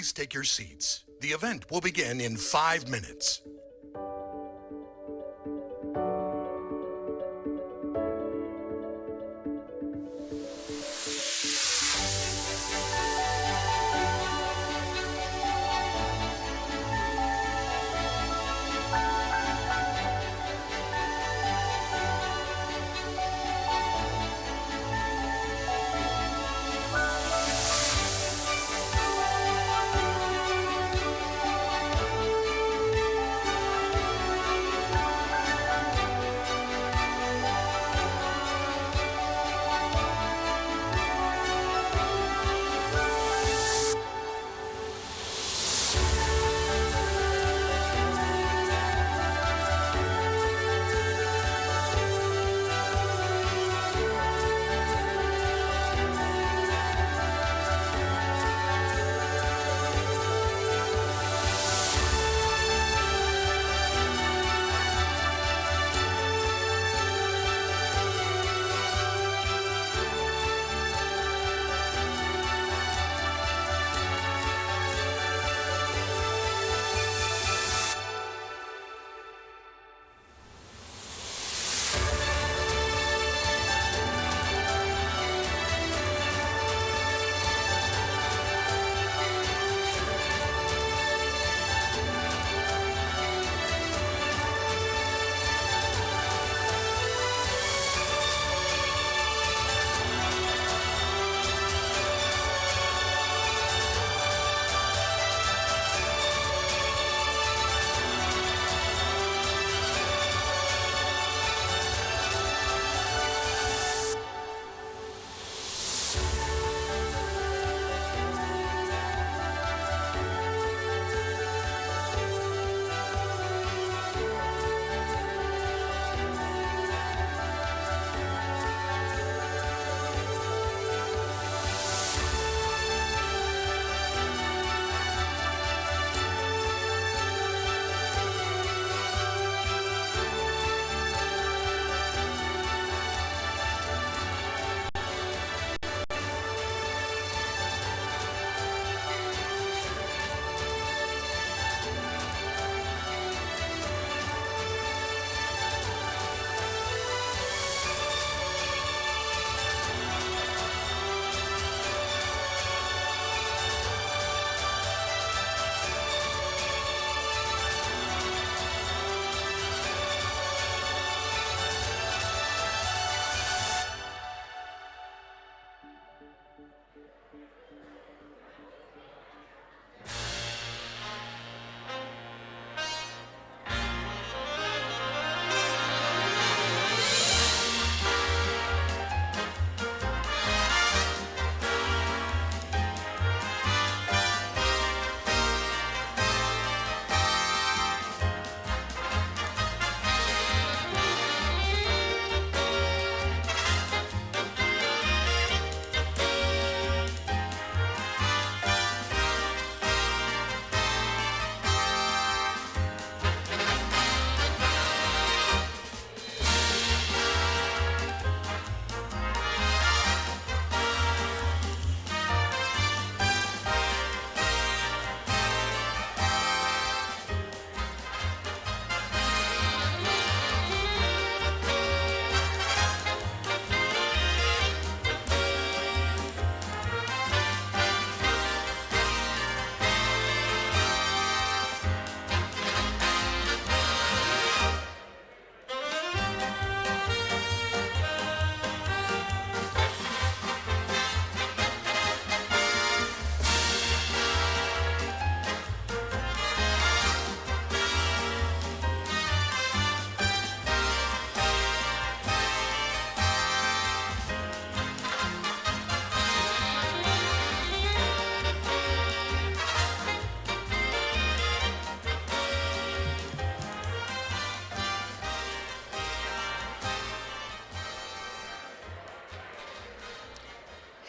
please take your seats. The event will begin in 5 minutes.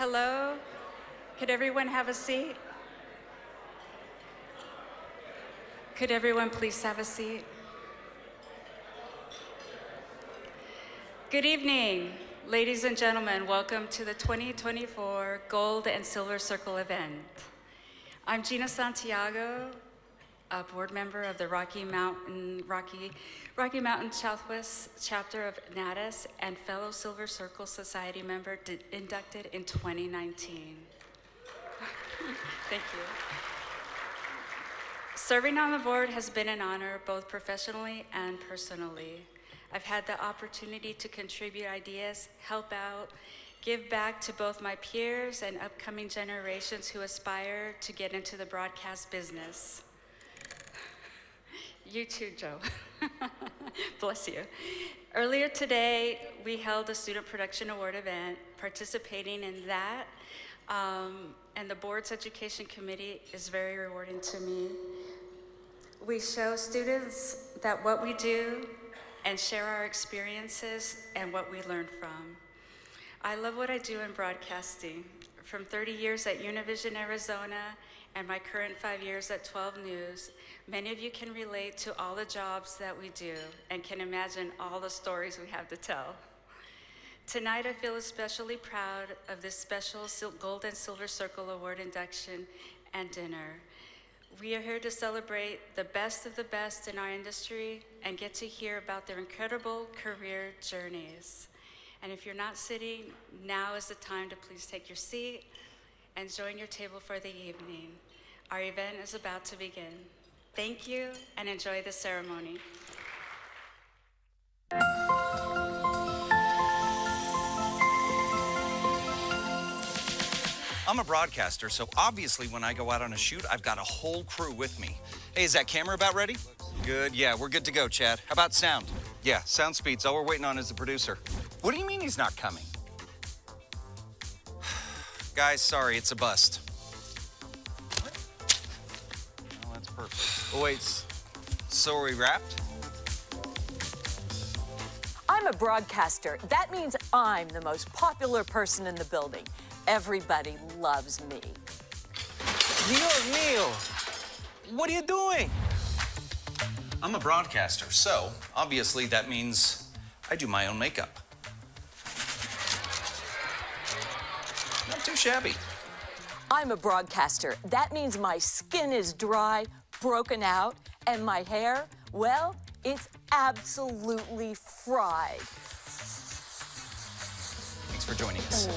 Hello, could everyone have a seat? Could everyone please have a seat? Good evening, ladies and gentlemen. Welcome to the 2024 Gold and Silver Circle event. I'm Gina Santiago, a board member of the Rocky Mountain Southwest chapter of NATAS and fellow Silver Circle Society member inducted in 2019. Thank you. Serving on the board has been an honor both professionally and personally. I've had the opportunity to contribute ideas, help out, give back to both my peers and upcoming generations who aspire to get into the broadcast business. You too, Joe. Bless you. Earlier today, we held a Student Production Award event. Participating in that and the board's education committee is very rewarding to me. We show students that what we do and share our experiences and what we learn from. I love what I do in broadcasting. From 30 years at Univision, Arizona, and my current 5 years at 12 News, many of you can relate to all the jobs that we do and can imagine all the stories we have to tell. Tonight, I feel especially proud of this special Gold and Silver Circle Award induction and dinner. We are here to celebrate the best of the best in our industry and get to hear about their incredible career journeys. And if you're not sitting, now is the time to please take your seat and join your table for the evening. Our event is about to begin. Thank you and enjoy the ceremony. I'm a broadcaster, so obviously when I go out on a shoot, I've got a whole crew with me. Hey, is that camera about ready? Good, yeah, we're good to go, Chad. How about sound? Yeah, sound speed's all we're waiting on is the producer. What do you mean he's not coming? Guys, sorry, it's a bust. What? Oh, that's perfect. Oh, wait, so are we wrapped? I'm a broadcaster. That means I'm the most popular person in the building. Everybody loves me. Dios mío! What are you doing? I'm a broadcaster, so obviously that means I do my own makeup. Not too shabby. I'm a broadcaster. That means my skin is dry, broken out, and my hair, well, it's absolutely fried. Thanks for joining us.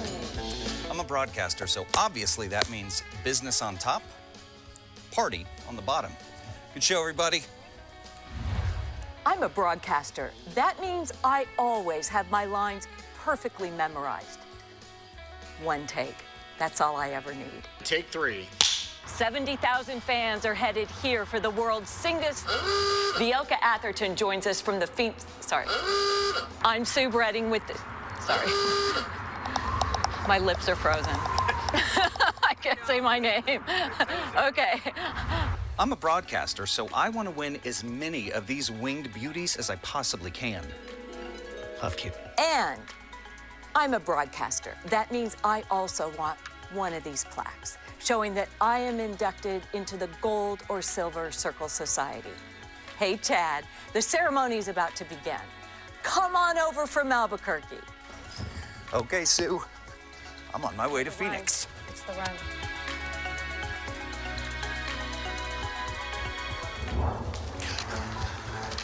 I'm a broadcaster, so obviously that means business on top, party on the bottom. Good show, everybody. I'm a broadcaster. That means I always have my lines perfectly memorized. One take. That's all I ever need. Take 3. 70,000 fans are headed here for the world's singest. Vielka Atherton joins us from the Sorry. I'm Sue Bredding with the... Sorry. My lips are frozen. I can't say my name. Okay. I'm a broadcaster, so I want to win as many of these winged beauties as I possibly can. Love you. And I'm a broadcaster. That means I also want one of these plaques, showing that I am inducted into the Gold or Silver Circle Society. Hey, Chad, the ceremony's about to begin. Come on over from Albuquerque. Okay, Sue. I'm on my way to Run. Phoenix. It's the run.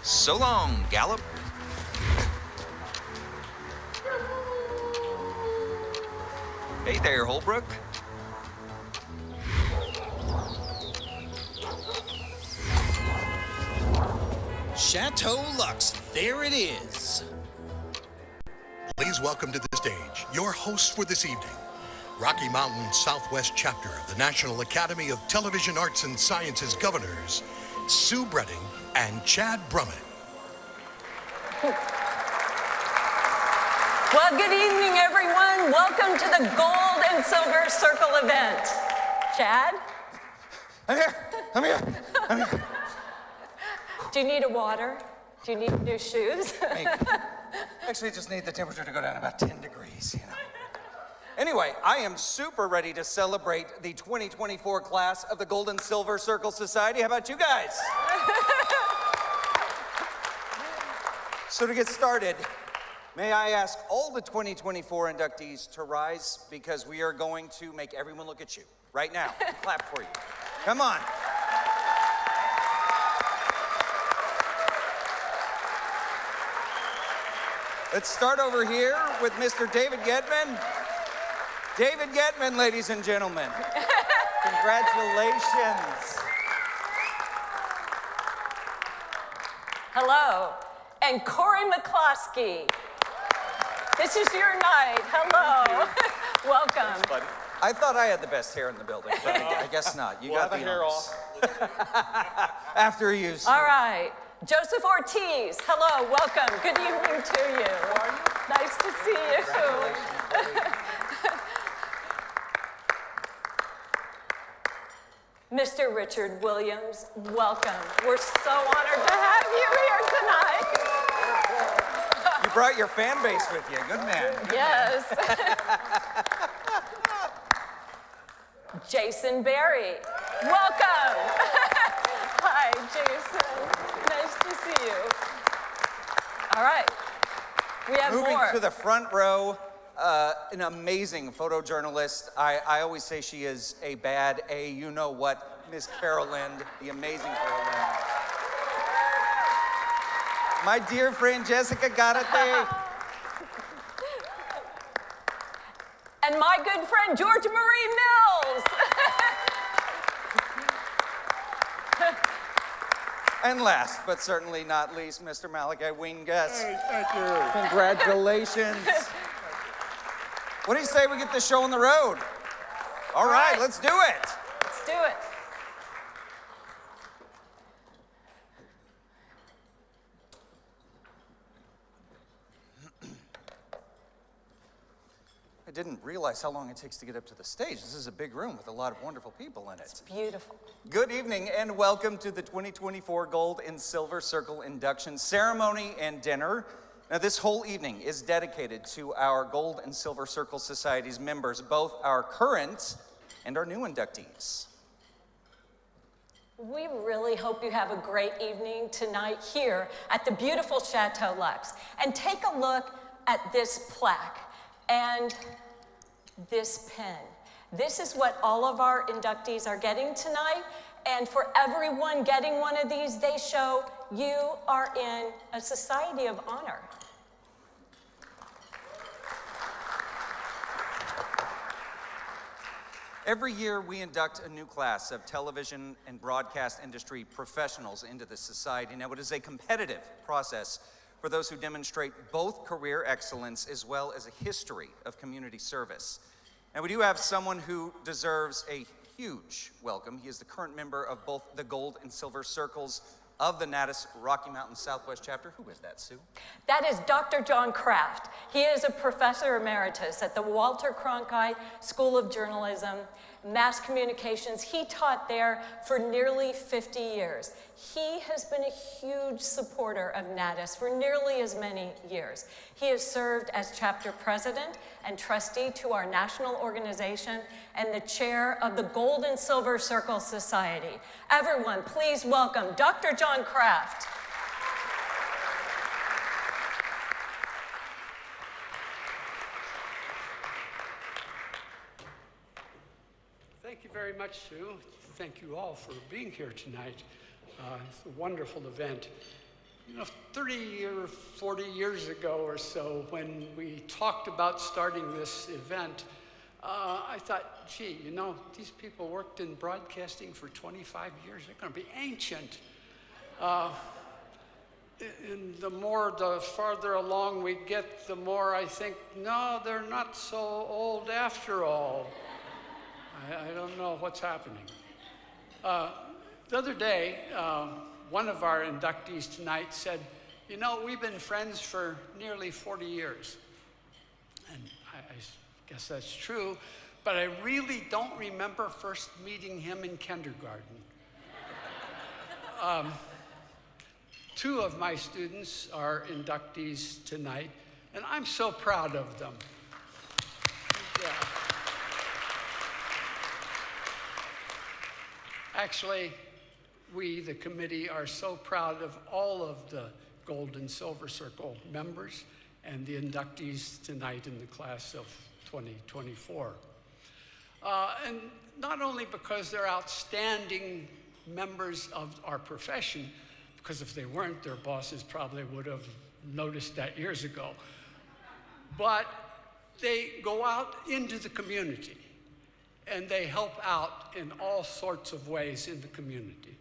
So long, Gallup. Hey there, Holbrook. Chateau Lux, there it is. Please welcome to the stage your hosts for this evening, Rocky Mountain Southwest Chapter of the National Academy of Television Arts and Sciences Governors, Sue Bredding and Chad Brummett. Well, good evening, everyone. Welcome to the Gold and Silver Circle event. Chad? I'm here. I'm here. I'm here. Do you need a water? Do you need new shoes? Hey, actually, just need the temperature to go down about 10 degrees, you know. Anyway, I am super ready to celebrate the 2024 class of the Gold and Silver Circle Society. How about you guys? So to get started, may I ask all the 2024 inductees to rise because we are going to make everyone look at you right now. Clap for you. Come on. Let's start over here with Mr. David Getman. David Getman, ladies and gentlemen. Congratulations. Hello. And Corey McCloskey. This is your night. Hello. Welcome. Thanks, buddy. I thought I had the best hair in the building, but I guess not. You We'll got have the the hair honors. off. After you. All right. Joseph Ortiz. Hello. Welcome. Good evening to you. How are you? Nice to see you. Mr. Richard Williams, welcome. We're so honored to have you here tonight. You brought your fan base with you. Good man. Yes. Jason Berry, welcome. Hi, Jason. Nice to see you. All right. We have Moving more. to the front row, an amazing photojournalist. I always say she is a bad A, you know what, Miss Carol Lind, the amazing Carol Lind. My dear friend Jessica Garate. And my good friend Georgia Marie Mills. And last, but certainly not least, Mr. Malachi Wingus. Hey, thank you. Congratulations. What do you say we get this show on the road? All right, let's do it. Let's do it. I didn't realize how long it takes to get up to the stage. This is a big room with a lot of wonderful people in it. Beautiful. Good evening and welcome to the 2024 Gold and Silver Circle Induction Ceremony and Dinner. Now, this whole evening is dedicated to our Gold and Silver Circle Society's members, both our current and our new inductees. We really hope you have a great evening tonight here at the beautiful Chateau Lux. And take a look at this plaque and this pen. This is what all of our inductees are getting tonight. And for everyone getting one of these, they show you are in a society of honor. Every year, we induct a new class of television and broadcast industry professionals into the society. Now, it is a competitive process for those who demonstrate both career excellence as well as a history of community service. And we do have someone who deserves a huge welcome. He is the current member of both the Gold and Silver Circles of the Natus Rocky Mountain Southwest Chapter. Who is that, Sue? That is Dr. John Kraft. He is a professor emeritus at the Walter Cronkite School of Journalism, Mass Communications. He taught there for nearly 50 years. He has been a huge supporter of Natus for nearly as many years. He has served as chapter president and trustee to our national organization and the chair of the Gold and Silver Circle Society. Everyone, please welcome Dr. John Kraft. Thank you very much, Sue. Thank you all for being here tonight. It's a wonderful event. You know, 30 or 40 years ago or so, when we talked about starting this event, I thought, gee, you know, these people worked in broadcasting for 25 years. They're going to be ancient. And the farther along we get, the more I think, no, they're not so old after all. I don't know what's happening. The other day, one of our inductees tonight said, you know, we've been friends for nearly 40 years. And I guess that's true, but I really don't remember first meeting him in kindergarten. Two of my students are inductees tonight, and I'm so proud of them. Yeah. Actually, we, the committee, are so proud of all of the Gold and Silver Circle members and the inductees tonight in the class of 2024. And not only because they're outstanding members of our profession, because if they weren't, their bosses probably would have noticed that years ago, but they go out into the community and they help out in all sorts of ways in the community.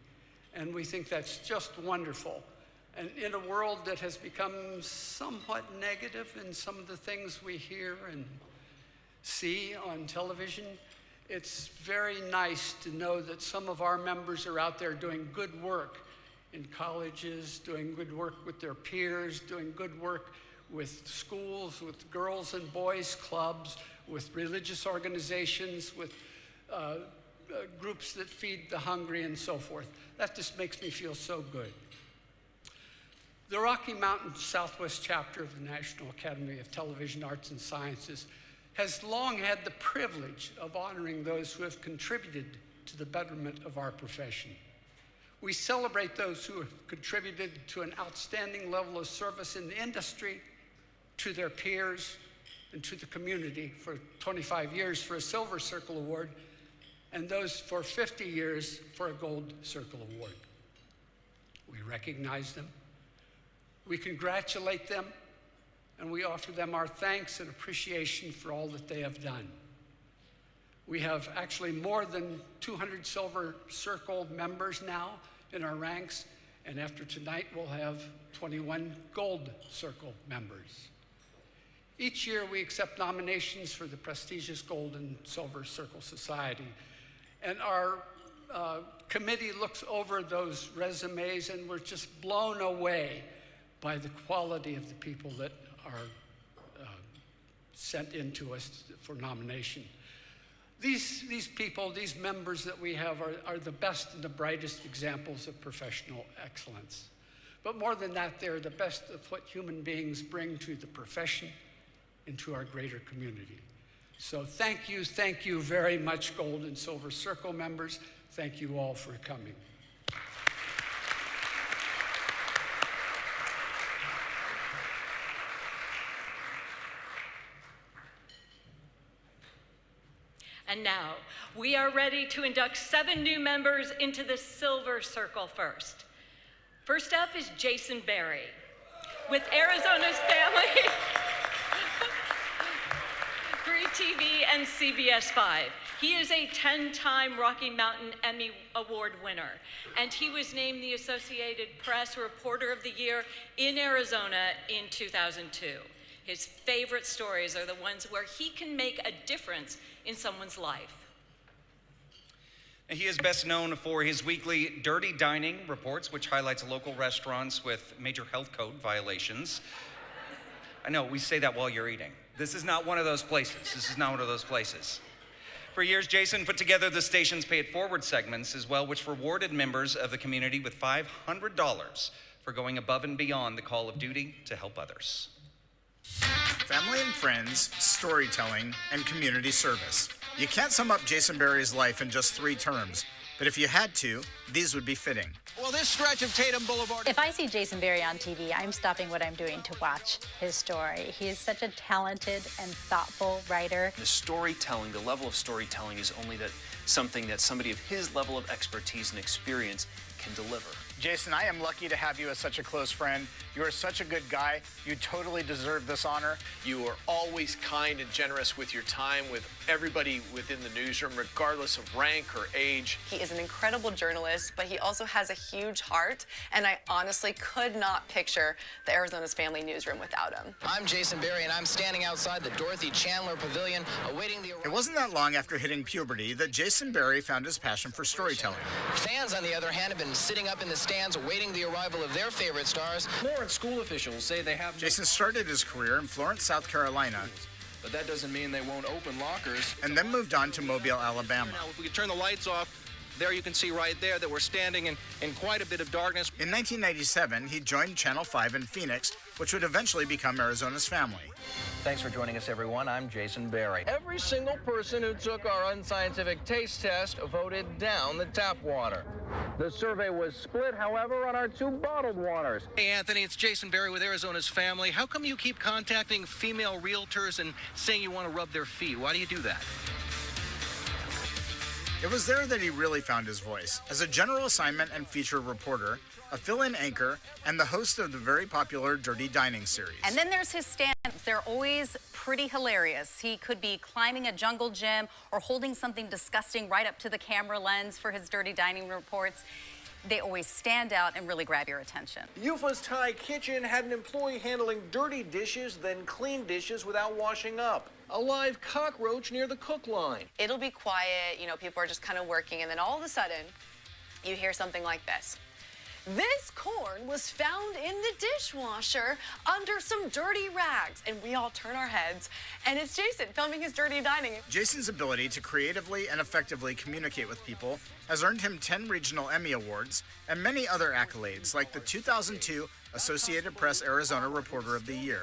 And we think that's just wonderful. And in a world that has become somewhat negative in some of the things we hear and see on television, it's very nice to know that some of our members are out there doing good work in colleges, doing good work with their peers, doing good work with schools, with girls and boys clubs, with religious organizations, with groups that feed the hungry and so forth. That just makes me feel so good. The Rocky Mountain Southwest chapter of the National Academy of Television Arts and Sciences has long had the privilege of honoring those who have contributed to the betterment of our profession. We celebrate those who have contributed to an outstanding level of service in the industry, to their peers, and to the community for 25 years for a Silver Circle Award, and those for 50 years for a Gold Circle Award. We recognize them, we congratulate them, and we offer them our thanks and appreciation for all that they have done. We have actually more than 200 Silver Circle members now in our ranks, and after tonight we'll have 21 Gold Circle members. Each year we accept nominations for the prestigious Gold and Silver Circle Society, and our committee looks over those resumes, and we're just blown away by the quality of the people that are sent into us for nomination. These people, these members that we have are the best and the brightest examples of professional excellence. But more than that, they're the best of what human beings bring to the profession and to our greater community. So thank you very much, Gold and Silver Circle members. Thank you all for coming. And now, we are ready to induct 7 new members into the Silver Circle first. First up is Jason Berry. With Arizona's family, Free TV and CBS 5. He is a 10-time Rocky Mountain Emmy Award winner, and he was named the Associated Press Reporter of the Year in Arizona in 2002. His favorite stories are the ones where he can make a difference in someone's life. He is best known for his weekly Dirty Dining reports, which highlights local restaurants with major health code violations. I know, we say that while you're eating. This is not one of those places. This is not one of those places. For years, Jason put together the station's Pay It Forward segments as well, which rewarded members of the community with $500 for going above and beyond the call of duty to help others. Family and friends, storytelling, and community service. You can't sum up Jason Berry's life in just 3 terms, but if you had to, these would be fitting. Well, this stretch of Tatum Boulevard... If I see Jason Berry on TV, I'm stopping what I'm doing to watch his story. He is such a talented and thoughtful writer. The storytelling, the level of storytelling is only something that somebody of his level of expertise and experience can deliver. Jason, I am lucky to have you as such a close friend. You are such a good guy. You totally deserve this honor. You are always kind and generous with your time with everybody within the newsroom, regardless of rank or age. He is an incredible journalist, but he also has a huge heart, and I honestly could not picture the Arizona's Family newsroom without him. I'm Jason Berry, and I'm standing outside the Dorothy Chandler Pavilion, awaiting the... It wasn't that long after hitting puberty that Jason Berry found his passion for storytelling. Fans, on the other hand, have been sitting up in the stands awaiting the arrival of their favorite stars. Florence school officials say they have... Jason started his career in Florence, South Carolina, but that doesn't mean they won't open lockers. and then moved on to Mobile, Alabama. Now, if we could turn the lights off, there you can see right there that we're standing in quite a bit of darkness. In 1997, he joined Channel 5 in Phoenix, which would eventually become Arizona's Family. Thanks for joining us, everyone. I'm Jason Berry. Every single person who took our unscientific taste test voted down the tap water. The survey was split, however, on our 2 bottled waters. Hey, Anthony, it's Jason Berry with Arizona's Family. How come you keep contacting female realtors and saying you want to rub their feet? Why do you do that? It was there that he really found his voice, as a general assignment and feature reporter, a fill-in anchor, and the host of the very popular Dirty Dining series. And then there's his stand-ups. They're always pretty hilarious. He could be climbing a jungle gym or holding something disgusting right up to the camera lens for his Dirty Dining reports. They always stand out and really grab your attention. Yufa's Thai kitchen had an employee handling dirty dishes, then clean dishes without washing up. A live cockroach near the cook line. It'll be quiet, you know, people are just kind of working, and then all of a sudden, you hear something like this. This corn was found in the dishwasher under some dirty rags. And we all turn our heads, and it's Jason filming his Dirty Dining. Jason's ability to creatively and effectively communicate with people has earned him 10 regional Emmy Awards and many other accolades, like the 2002 Associated Press Arizona Reporter of the Year.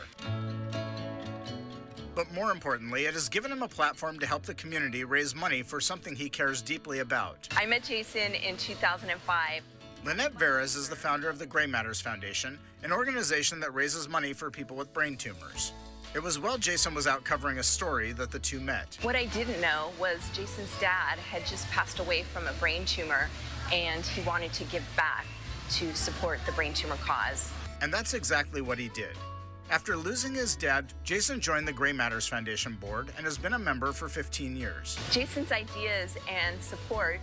But more importantly, it has given him a platform to help the community raise money for something he cares deeply about. I met Jason in 2005. Lynette Veras is the founder of the Gray Matters Foundation, an organization that raises money for people with brain tumors. It was while Jason was out covering a story that the two met. What I didn't know was Jason's dad had just passed away from a brain tumor, and he wanted to give back to support the brain tumor cause. And that's exactly what he did. After losing his dad, Jason joined the Gray Matters Foundation board and has been a member for 15 years. Jason's ideas and support,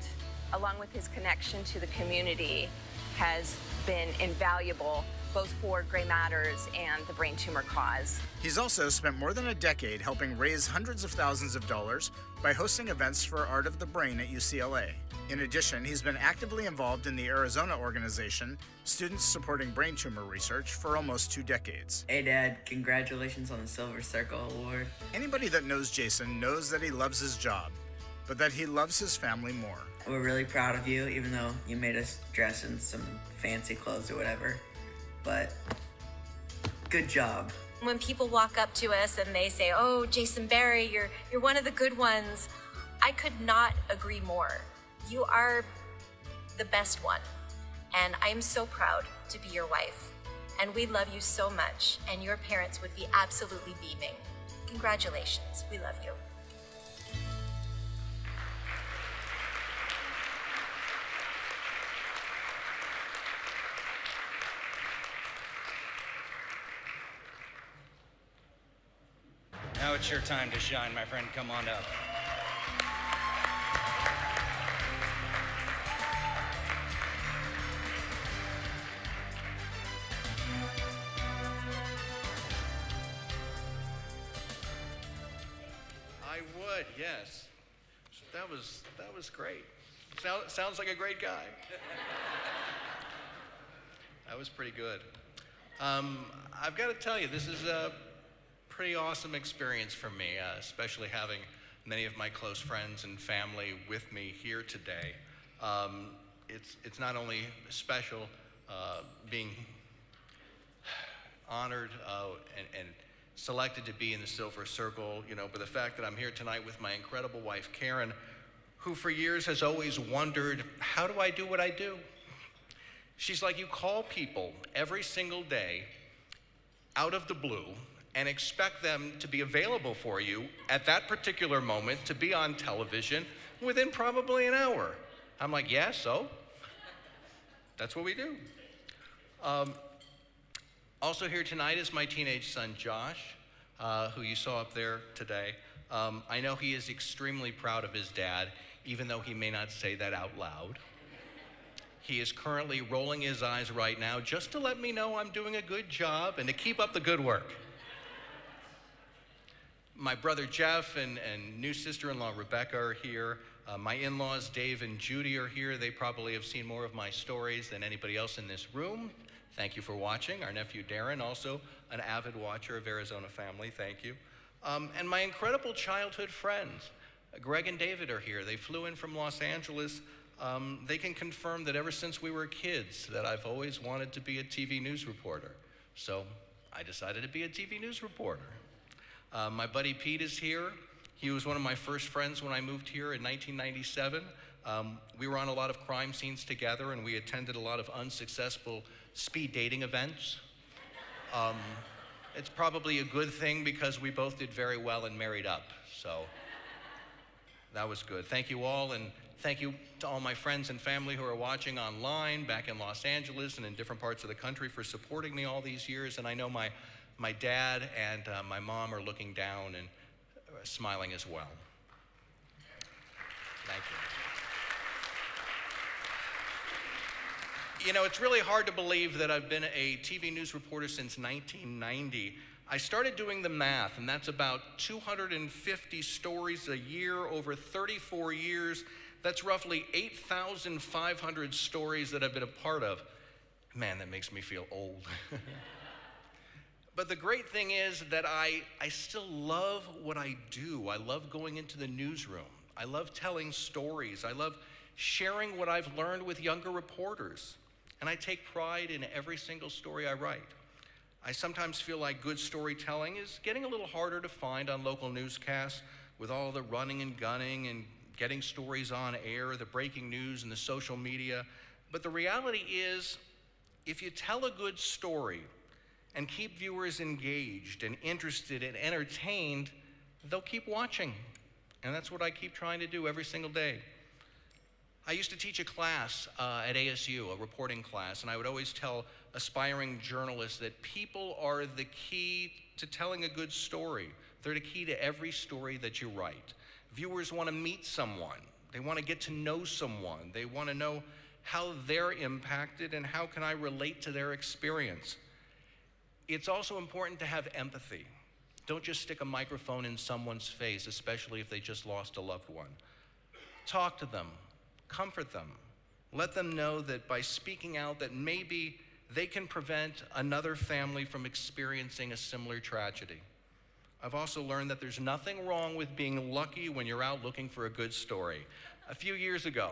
along with his connection to the community, has been invaluable both for Gray Matters and the brain tumor cause. He's also spent more than a decade helping raise hundreds of thousands of dollars by hosting events for Art of the Brain at UCLA. In addition, he's been actively involved in the Arizona organization, Students Supporting Brain Tumor Research, for almost 2 decades. Hey Dad, congratulations on the Silver Circle Award. Anybody that knows Jason knows that he loves his job, but that he loves his family more. We're really proud of you, even though you made us dress in some fancy clothes or whatever. But good job. When people walk up to us and they say, "Oh, Jason Barry, you're one of the good ones," I could not agree more. You are the best one, and I'm so proud to be your wife. And we love you so much, and your parents would be absolutely beaming. Congratulations, we love you. Now it's your time to shine, my friend. Come on up. I would, yes. That was great. Sounds like a great guy. That was pretty good. I've got to tell you, this is a pretty awesome experience for me, especially having many of my close friends and family with me here today. It's not only special being honored and selected to be in the Silver Circle, but the fact that I'm here tonight with my incredible wife, Karen, who for years has always wondered, how do I do what I do? She's like, you call people every single day out of the blue and expect them to be available for you at that particular moment to be on television within probably an hour. I'm like, yeah, so? That's what we do. Also here tonight is my teenage son, Josh, who you saw up there today. I know he is extremely proud of his dad, even though he may not say that out loud. He is currently rolling his eyes right now just to let me know I'm doing a good job and to keep up the good work. My brother Jeff and new sister-in-law Rebecca are here. My in-laws Dave and Judy are here. They probably have seen more of my stories than anybody else in this room. Thank you for watching. Our nephew Darren, also an avid watcher of Arizona Family, thank you. And my incredible childhood friends, Greg and David are here. They flew in from Los Angeles. They can confirm that ever since we were kids that I've always wanted to be a TV news reporter. So I decided to be a TV news reporter. My buddy Pete is here. He was one of my first friends when I moved here in 1997. We were on a lot of crime scenes together, and we attended a lot of unsuccessful speed dating events. It's probably a good thing because we both did very well and married up, so That was good. Thank you all, and thank you to all my friends and family who are watching online back in Los Angeles and in different parts of the country for supporting me all these years. And I know my dad and my mom are looking down and smiling as well. Thank you. You know, it's really hard to believe that I've been a TV news reporter since 1990. I started doing the math, and that's about 250 stories a year over 34 years. That's roughly 8,500 stories that I've been a part of. Man, that makes me feel old. But the great thing is that I still love what I do. I love going into the newsroom. I love telling stories. I love sharing what I've learned with younger reporters. And I take pride in every single story I write. I sometimes feel like good storytelling is getting a little harder to find on local newscasts with all the running and gunning and getting stories on air, the breaking news and the social media. But the reality is, if you tell a good story and keep viewers engaged and interested and entertained, they'll keep watching. And that's what I keep trying to do every single day. I used to teach a class at ASU, a reporting class, and I would always tell aspiring journalists that people are the key to telling a good story. They're the key to every story that you write. Viewers want to meet someone. They want to get to know someone. They want to know how they're impacted and how can I relate to their experience. It's also important to have empathy. Don't just stick a microphone in someone's face, especially if they just lost a loved one. Talk to them. Comfort them. Let them know that by speaking out that maybe they can prevent another family from experiencing a similar tragedy. I've also learned that there's nothing wrong with being lucky when you're out looking for a good story. A few years ago,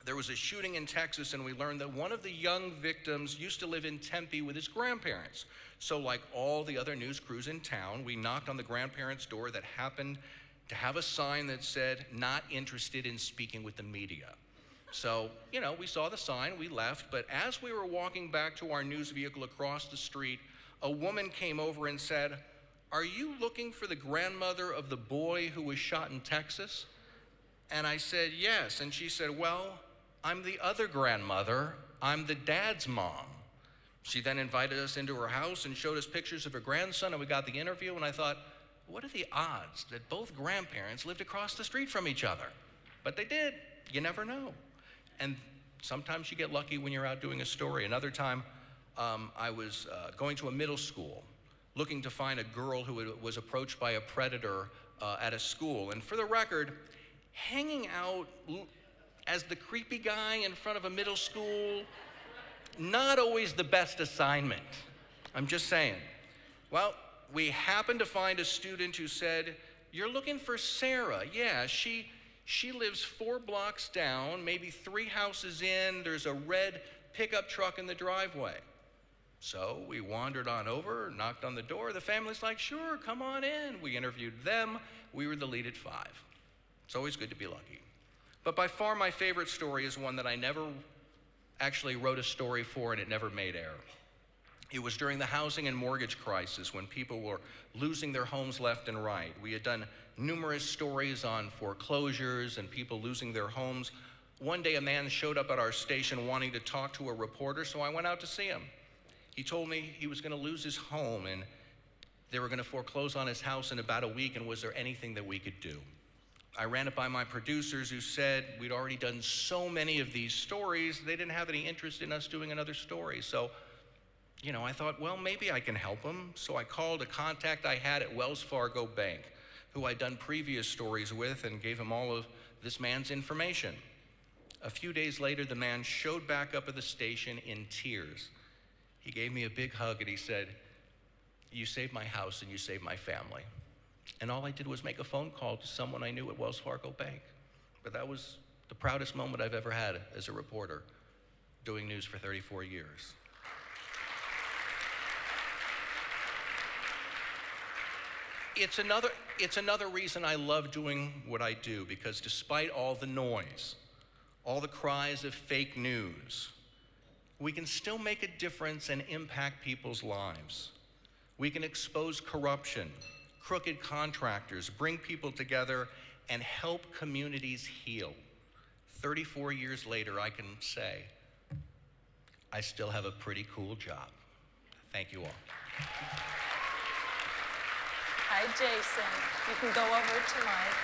there was a shooting in Texas, and we learned that one of the young victims used to live in Tempe with his grandparents. So like all the other news crews in town, we knocked on the grandparents' door that happened to have a sign that said, "Not interested in speaking with the media." So, we saw the sign, we left, but as we were walking back to our news vehicle across the street, a woman came over and said, "Are you looking for the grandmother of the boy who was shot in Texas?" And I said, "Yes." And she said, "Well, I'm the other grandmother. I'm the dad's mom." She then invited us into her house and showed us pictures of her grandson, and we got the interview, and I thought, what are the odds that both grandparents lived across the street from each other? But they did. You never know. And sometimes you get lucky when you're out doing a story. Another time, I was going to a middle school, looking to find a girl who was approached by a predator at a school. And for the record, hanging out as the creepy guy in front of a middle school, not always the best assignment. I'm just saying. Well, we happened to find a student who said, "You're looking for Sarah." Yeah, she lives 4 blocks down, maybe 3 houses in. There's a red pickup truck in the driveway. So we wandered on over, knocked on the door. The family's like, "Sure, come on in." We interviewed them. We were the lead at 5. It's always good to be lucky. But by far my favorite story is one that I never actually wrote a story for, and it never made air. It was during the housing and mortgage crisis when people were losing their homes left and right. We had done numerous stories on foreclosures and people losing their homes. One day a man showed up at our station wanting to talk to a reporter, so I went out to see him. He told me he was going to lose his home and they were going to foreclose on his house in about a week, and was there anything that we could do? I ran it by my producers, who said we'd already done so many of these stories, they didn't have any interest in us doing another story. So I thought, well, maybe I can help him. So I called a contact I had at Wells Fargo Bank, who I'd done previous stories with, and gave him all of this man's information. A few days later, the man showed back up at the station in tears. He gave me a big hug and he said, "You saved my house and you saved my family." And all I did was make a phone call to someone I knew at Wells Fargo Bank. But that was the proudest moment I've ever had as a reporter, doing news for 34 years. It's another reason I love doing what I do, because despite all the noise, all the cries of fake news, we can still make a difference and impact people's lives. We can expose corruption, crooked contractors, bring people together, and help communities heal. 34 years later, I can say, I still have a pretty cool job. Thank you all. Hi, Jason. You can go over to Mike.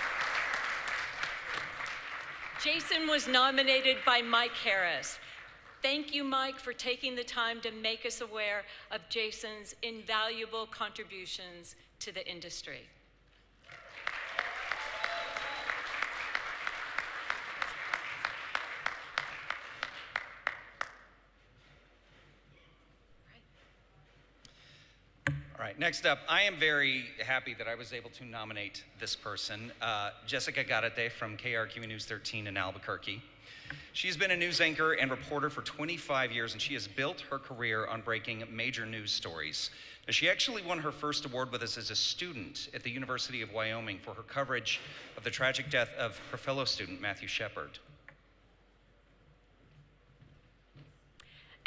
Jason was nominated by Mike Harris. Thank you, Mike, for taking the time to make us aware of Jason's invaluable contributions to the industry. All right, next up, I am very happy that I was able to nominate this person, Jessica Garate from KRQE News 13 in Albuquerque. She's been a news anchor and reporter for 25 years, and she has built her career on breaking major news stories. Now, she actually won her first award with us as a student at the University of Wyoming for her coverage of the tragic death of her fellow student, Matthew Shepard.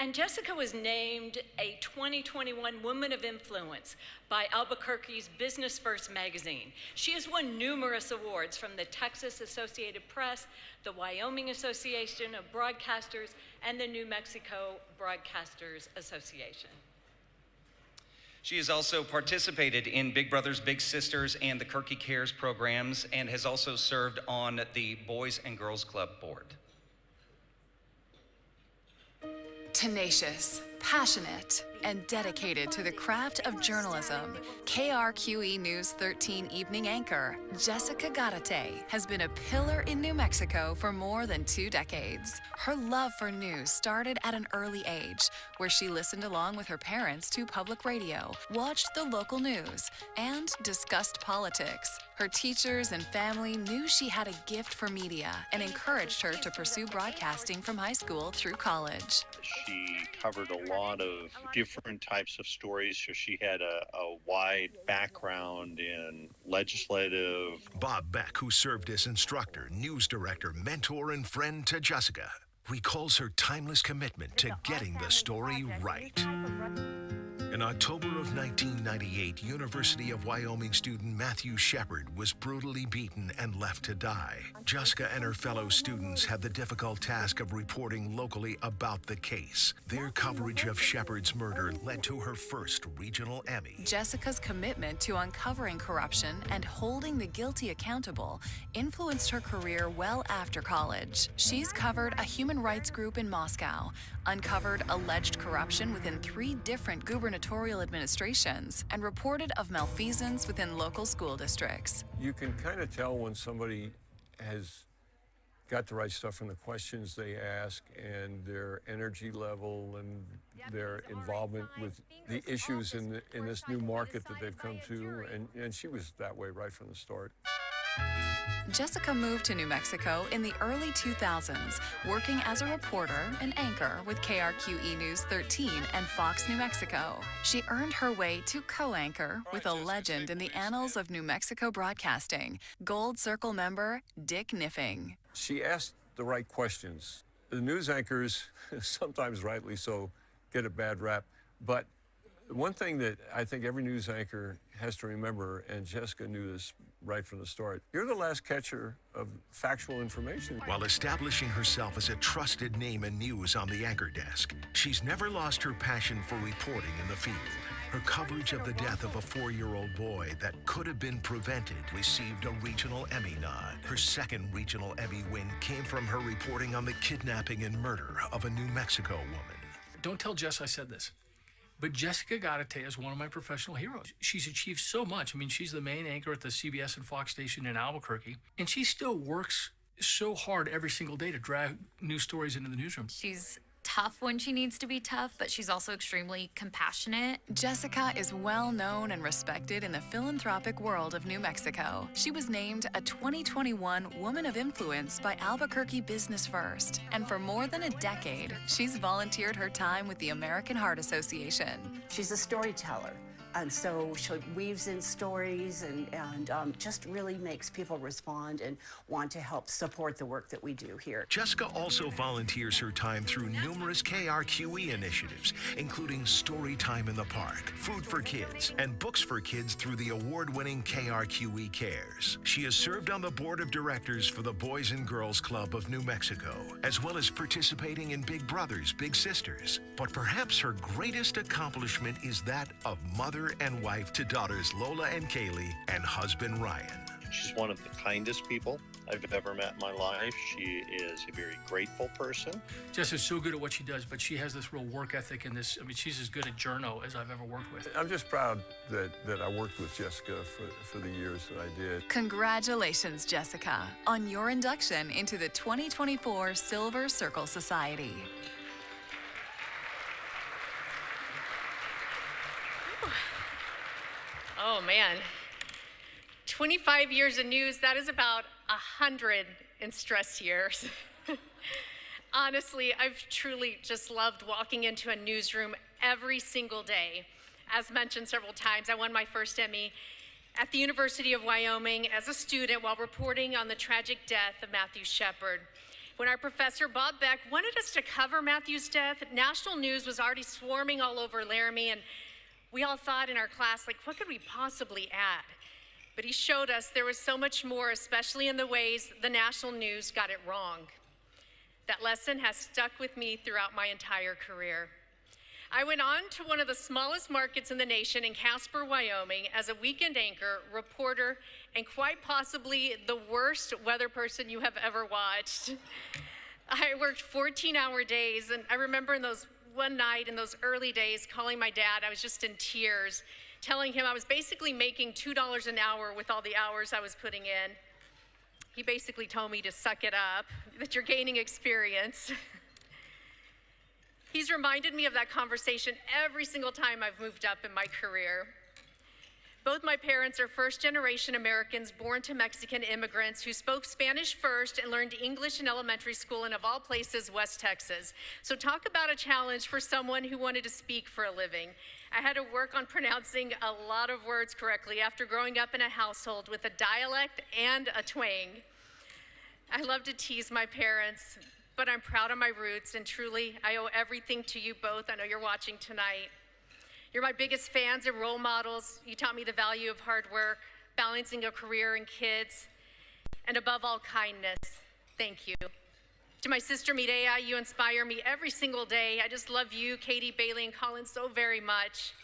And Jessica was named a 2021 Woman of Influence by Albuquerque's Business First magazine. She has won numerous awards from the Texas Associated Press, the Wyoming Association of Broadcasters, and the New Mexico Broadcasters Association. She has also participated in Big Brothers Big Sisters and the Kirky Cares programs, and has also served on the Boys and Girls Club board. Tenacious, passionate, and dedicated to the craft of journalism, KRQE News 13 evening anchor Jessica Garate has been a pillar in New Mexico for more than 2 decades. Her love for news started at an early age, where she listened along with her parents to public radio, watched the local news, and discussed politics. Her teachers and family knew she had a gift for media and encouraged her to pursue broadcasting from high school through college. She covered a lot of different types of stories, so she had a wide background in legislative. Bob Beck, who served as instructor, news director, mentor, and friend to Jessica, recalls her timeless commitment to getting the story right. In October of 1998, University of Wyoming student Matthew Shepard was brutally beaten and left to die. Jessica and her fellow students had the difficult task of reporting locally about the case. Their coverage of Shepard's murder led to her first regional Emmy. Jessica's commitment to uncovering corruption and holding the guilty accountable influenced her career well after college. She's covered a human rights group in Moscow, uncovered alleged corruption within 3 different gubernatorial administrations, and reported of malfeasance within local school districts. You can kind of tell when somebody has got the right stuff in the questions they ask and their energy level and their involvement with the issues in this new market that they've come to, and she was that way right from the start. Jessica moved to New Mexico in the early 2000s, working as a reporter and anchor with KRQE News 13 and Fox New Mexico. She earned her way to co-anchor with a legend in the annals of New Mexico broadcasting, Gold Circle member Dick Niffing. She asked the right questions. The news anchors, sometimes rightly so, get a bad rap, but one thing that I think every news anchor has to remember, and Jessica knew this right from the start, you're the last catcher of factual information. While establishing herself as a trusted name in news on the anchor desk, she's never lost her passion for reporting in the field. Her coverage of the death of a 4-year-old boy that could have been prevented received a regional Emmy nod. Her second regional Emmy win came from her reporting on the kidnapping and murder of a New Mexico woman. Don't tell Jess I said this, but Jessica Garate is one of my professional heroes. She's achieved so much. I mean, she's the main anchor at the CBS and Fox station in Albuquerque, and she still works so hard every single day to drag news stories into the newsroom. She's tough when she needs to be tough, but she's also extremely compassionate. Jessica is well known and respected in the philanthropic world of New Mexico. She was named a 2021 Woman of Influence by Albuquerque Business First, and for more than a decade, she's volunteered her time with the American Heart Association. She's a storyteller. And so she weaves in stories and just really makes people respond and want to help support the work that we do here. Jessica also volunteers her time through numerous KRQE initiatives, including Story Time in the Park, Food for Kids, and Books for Kids through the award-winning KRQE Cares. She has served on the board of directors for the Boys and Girls Club of New Mexico, as well as participating in Big Brothers, Big Sisters. But perhaps her greatest accomplishment is that of mother and wife to daughters Lola and Kaylee and husband Ryan. She's one of the kindest people I've ever met in my life. She is a very grateful person. Jess is so good at what she does, but she has this real work ethic and this, I mean, she's as good at journo as I've ever worked with. I'm just proud that I worked with Jessica for the years that I did. Congratulations, Jessica, on your induction into the 2024 Silver Circle Society. Oh man, 25 years of news, that is about 100 in stress years. Honestly, I've truly just loved walking into a newsroom every single day. As mentioned several times, I won my first Emmy at the University of Wyoming as a student while reporting on the tragic death of Matthew Shepard. When our professor, Bob Beck, wanted us to cover Matthew's death, national news was already swarming all over Laramie, and we all thought in our class, like, what could we possibly add? But he showed us there was so much more, especially in the ways the national news got it wrong. That lesson has stuck with me throughout my entire career. I went on to one of the smallest markets in the nation in Casper, Wyoming, as a weekend anchor, reporter, and quite possibly the worst weather person you have ever watched. I worked 14-hour days, and I remember in those one night in those early days calling my dad. I was just in tears, telling him I was basically making $2 an hour with all the hours I was putting in. He basically told me to suck it up, that you're gaining experience. He's reminded me of that conversation every single time I've moved up in my career. Both my parents are first-generation Americans born to Mexican immigrants who spoke Spanish first and learned English in elementary school and, of all places, West Texas. So talk about a challenge for someone who wanted to speak for a living. I had to work on pronouncing a lot of words correctly after growing up in a household with a dialect and a twang. I love to tease my parents, but I'm proud of my roots, and truly, I owe everything to you both. I know you're watching tonight. You're my biggest fans and role models. You taught me the value of hard work, balancing a career and kids, and above all, kindness. Thank you. To my sister Mireya, you inspire me every single day. I just love you, Katie, Bailey, and Colin so very much.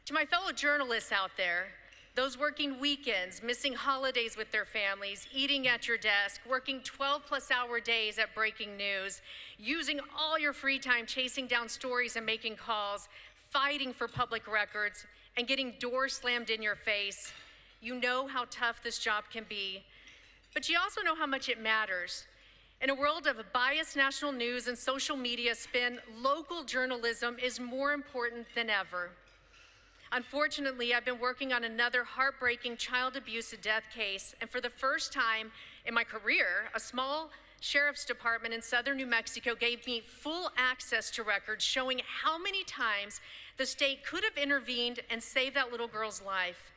To my fellow journalists out there, those working weekends, missing holidays with their families, eating at your desk, working 12-plus-hour days at breaking news, using all your free time chasing down stories and making calls, fighting for public records, and getting doors slammed in your face. You know how tough this job can be, but you also know how much it matters. In a world of biased national news and social media spin, local journalism is more important than ever. Unfortunately, I've been working on another heartbreaking child abuse and death case, and for the first time in my career, a small sheriff's department in southern New Mexico gave me full access to records showing how many times the state could have intervened and saved that little girl's life.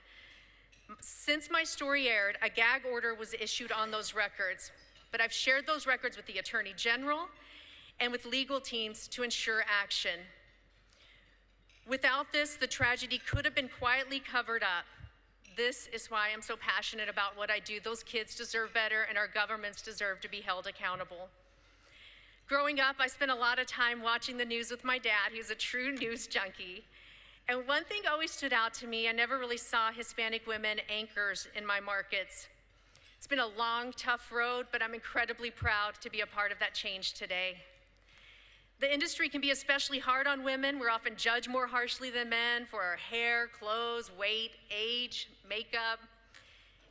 Since my story aired, a gag order was issued on those records, but I've shared those records with the Attorney General and with legal teams to ensure action. Without this, the tragedy could have been quietly covered up. This is why I'm so passionate about what I do. Those kids deserve better, and our governments deserve to be held accountable. Growing up, I spent a lot of time watching the news with my dad. He was a true news junkie. And one thing always stood out to me, I never really saw Hispanic women anchors in my markets. It's been a long, tough road, but I'm incredibly proud to be a part of that change today. The industry can be especially hard on women. We're often judged more harshly than men for our hair, clothes, weight, age, makeup.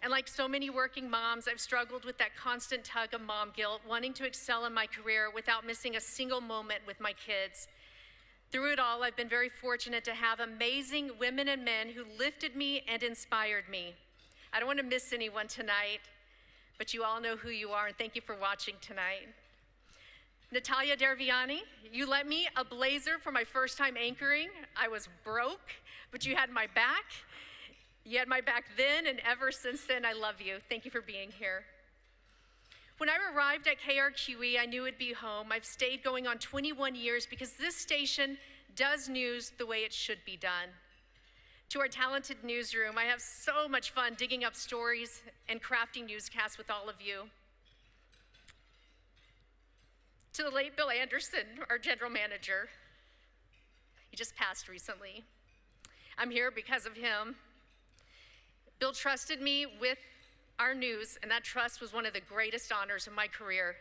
And like so many working moms, I've struggled with that constant tug of mom guilt, wanting to excel in my career without missing a single moment with my kids. Through it all, I've been very fortunate to have amazing women and men who lifted me and inspired me. I don't want to miss anyone tonight, but you all know who you are, and thank you for watching tonight. Natalia Derviani, you lent me a blazer for my first time anchoring. I was broke, but you had my back. You had my back then, and ever since then, I love you. Thank you for being here. When I arrived at KRQE, I knew it'd be home. I've stayed going on 21 years because this station does news the way it should be done. To our talented newsroom, I have so much fun digging up stories and crafting newscasts with all of you. To the late Bill Anderson, our general manager. He just passed recently. I'm here because of him. Bill trusted me with our news, and that trust was one of the greatest honors of my career.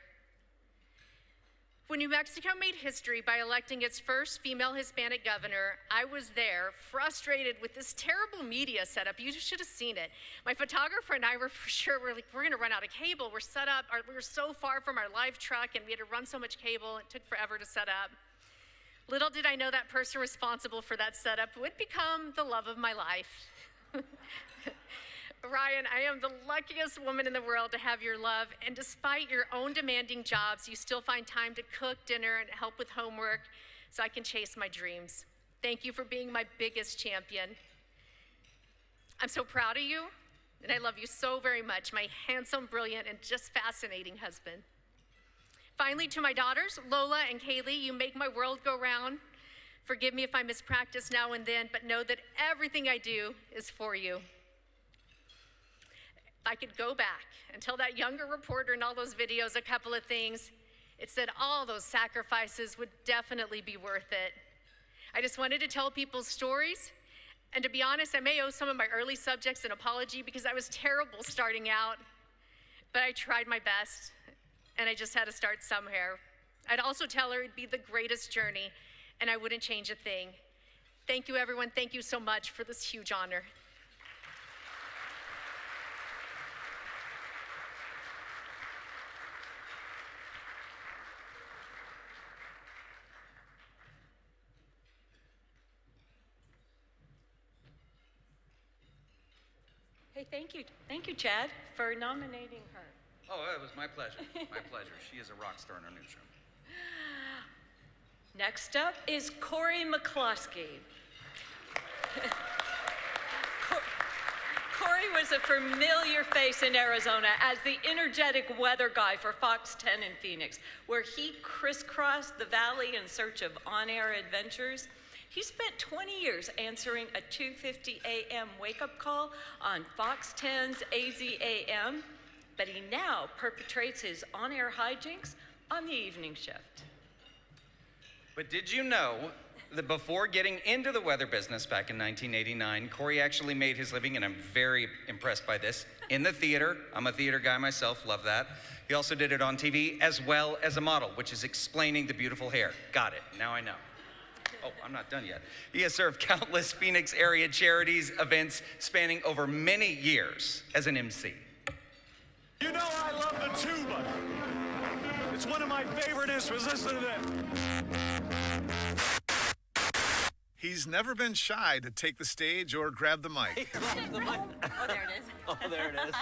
When New Mexico made history by electing its first female Hispanic governor, I was there, frustrated with this terrible media setup. You should have seen it. My photographer and I were for sure, we're gonna run out of cable. We were so far from our live truck, and we had to run so much cable, it took forever to set up. Little did I know that person responsible for that setup would become the love of my life. Ryan, I am the luckiest woman in the world to have your love, and despite your own demanding jobs, you still find time to cook dinner and help with homework so I can chase my dreams. Thank you for being my biggest champion. I'm so proud of you, and I love you so very much, my handsome, brilliant, and just fascinating husband. Finally, to my daughters, Lola and Kaylee, you make my world go round. Forgive me if I mispractice now and then, but know that everything I do is for you. If I could go back and tell that younger reporter in all those videos a couple of things, it said all those sacrifices would definitely be worth it. I just wanted to tell people's stories, and to be honest, I may owe some of my early subjects an apology because I was terrible starting out, but I tried my best, and I just had to start somewhere. I'd also tell her it'd be the greatest journey, and I wouldn't change a thing. Thank you, everyone. Thank you so much for this huge honor. Hey, thank you, Chad, for nominating her. Oh, it was my pleasure. My pleasure. She is a rock star in our newsroom. Next up is Corey McCloskey. Corey was a familiar face in Arizona as the energetic weather guy for Fox 10 in Phoenix, where he crisscrossed the valley in search of on-air adventures. He spent 20 years answering a 2:50 a.m. wake-up call on Fox 10's AZAM, but he now perpetrates his on-air hijinks on the evening shift. But did you know that before getting into the weather business back in 1989, Corey actually made his living, and I'm very impressed by this, in the theater. I'm a theater guy myself, love that. He also did it on TV as well as a model, which is explaining the beautiful hair. Got it, now I know. Oh, I'm not done yet. He has served countless Phoenix area charities, events spanning over many years as an MC. You know I love the tuba. It's one of my favorite instruments. Listen to this. He's never been shy to take the stage or grab the mic. Oh, there it is. Oh, there it is.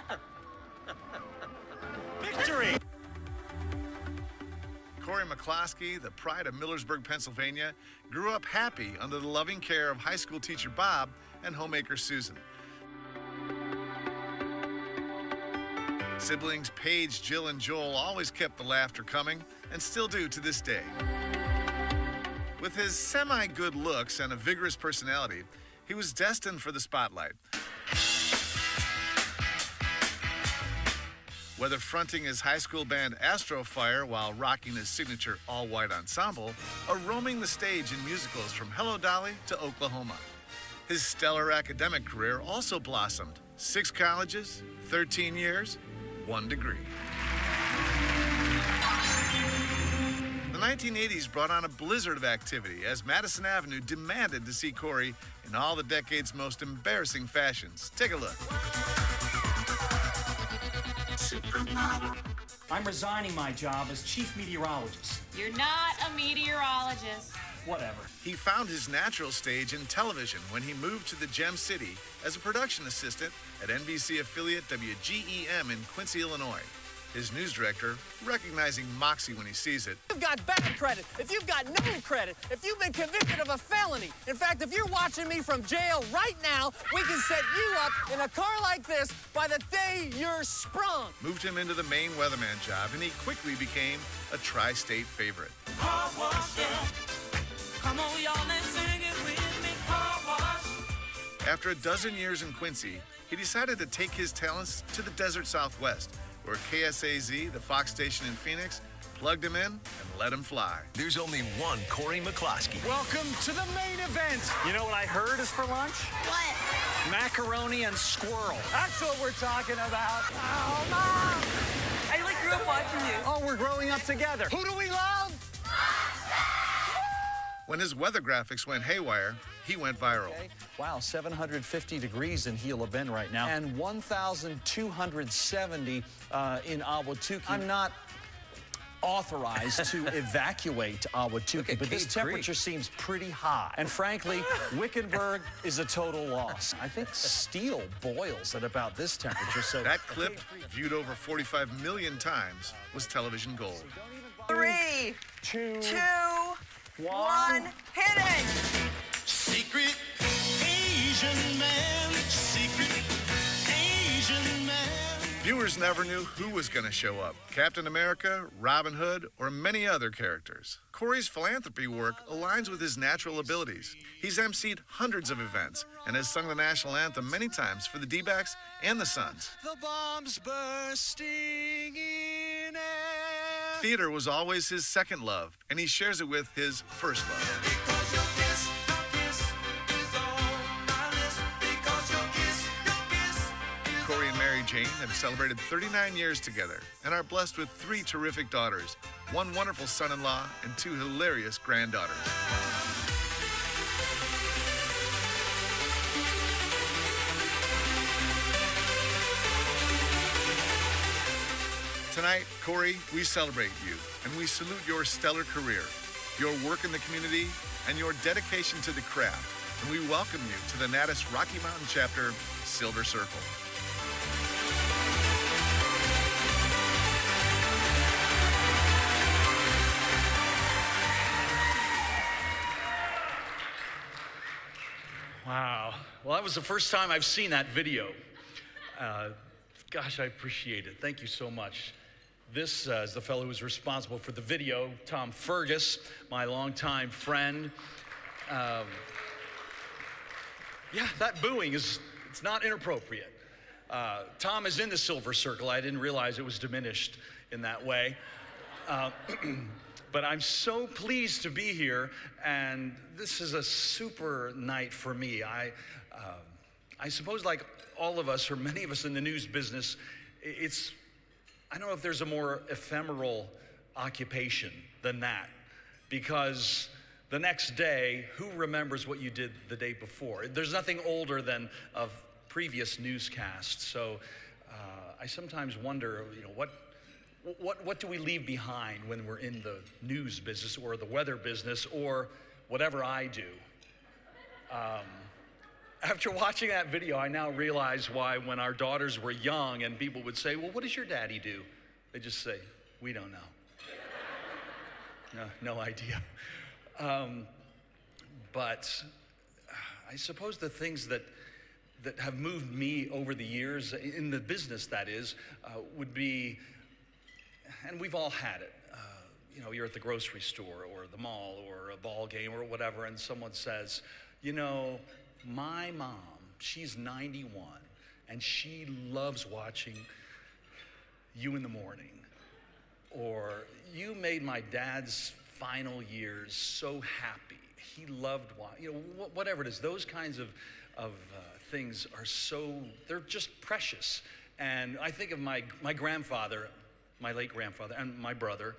Victory! Corey McCloskey, the pride of Millersburg, Pennsylvania, grew up happy under the loving care of high school teacher Bob and homemaker Susan. Siblings Paige, Jill, and Joel always kept the laughter coming and still do to this day. With his semi-good looks and a vigorous personality, he was destined for the spotlight. Whether fronting his high school band Astrofire while rocking his signature all-white ensemble, or roaming the stage in musicals from Hello Dolly to Oklahoma. His stellar academic career also blossomed. 6 colleges, 13 years, 1 degree. The 1980s brought on a blizzard of activity as Madison Avenue demanded to see Corey in all the decade's most embarrassing fashions. Take a look. I'm resigning my job as chief meteorologist. You're not a meteorologist. Whatever. He found his natural stage in television when he moved to the Gem City as a production assistant at NBC affiliate WGEM in Quincy, Illinois. His news director, recognizing moxie when he sees it, If you've got bad credit, if you've got no credit, if you've been convicted of a felony, in fact, if you're watching me from jail right now, we can set you up in a car like this by the day you're sprung. moved him into the Maine weatherman job, and he quickly became a tri-state favorite. Car wash, yeah. Come on, y'all, and sing it with me. Car wash. After a dozen years in Quincy, he decided to take his talents to the desert Southwest, where KSAZ, the Fox station in Phoenix, plugged him in and let him fly. There's only one Corey McCloskey. Welcome to the main event. You know what I heard is for lunch? What? Macaroni and squirrel. That's what we're talking about. Oh, Mom! I like grew up watching you. Oh, we're growing up together. Who do we love? When his weather graphics went haywire, he went viral. Wow, 750 degrees in Gila Bend right now, and 1,270 in Ahwatukee. I'm not authorized to evacuate Ahwatukee, but this temperature seems pretty high. And frankly, Wickenburg is a total loss. I think steel boils at about this temperature, so... That clip, viewed over 45 million times, was television gold. 3, 2, 1, hit it! Secret Asian man. Secret Asian man. Viewers never knew who was going to show up. Captain America, Robin Hood, or many other characters. Corey's philanthropy work aligns with his natural abilities. He's emceed hundreds of events and has sung the national anthem many times for the D-backs and the Suns. The bombs bursting in air. Theater was always his second love, and he shares it with his first love. Because your kiss is on my list. Because your kiss is Corey and Mary Jane have celebrated 39 years together and are blessed with 3 terrific daughters, 1 wonderful son-in-law, and 2 hilarious granddaughters. Tonight, Corey, we celebrate you, and we salute your stellar career, your work in the community, and your dedication to the craft. And we welcome you to the Natus Rocky Mountain Chapter Silver Circle. Wow. Well, that was the first time I've seen that video. Gosh, I appreciate it. Thank you so much. This is the fellow who was responsible for the video, Tom Fergus, my longtime friend. Yeah, that booing it's not inappropriate. Tom is in the Silver Circle. I didn't realize it was diminished in that way. But I'm so pleased to be here, and this is a super night for me. I suppose, like all of us, or many of us in the news business, I don't know if there's a more ephemeral occupation than that, because the next day, who remembers what you did the day before? There's nothing older than of previous newscasts. So I sometimes wonder, what do we leave behind when we're in the news business or the weather business or whatever I do? After watching that video, I now realize why when our daughters were young and people would say, well, what does your daddy do? They just say, we don't know. No idea. But I suppose the things that have moved me over the years, in the business that is, would be, and we've all had it, you're at the grocery store or the mall or a ball game or whatever, and someone says, my mom, she's 91, and she loves watching You in the Morning. Or, you made my dad's final years so happy. He loved watching, whatever it is. Those kinds of things are they're just precious. And I think of my grandfather, my late grandfather, and my brother,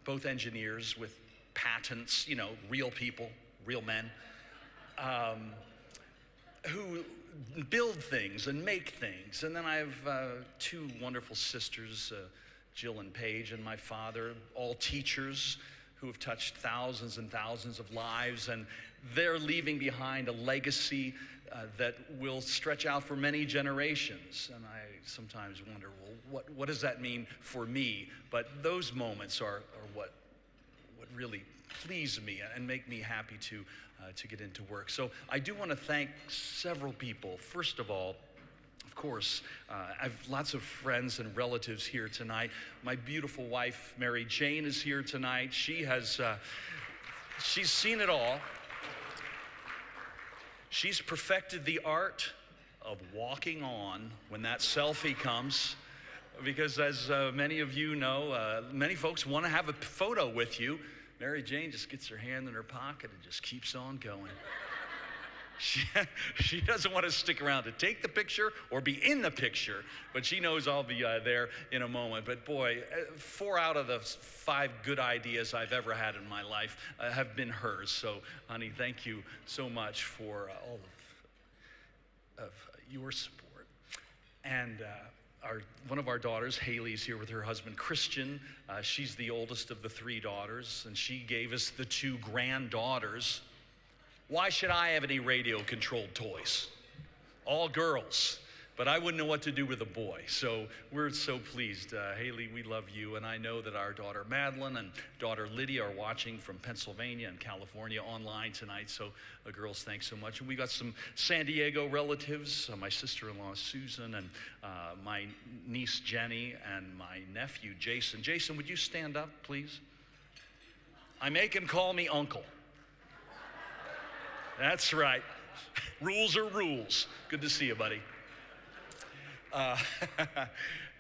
both engineers with patents, real people, real men, who build things and make things. And then I have 2 wonderful sisters, Jill and Paige, and my father, all teachers who have touched thousands and thousands of lives, and they're leaving behind a legacy that will stretch out for many generations. And I sometimes wonder, well, what does that mean for me? But those moments are what really please me and make me happy to get into work. So I do want to thank several people. First of all, of course, I have lots of friends and relatives here tonight. My beautiful wife, Mary Jane, is here tonight. She's seen it all. She's perfected the art of walking on when that selfie comes, because as many of you know, many folks want to have a photo with you. Mary Jane just gets her hand in her pocket and just keeps on going. She doesn't want to stick around to take the picture or be in the picture, but she knows I'll be there in a moment. But boy, 4 out of the 5 good ideas I've ever had in my life have been hers. So, honey, thank you so much for all of your support. And one of our daughters, Haley's here with her husband, Christian. She's the oldest of the 3 daughters, and she gave us the 2 granddaughters. Why should I have any radio-controlled toys? All girls. But I wouldn't know what to do with a boy. So we're so pleased. Haley, we love you. And I know that our daughter Madeline and daughter Lydia are watching from Pennsylvania and California online tonight. So girls, thanks so much. And we got some San Diego relatives, my sister-in-law Susan, and my niece Jenny, and my nephew Jason. Jason, would you stand up, please? I make him call me uncle. That's right. Rules are rules. Good to see you, buddy.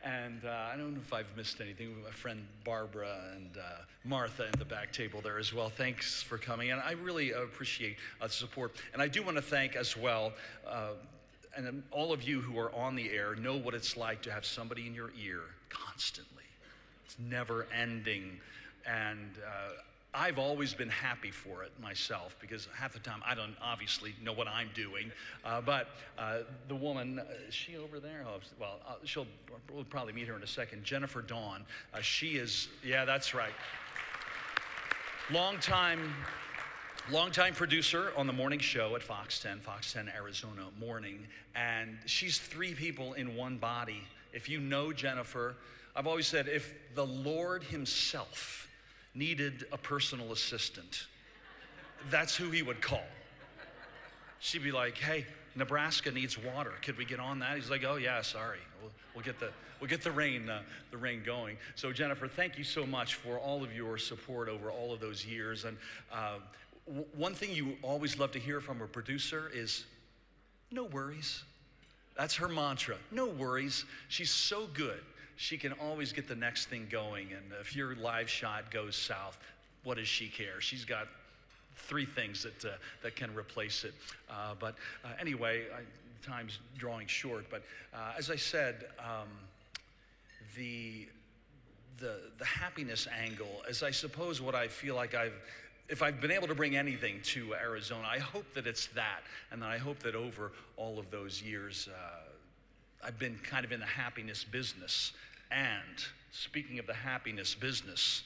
And I don't know if I've missed anything. My friend Barbara and Martha at the back table there as well. Thanks for coming. And I really appreciate the support. And I do want to thank as well, and all of you who are on the air know what it's like to have somebody in your ear constantly. It's never ending. And I've always been happy for it myself, because half the time I don't obviously know what I'm doing. But the woman, is she over there? Oh, well, we'll probably meet her in a second. Jennifer Dawn. She is, yeah, that's right. Longtime producer on the morning show at Fox 10 Arizona Morning. And she's 3 people in one body. If you know Jennifer, I've always said, if the Lord himself needed a personal assistant, that's who he would call. She'd be like, hey, Nebraska needs water. Could we get on that? He's like, oh yeah, sorry. We'll get the rain going. So Jennifer, thank you so much for all of your support over all of those years. And one thing you always love to hear from a producer is, no worries. That's her mantra, no worries. She's so good. She can always get the next thing going. And if your live shot goes south, what does she care? She's got 3 things that can replace it. But anyway, time's drawing short. But as I said, the happiness angle, as I suppose what I feel like if I've been able to bring anything to Arizona, I hope that it's that. And I hope that over all of those years, I've been kind of in the happiness business. And speaking of the happiness business,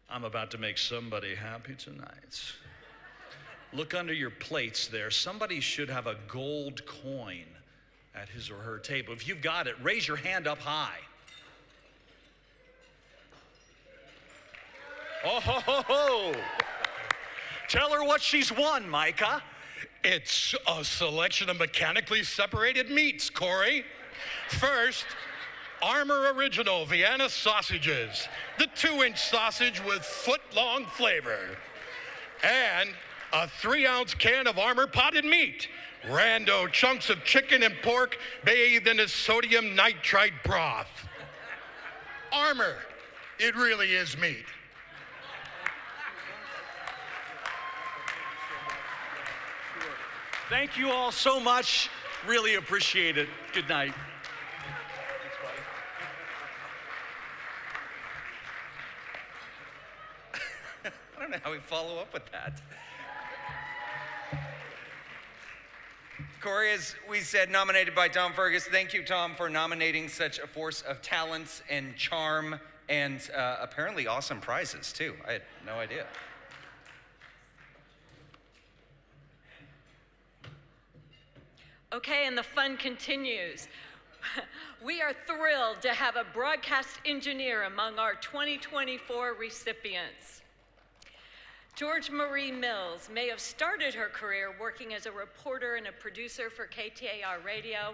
I'm about to make somebody happy tonight. Look under your plates there. Somebody should have a gold coin at his or her table. If you've got it, raise your hand up high. Oh, ho, ho, ho. Tell her what she's won, Micah. It's a selection of mechanically separated meats, Corey. First, Armour Original Vienna sausages, the 2-inch sausage with foot-long flavor. And a 3-ounce can of Armour potted meat, rando chunks of chicken and pork bathed in a sodium nitrite broth. Armour, it really is meat. Thank you all so much. Really appreciate it. Good night. I don't know how we follow up with that. Corey, as we said, nominated by Tom Fergus. Thank you, Tom, for nominating such a force of talents and charm and apparently awesome prizes, too. I had no idea. Okay, and the fun continues. We are thrilled to have a broadcast engineer among our 2024 recipients. George Marie Mills may have started her career working as a reporter and a producer for KTAR Radio,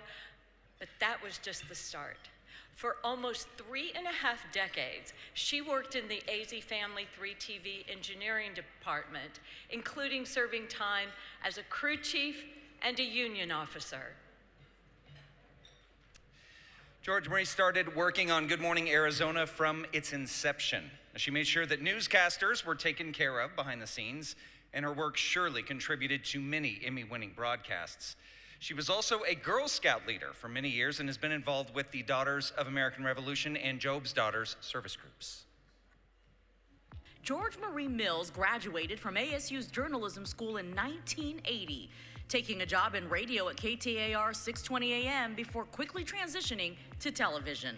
but that was just the start. For almost 3.5 decades, she worked in the AZ Family 3 TV engineering department, including serving time as a crew chief and a union officer. George Marie started working on Good Morning Arizona from its inception. She made sure that newscasters were taken care of behind the scenes, and her work surely contributed to many Emmy-winning broadcasts. She was also a Girl Scout leader for many years and has been involved with the Daughters of American Revolution and Job's Daughters service groups. George Marie Mills graduated from ASU's journalism school in 1980, taking a job in radio at KTAR 620 AM before quickly transitioning to television.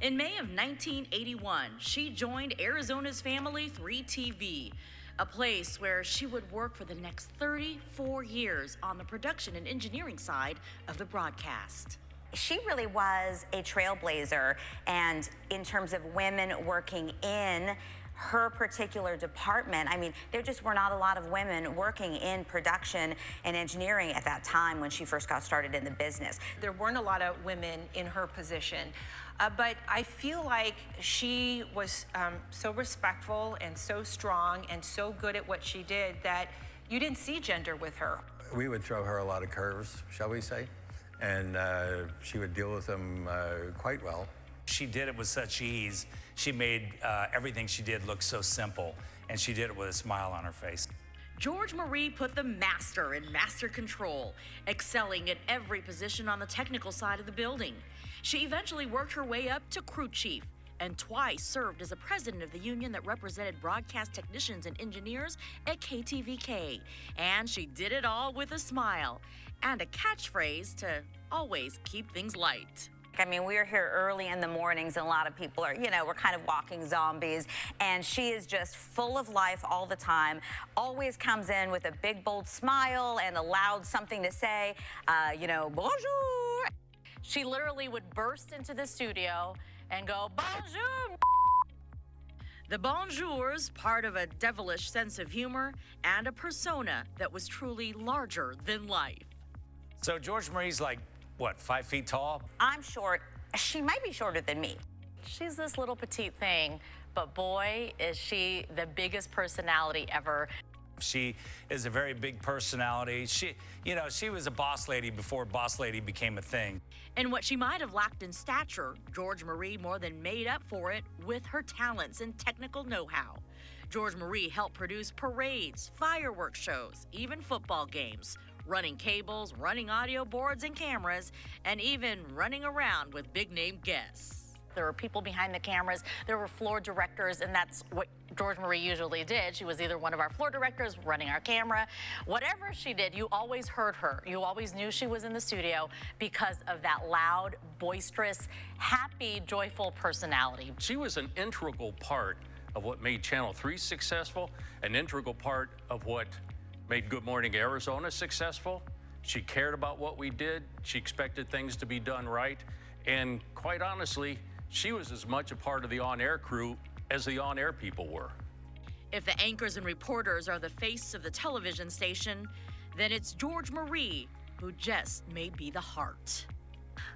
In May of 1981, she joined Arizona's Family 3 TV, a place where she would work for the next 34 years on the production and engineering side of the broadcast. She really was a trailblazer, and in terms of women working in her particular department, I mean, there just were not a lot of women working in production and engineering at that time when she first got started in the business. There weren't a lot of women in her position. But I feel like she was so respectful and so strong and so good at what she did that you didn't see gender with her. We would throw her a lot of curves, shall we say, and she would deal with them quite well. She did it with such ease. She made everything she did look so simple, and she did it with a smile on her face. George Marie put the master in master control, excelling at every position on the technical side of the building. She eventually worked her way up to crew chief and twice served as the president of the union that represented broadcast technicians and engineers at KTVK. And she did it all with a smile and a catchphrase to always keep things light. I mean, we are here early in the mornings, and a lot of people are, you know, we're kind of walking zombies, and she is just full of life all the time, always comes in with a big, bold smile and a loud something to say, you know, bonjour. She literally would burst into the studio and go, bonjour. The bonjours, part of a devilish sense of humor and a persona that was truly larger than life. So George Marie's like, what, 5 feet tall? I'm short. She might be shorter than me. She's this little petite thing, but boy, is she the biggest personality ever. She is a very big personality. She was a boss lady before boss lady became a thing. And what she might have lacked in stature, George Marie more than made up for it with her talents and technical know-how. George Marie helped produce parades, fireworks shows, even football games, running cables, running audio boards and cameras, and even running around with big-name guests. There were people behind the cameras, there were floor directors, and that's what George Marie usually did. She was either one of our floor directors, running our camera. Whatever she did, you always heard her. You always knew she was in the studio because of that loud, boisterous, happy, joyful personality. She was an integral part of what made Channel 3 successful, an integral part of what made Good Morning Arizona successful. She cared about what we did. She expected things to be done right. And quite honestly, she was as much a part of the on-air crew as the on-air people were. If the anchors and reporters are the face of the television station, then it's George Marie who just may be the heart.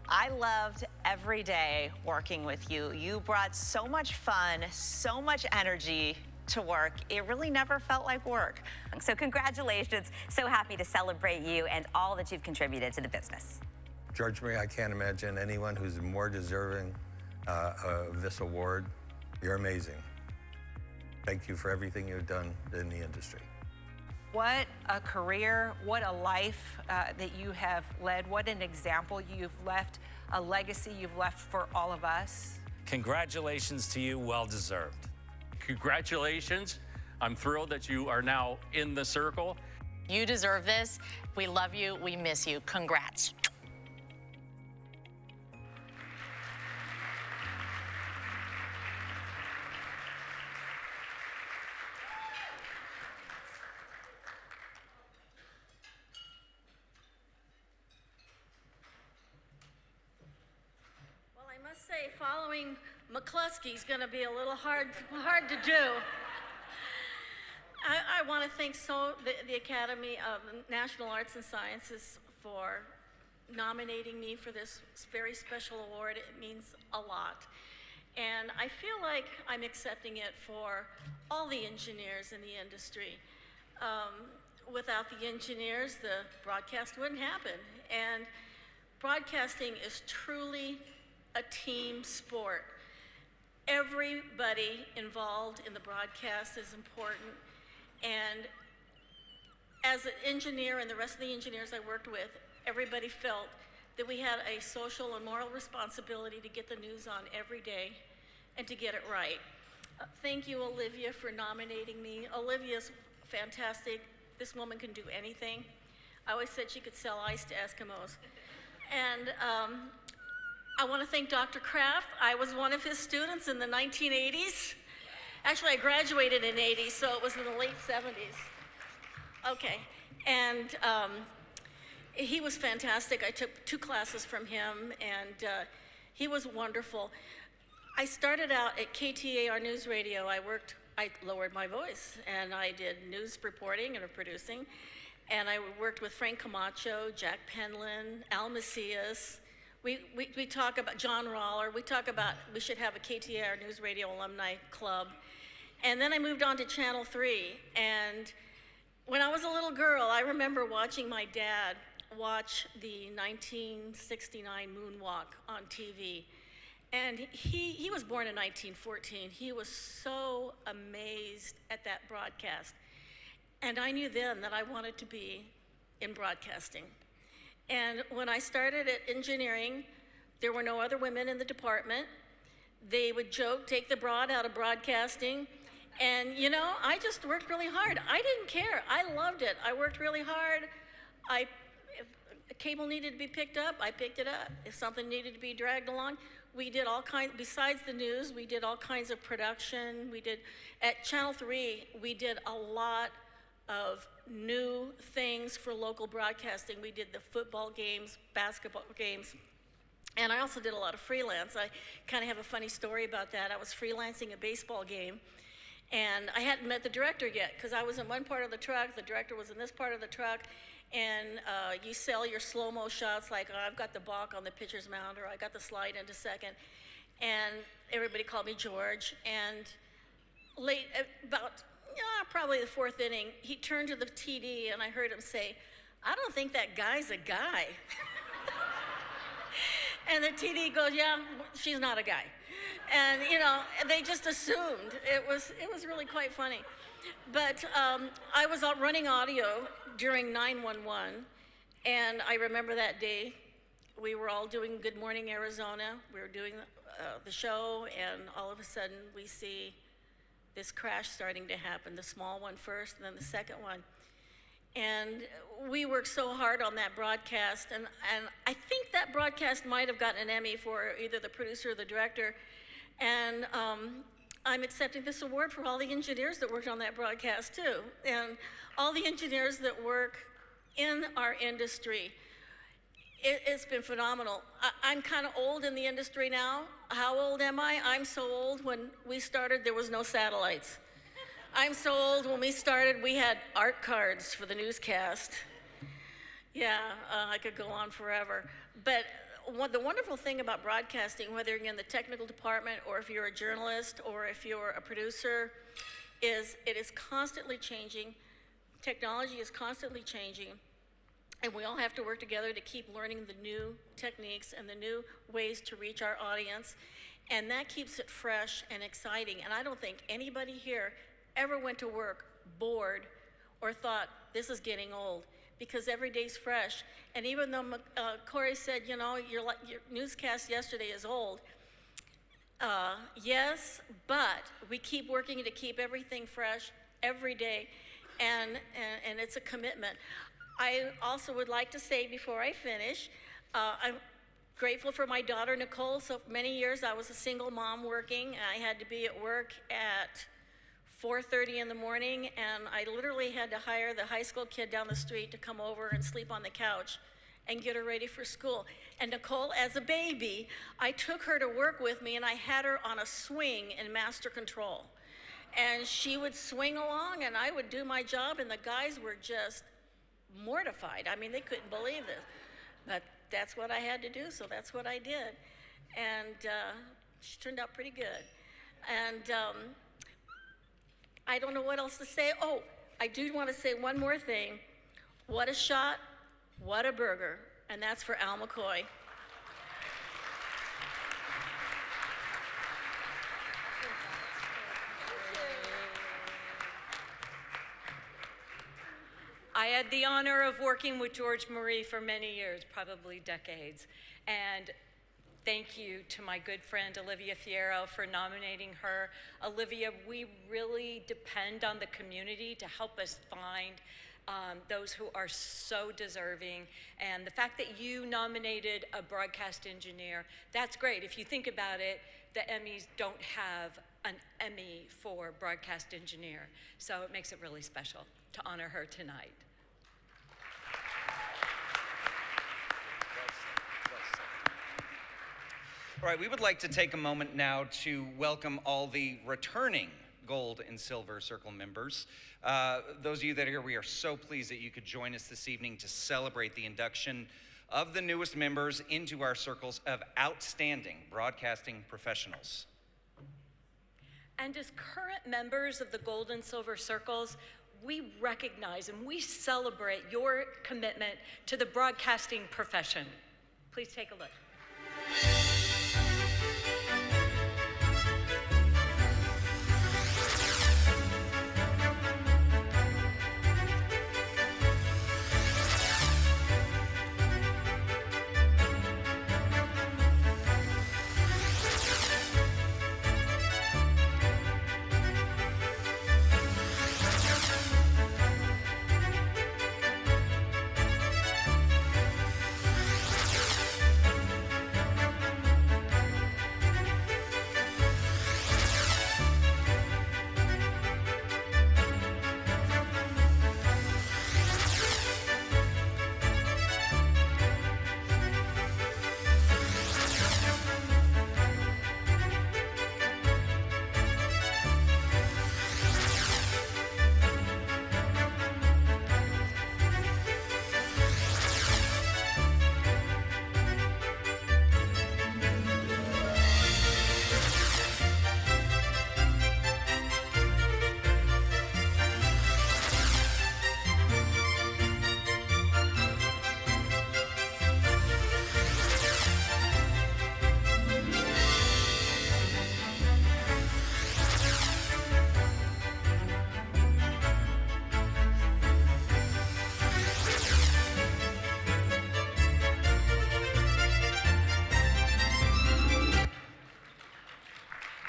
I loved every day working with you. You brought so much fun, so much energy to work. It really never felt like work. So congratulations. So happy to celebrate you and all that you've contributed to the business. George Marie, I can't imagine anyone who's more deserving of this award. You're amazing. Thank you for everything you've done in the industry. What a career, what a life that you have led, what an example you've left, a legacy you've left for all of us. Congratulations to you, well deserved. Congratulations. I'm thrilled that you are now in the circle. You deserve this. We love you. We miss you. Congrats. say following McCluskey's going to be a little hard to do. I want to thank the Academy of National Arts and Sciences for nominating me for this very special award. It means a lot. And I feel like I'm accepting it for all the engineers in the industry. Without the engineers, the broadcast wouldn't happen. And broadcasting is truly a team sport. Everybody involved in the broadcast is important. And as an engineer and the rest of the engineers I worked with, everybody felt that we had a social and moral responsibility to get the news on every day and to get it right. Thank you, Olivia, for nominating me. Olivia's fantastic. This woman can do anything. I always said she could sell ice to Eskimos. And I want to thank Dr. Kraft. I was one of his students in the 1980s. Actually, I graduated in 80, so it was in the late 70s. Okay, and he was fantastic. I took 2 classes from him, and he was wonderful. I started out at KTAR News Radio. I lowered my voice, and I did news reporting and producing, and I worked with Frank Camacho, Jack Penland, Al Macias. We talk about John Roller. We talk about we should have a KTAR News Radio alumni club. And then I moved on to Channel 3, and when I was a little girl, I remember watching my dad watch the 1969 moonwalk on TV. And he was born in 1914. He was so amazed at that broadcast. And I knew then that I wanted to be in broadcasting. And when I started at engineering, there were no other women in the department. They would joke, take the broad out of broadcasting. And you know, I just worked really hard. I didn't care. I loved it. I worked really hard. If a cable needed to be picked up, I picked it up. If something needed to be dragged along, we did all kinds, besides the news, we did all kinds of production. At Channel 3, we did a lot of new things for local broadcasting. We did the football games, basketball games, and I also did a lot of freelance. I kind of have a funny story about that. I was freelancing a baseball game, and I hadn't met the director yet, because I was in one part of the truck, the director was in this part of the truck, and you sell your slow-mo shots like, oh, I've got the balk on the pitcher's mound, or I got the slide into second, and everybody called me George, and late, probably the 4th inning, he turned to the TD, and I heard him say, I don't think that guy's a guy. And the TD goes, yeah, she's not a guy. And you know, they just assumed. It was really quite funny. But I was out running audio during 911, and I remember that day. We were all doing Good Morning Arizona. We were doing the show, and all of a sudden we see this crash starting to happen, the small one first, and then the second one. And we worked so hard on that broadcast, and I think that broadcast might have gotten an Emmy for either the producer or the director. And I'm accepting this award for all the engineers that worked on that broadcast too, and all the engineers that work in our industry. It's been phenomenal. I'm kind of old in the industry now. How old am I? I'm so old. When we started, there was no satellites. I'm so old, when we started, we had art cards for the newscast. Yeah, I could go on forever. But the wonderful thing about broadcasting, whether you're in the technical department or if you're a journalist or if you're a producer, is it is constantly changing. Technology is constantly changing. And we all have to work together to keep learning the new techniques and the new ways to reach our audience. And that keeps it fresh and exciting. And I don't think anybody here ever went to work bored or thought, this is getting old, because every day's fresh. And even though Corey said, you know, your newscast yesterday is old, yes, but we keep working to keep everything fresh every day, and it's a commitment. I also would like to say before I finish, I'm grateful for my daughter, Nicole. So for many years, I was a single mom working. I had to be at work at 4:30 in the morning, and I literally had to hire the high school kid down the street to come over and sleep on the couch and get her ready for school. And Nicole, as a baby, I took her to work with me, and I had her on a swing in master control. And she would swing along, and I would do my job, and the guys were just mortified. I mean, they couldn't believe this. But that's what I had to do, so that's what I did. And she turned out pretty good. And I don't know what else to say. Oh, I do want to say one more thing. What a shot, what a burger. And that's for Al McCoy. I had the honor of working with George Marie for many years, probably decades. And thank you to my good friend Olivia Fierro for nominating her. Olivia, we really depend on the community to help us find those who are so deserving. And the fact that you nominated a broadcast engineer, that's great. If you think about it, the Emmys don't have an Emmy for broadcast engineer. So it makes it really special to honor her tonight. All right, we would like to take a moment now to welcome all the returning Gold and Silver Circle members. Those of you that are here, we are so pleased that you could join us this evening to celebrate the induction of the newest members into our circles of outstanding broadcasting professionals. And as current members of the Gold and Silver Circles, we recognize and we celebrate your commitment to the broadcasting profession. Please take a look.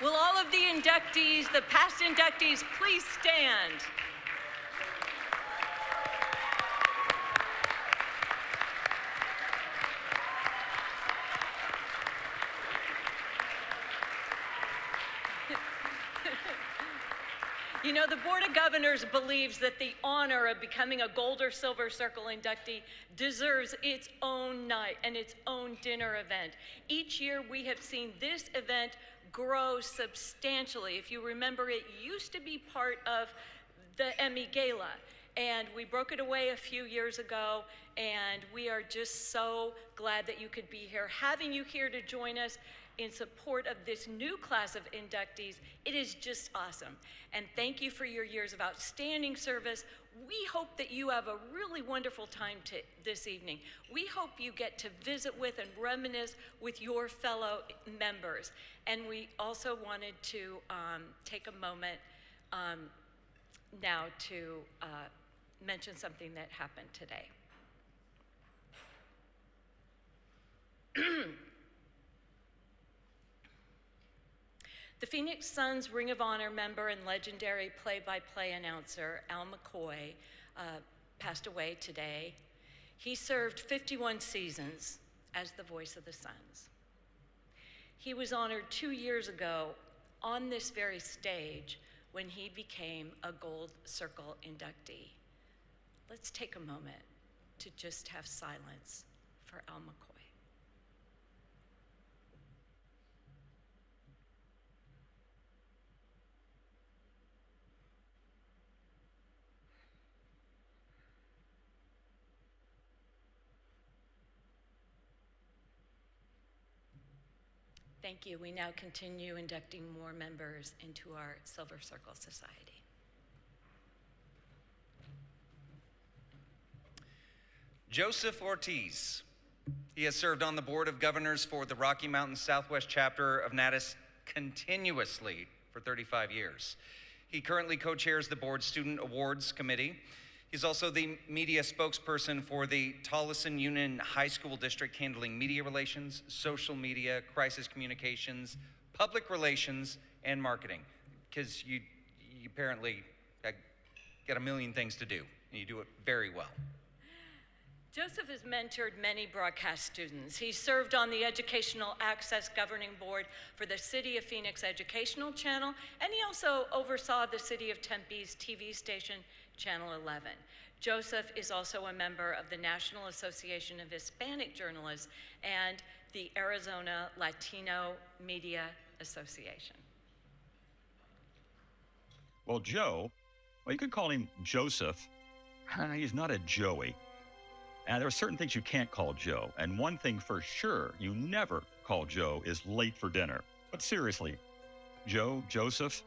Will all of the inductees, the past inductees, please stand? You know, the Board of Governors believes that the honor of becoming a Gold or Silver Circle inductee deserves its own night and its own dinner event. Each year we have seen this event grow substantially. If you remember, it used to be part of the Emmy Gala, and we broke it away a few years ago, and we are just so glad that you could be here. Having you here to join us in support of this new class of inductees, it is just awesome. And thank you for your years of outstanding service. We hope that you have a really wonderful time this evening. We hope you get to visit with and reminisce with your fellow members. And we also wanted to take a moment now to mention something that happened today. The Phoenix Suns Ring of Honor member and legendary play-by-play announcer, Al McCoy, passed away today. He served 51 seasons as the voice of the Suns. He was honored 2 years ago on this very stage when he became a Gold Circle inductee. Let's take a moment to just have silence for Al McCoy. Thank you. We now continue inducting more members into our Silver Circle Society. Joseph Ortiz. He has served on the Board of Governors for the Rocky Mountain Southwest chapter of NATIS continuously for 35 years. He currently co-chairs the board's Student Awards Committee. He's also the media spokesperson for the Tolleson Union High School District, handling media relations, social media, crisis communications, public relations, and marketing. Because you apparently got a million things to do, and you do it very well. Joseph has mentored many broadcast students. He served on the Educational Access Governing Board for the City of Phoenix Educational Channel, and he also oversaw the City of Tempe's TV station, Channel 11. Joseph is also a member of the National Association of Hispanic Journalists and the Arizona Latino Media Association. Well, Joe, you could call him Joseph. He's not a Joey. And there are certain things you can't call Joe. And one thing for sure you never call Joe is late for dinner. But seriously, Joseph,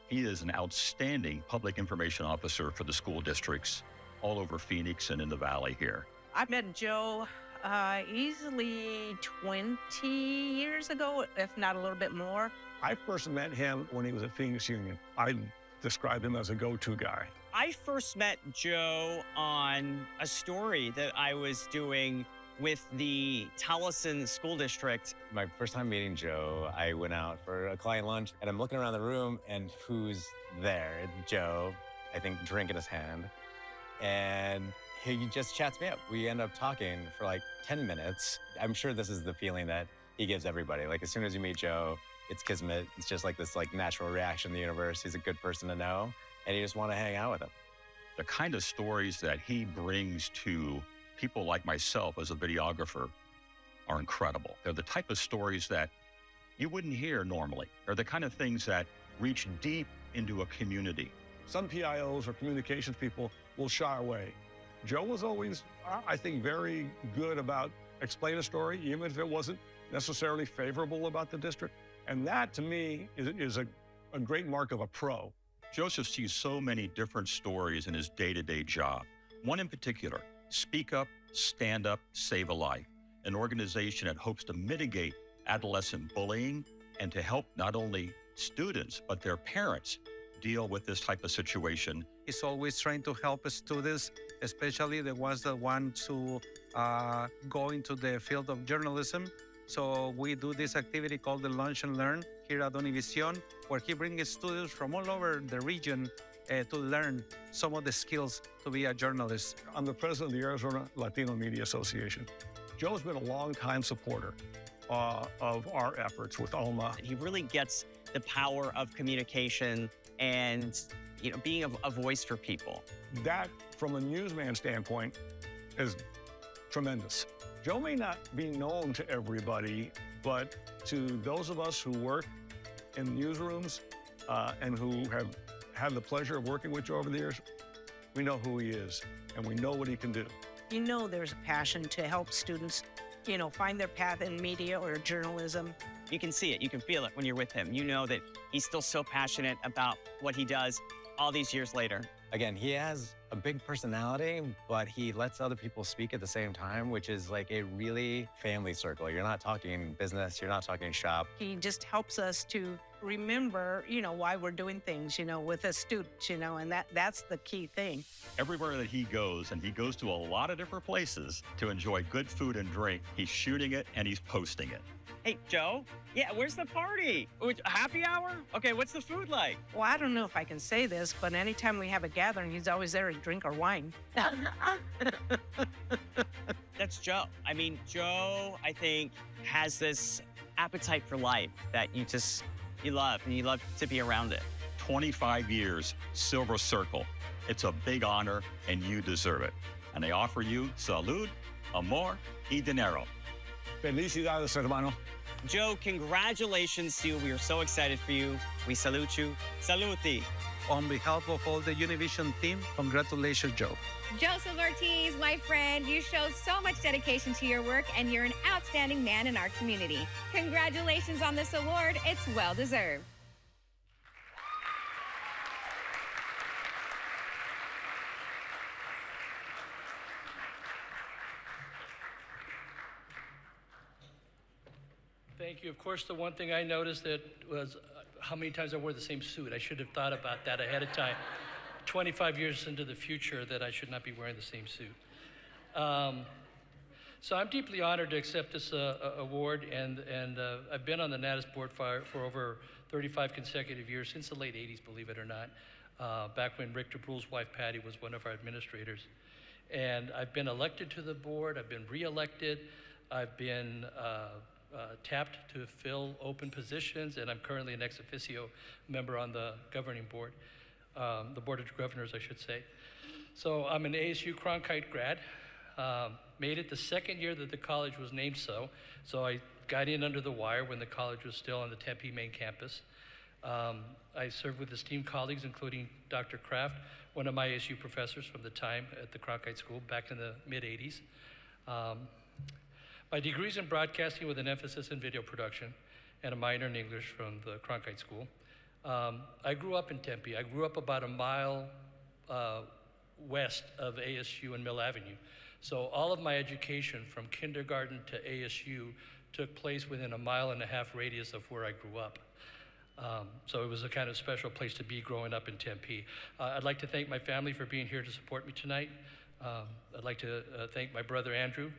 he is an outstanding public information officer for the school districts all over Phoenix and in the valley here. I met Joe easily 20 years ago, if not a little bit more. I first met him when he was at Phoenix Union. I describe him as a go-to guy. I first met Joe on a story that I was doing with the Tolleson School District. My first time meeting Joe, I went out for a client lunch, and I'm looking around the room, and who's there? Joe, I think, drink in his hand. And he just chats me up. We end up talking for like 10 minutes. I'm sure this is the feeling that he gives everybody. Like, as soon as you meet Joe, it's kismet. It's just like this natural reaction in the universe. He's a good person to know, and you just want to hang out with him. The kind of stories that he brings to people like myself as a videographer are incredible. They're the type of stories that you wouldn't hear normally. They're the kind of things that reach deep into a community. Some PIOs or communications people will shy away. Joe was always, I think, very good about explaining a story, even if it wasn't necessarily favorable about the district. And that, to me, is a great mark of a pro. Joseph sees so many different stories in his day-to-day job. One in particular, Speak Up, Stand Up, Save a Life, an organization that hopes to mitigate adolescent bullying and to help not only students, but their parents deal with this type of situation. He's always trying to help students, especially the ones that want to go into the field of journalism. So we do this activity called the Lunch and Learn here at Univision, where he brings students from all over the region to learn some of the skills to be a journalist. I'm the president of the Arizona Latino Media Association. Joe's been a long-time supporter of our efforts with Alma. He really gets the power of communication and being a voice for people. That, from a newsman standpoint, is tremendous. Joe may not be known to everybody, but to those of us who work in newsrooms and who have had the pleasure of working with Joe over the years, we know who he is and we know what he can do. There's a passion to help students, find their path in media or journalism. You can see it, you can feel it when you're with him. You know that he's still so passionate about what he does all these years later. Again, he has a big personality, but he lets other people speak at the same time, which is like a really family circle. You're not talking business, you're not talking shop. He just helps us to remember, why we're doing things, with a student, and that's the key thing. Everywhere that he goes, and he goes to a lot of different places to enjoy good food and drink, he's shooting it and he's posting it. Hey, Joe? Yeah, where's the party? Happy hour? Okay, what's the food like? Well, I don't know if I can say this, but anytime we have a gathering, he's always there to drink our wine. That's Joe. I mean, Joe, I think, has this appetite for life that you love, and you love to be around it. 25 years, Silver Circle. It's a big honor, and you deserve it. And they offer you salud, amor, y dinero. Felicidades, hermano. Joe, congratulations to you. We are so excited for you. We salute you. Saluti. On behalf of all the Univision team, congratulations, Joe. Joseph Ortiz, my friend, you show so much dedication to your work, and you're an outstanding man in our community. Congratulations on this award. It's well deserved. Thank you. Of course, the one thing I noticed that was how many times I wore the same suit. I should have thought about that ahead of time. 25 years into the future that I should not be wearing the same suit. So I'm deeply honored to accept this award, and I've been on the Natus board for over 35 consecutive years, since the late 80s, believe it or not, back when Rick DeBrule's wife, Patty, was one of our administrators. And I've been elected to the board, I've been re-elected, I've been tapped to fill open positions, and I'm currently an ex officio member on the governing board, the Board of Governors, I should say. So I'm an ASU Cronkite grad, made it the second year that the college was named so I got in under the wire when the college was still on the Tempe main campus. I served with esteemed colleagues, including Dr. Kraft, one of my ASU professors from the time at the Cronkite School back in the mid-'80s. My degrees in broadcasting with an emphasis in video production and a minor in English from the Cronkite School. I grew up in Tempe. I grew up about a mile west of ASU and Mill Avenue. So all of my education from kindergarten to ASU took place within a 1.5 mile radius of where I grew up. So it was a kind of special place to be growing up in Tempe. I'd like to thank my family for being here to support me tonight. I'd like to thank my brother Andrew,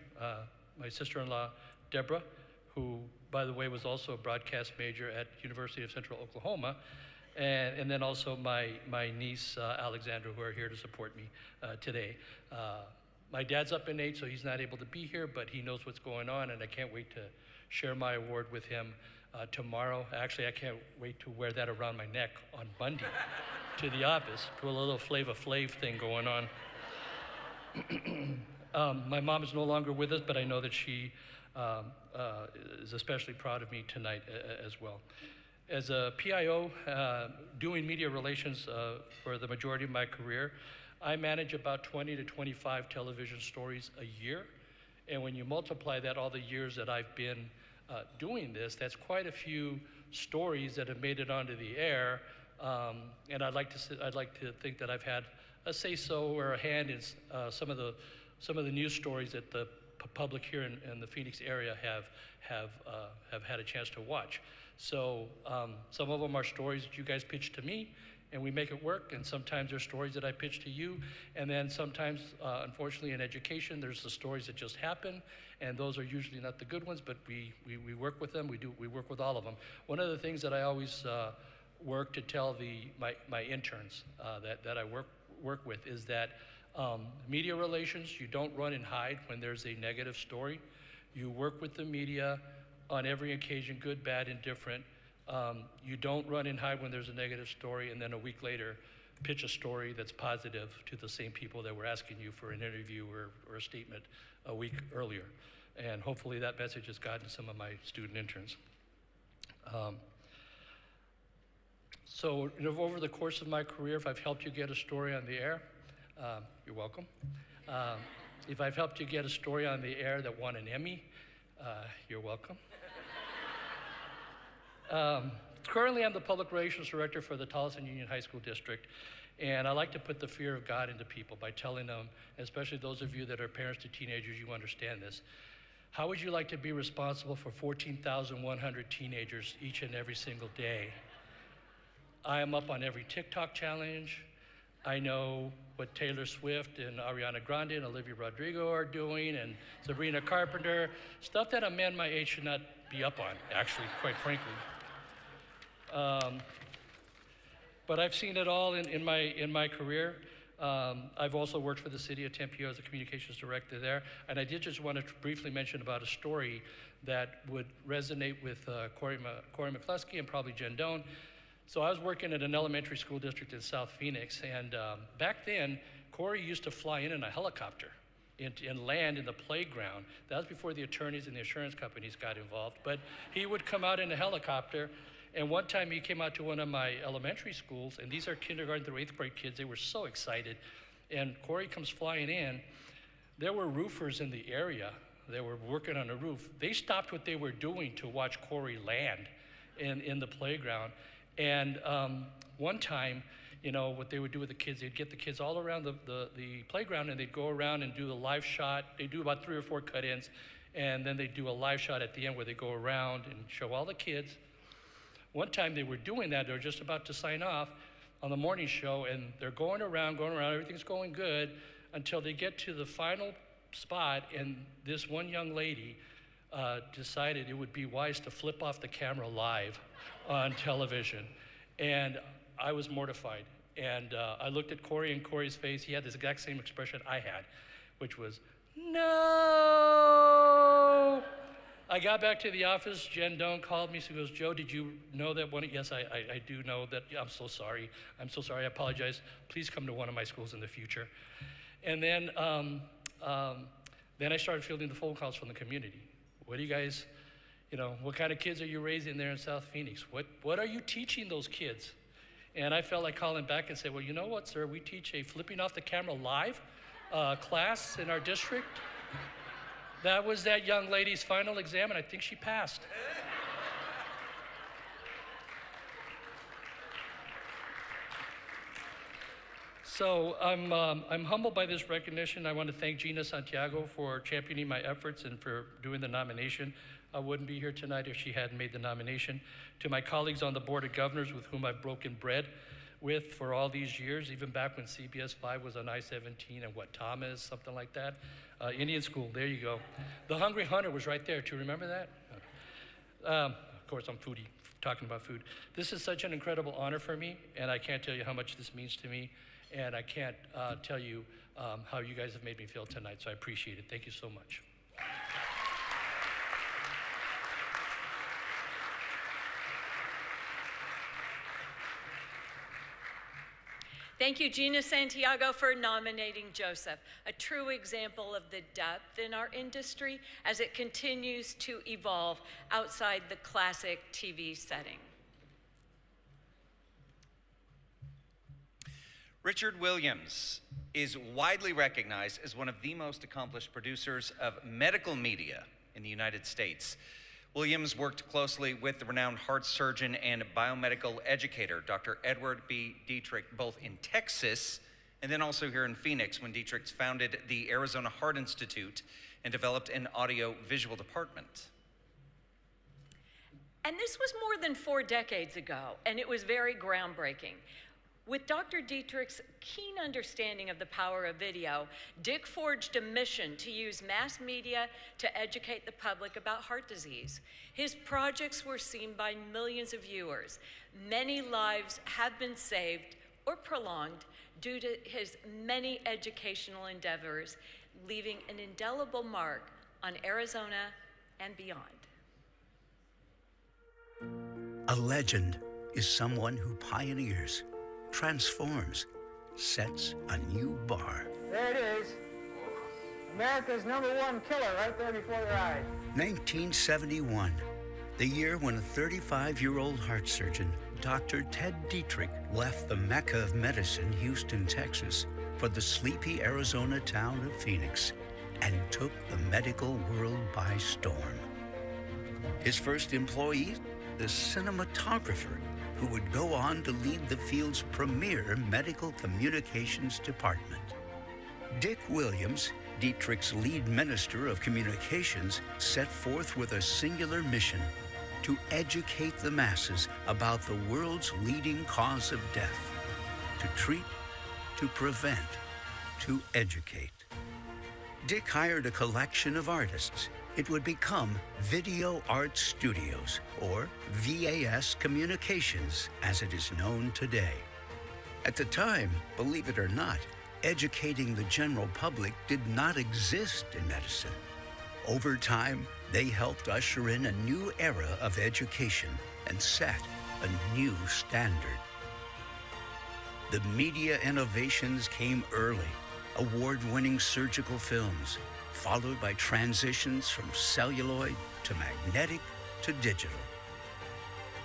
my sister-in-law Deborah, who, by the way, was also a broadcast major at University of Central Oklahoma, and then also my niece Alexandra, who are here to support me today. My dad's up in age, so he's not able to be here, but he knows what's going on, and I can't wait to share my award with him tomorrow. Actually, I can't wait to wear that around my neck on Monday to the office. Put a little Flava Flav thing going on. My mom is no longer with us, but I know that she is especially proud of me tonight as well. As a PIO, doing media relations for the majority of my career, I manage about 20 to 25 television stories a year. And when you multiply that, all the years that I've been doing this, that's quite a few stories that have made it onto the air. And I'd like to think that I've had a say-so or a hand in some of the news stories that the public here in the Phoenix area have had a chance to watch. So some of them are stories that you guys pitch to me, and we make it work, and sometimes there's stories that I pitch to you, and then sometimes, unfortunately, in education, there's the stories that just happen, and those are usually not the good ones, but we work with them. We work with all of them. One of the things that I always work to tell my interns that I work with is that media relations, you don't run and hide when there's a negative story. You work with the media on every occasion, good, bad, indifferent. You don't run and hide when there's a negative story, and then a week later pitch a story that's positive to the same people that were asking you for an interview or a statement a week earlier. And hopefully that message has gotten to some of my student interns. So over the course of my career, if I've helped you get a story on the air, you're welcome. If I've helped you get a story on the air that won an Emmy, you're welcome. Currently, I'm the Public Relations Director for the Tolleson Union High School District, and I like to put the fear of God into people by telling them, especially those of you that are parents to teenagers, you understand this. How would you like to be responsible for 14,100 teenagers each and every single day? I am up on every TikTok challenge. I know what Taylor Swift and Ariana Grande and Olivia Rodrigo are doing, and Sabrina Carpenter, stuff that a man my age should not be up on, actually, quite frankly. But I've seen it all in my career. I've also worked for the city of Tempe as a communications director there, and I did just want to briefly mention about a story that would resonate with Corey McCluskey and probably Jen Doan. So I was working at an elementary school district in South Phoenix, and back then, Corey used to fly in a helicopter and land in the playground. That was before the attorneys and the insurance companies got involved. But he would come out in a helicopter. And one time he came out to one of my elementary schools, and these are kindergarten through 8th grade kids. They were so excited. And Corey comes flying in. There were roofers in the area. They were working on a roof. They stopped what they were doing to watch Corey land in the playground. And one time, you know, what they would do with the kids, they'd get the kids all around the playground, and they'd go around and do a live shot. They do about 3 or 4 cut-ins, and then they do a live shot at the end where they go around and show all the kids. One time they were doing that, they were just about to sign off on the morning show, and they're going around, everything's going good, until they get to the final spot, and this one young lady decided it would be wise to flip off the camera live on television. And I was mortified. And I looked at Corey, and Corey's face, he had this exact same expression I had, which was, no! I got back to the office, Jen Doan called me, she goes, Joe, did you know that one? Yes, I do know that. I'm so sorry, I apologize. Please come to one of my schools in the future. And then I started fielding the phone calls from the community. What do you guys, you know, what kind of kids are you raising there in South Phoenix? What are you teaching those kids? And I felt like calling back and say, well, you know what, sir, we teach a flipping off the camera live class in our district. That was that young lady's final exam, and I think she passed. So I'm humbled by this recognition. I want to thank Gina Santiago for championing my efforts and for doing the nomination. I wouldn't be here tonight if she hadn't made the nomination. To my colleagues on the Board of Governors with whom I've broken bread with for all these years, even back when CBS 5 was on I-17 and Thomas, something like that. Indian School, there you go. The Hungry Hunter was right there, do you remember that? Of course, I'm foodie, talking about food. This is such an incredible honor for me, and I can't tell you how much this means to me, and I can't tell you how you guys have made me feel tonight, so I appreciate it. Thank you so much. Thank you, Gina Santiago, for nominating Joseph, a true example of the depth in our industry as it continues to evolve outside the classic TV setting. Richard Williams is widely recognized as one of the most accomplished producers of medical media in the United States. Williams worked closely with the renowned heart surgeon and biomedical educator, Dr. Edward B. Dietrich, both in Texas and then also here in Phoenix when Dietrich founded the Arizona Heart Institute and developed an audio-visual department. And this was more than 4 decades ago, and it was very groundbreaking. With Dr. Dietrich's keen understanding of the power of video, Dick forged a mission to use mass media to educate the public about heart disease. His projects were seen by millions of viewers. Many lives have been saved or prolonged due to his many educational endeavors, leaving an indelible mark on Arizona and beyond. A legend is someone who pioneers, transforms, sets a new bar. There it is. America's #1 killer right there before your eyes. 1971, the year when a 35-year-old heart surgeon, Dr. Ted Dietrich, left the Mecca of medicine, Houston, Texas, for the sleepy Arizona town of Phoenix and took the medical world by storm. His first employee, the cinematographer, who would go on to lead the field's premier medical communications department. Dick Williams, Dietrich's lead minister of communications, set forth with a singular mission: to educate the masses about the world's leading cause of death, to treat, to prevent, to educate. Dick hired a collection of artists. It would become Video Art Studios, or VAS Communications, as it is known today. At the time, believe it or not, educating the general public did not exist in medicine. Over time, they helped usher in a new era of education and set a new standard. The media innovations came early, award-winning surgical films, followed by transitions from celluloid to magnetic to digital.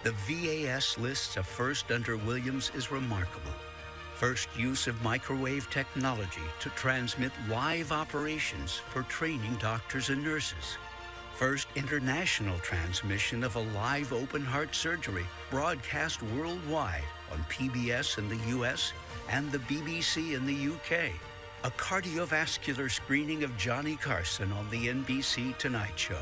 The VAS list of first under Williams is remarkable. First use of microwave technology to transmit live operations for training doctors and nurses. First international transmission of a live open heart surgery broadcast worldwide on PBS in the US and the BBC in the UK. A cardiovascular screening of Johnny Carson on the NBC Tonight Show.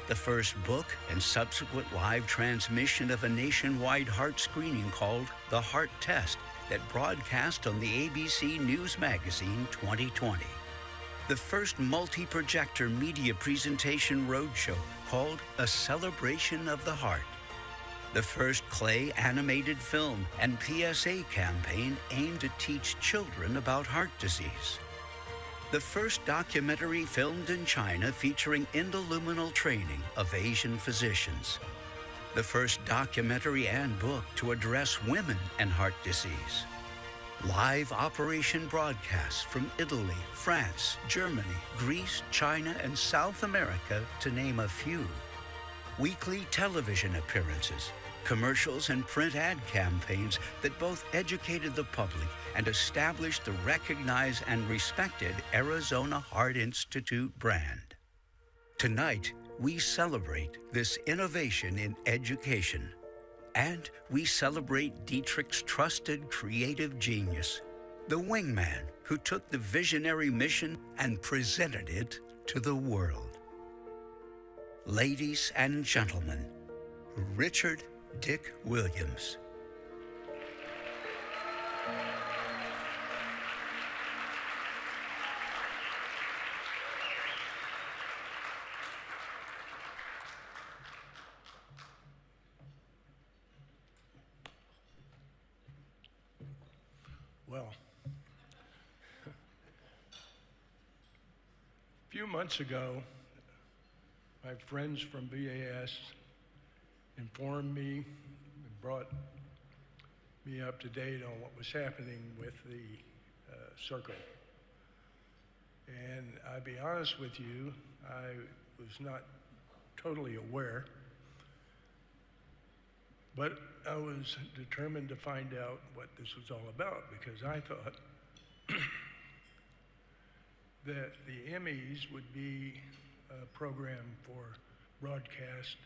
The first book and subsequent live transmission of a nationwide heart screening called The Heart Test that broadcast on the ABC News Magazine 2020. The first multi-projector media presentation roadshow called A Celebration of the Heart. The first clay animated film and PSA campaign aimed to teach children about heart disease. The first documentary filmed in China featuring endoluminal training of Asian physicians. The first documentary and book to address women and heart disease. Live operation broadcasts from Italy, France, Germany, Greece, China, and South America, to name a few. Weekly television appearances, commercials, and print ad campaigns that both educated the public and established the recognized and respected Arizona Heart Institute brand. Tonight, we celebrate this innovation in education. And we celebrate Dietrich's trusted creative genius, the wingman who took the visionary mission and presented it to the world. Ladies and gentlemen, Richard Dick Williams. Well, a few months ago, my friends from BAS informed me and brought me up to date on what was happening with the circle. And I'll be honest with you, I was not totally aware, but I was determined to find out what this was all about, because I thought that the Emmys would be a program for broadcast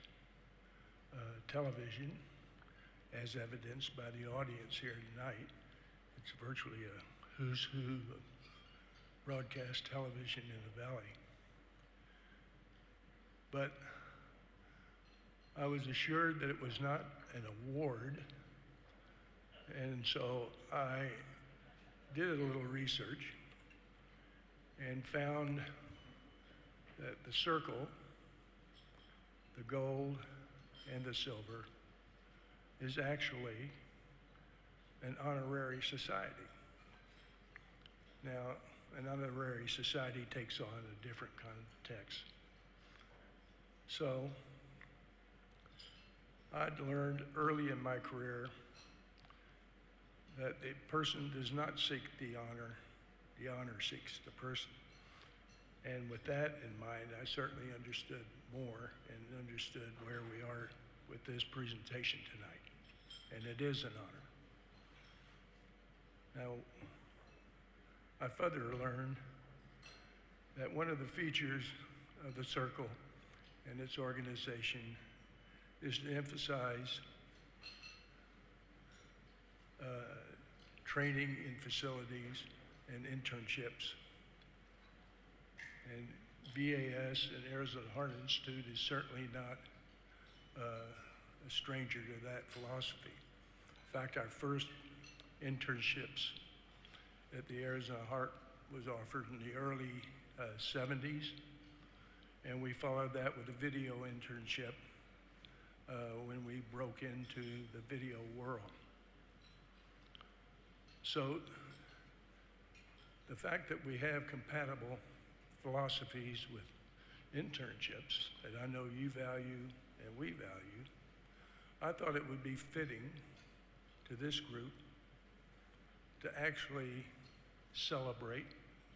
television, as evidenced by the audience here tonight. It's virtually a who's who of broadcast television in the Valley. But I was assured that it was not an award, and so I did a little research and found that the circle, the gold, and the silver is actually an honorary society. Now, an honorary society takes on a different context. So, I'd learned early in my career that the person does not seek the honor seeks the person. And with that in mind, I certainly understood more and understood where we are with this presentation tonight. And it is an honor. Now, I further learned that one of the features of the Circle and its organization is to emphasize training in facilities and internships. And VAS and Arizona Heart Institute is certainly not a stranger to that philosophy. In fact, our first internships at the Arizona Heart was offered in the early 70s, and we followed that with a video internship when we broke into the video world. So the fact that we have compatible philosophies with internships that I know you value and we value, I thought it would be fitting to this group to actually celebrate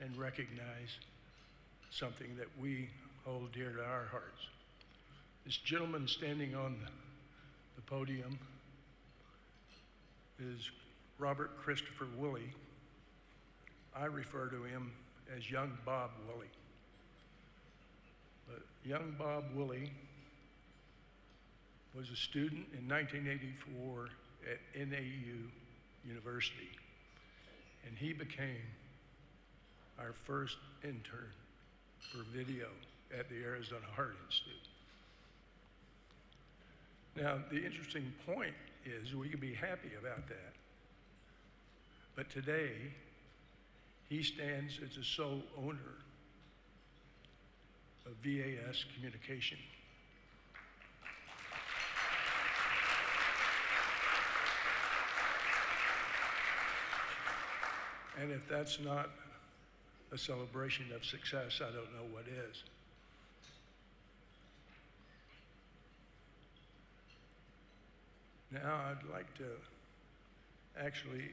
and recognize something that we hold dear to our hearts. This gentleman standing on the podium is Robert Christopher Woolley. I refer to him as Young Bob Woolley. But young Bob Woolley was a student in 1984 at NAU University, and he became our first intern for video at the Arizona Heart Institute. Now, the interesting point is we can be happy about that, but today, he stands as the sole owner of VAS Communication. And if that's not a celebration of success, I don't know what is. Now I'd like to actually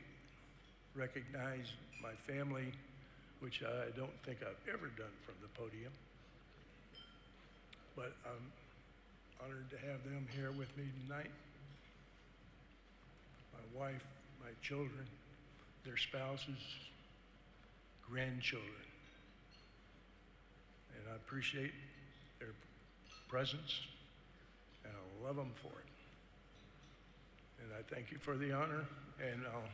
recognize my family, which I don't think I've ever done from the podium. But I'm honored to have them here with me tonight. My wife, my children, their spouses, grandchildren. And I appreciate their presence, and I love them for it. And I thank you for the honor, and I'll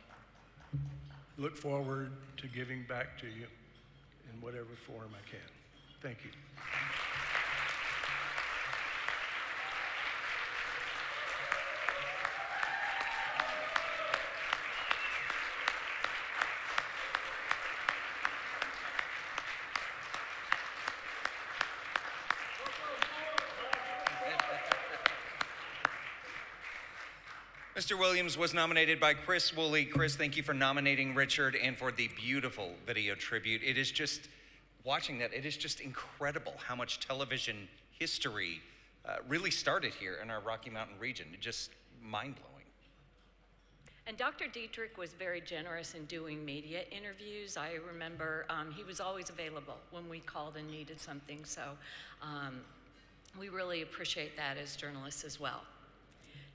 look forward to giving back to you in whatever form I can. Thank you. Mr. Williams was nominated by Chris Woolley. Chris, thank you for nominating Richard and for the beautiful video tribute. It is just, watching that, it is just incredible how much television history really started here in our Rocky Mountain region. Just mind-blowing. And Dr. Dietrich was very generous in doing media interviews. I remember he was always available when we called and needed something. So we really appreciate that as journalists as well.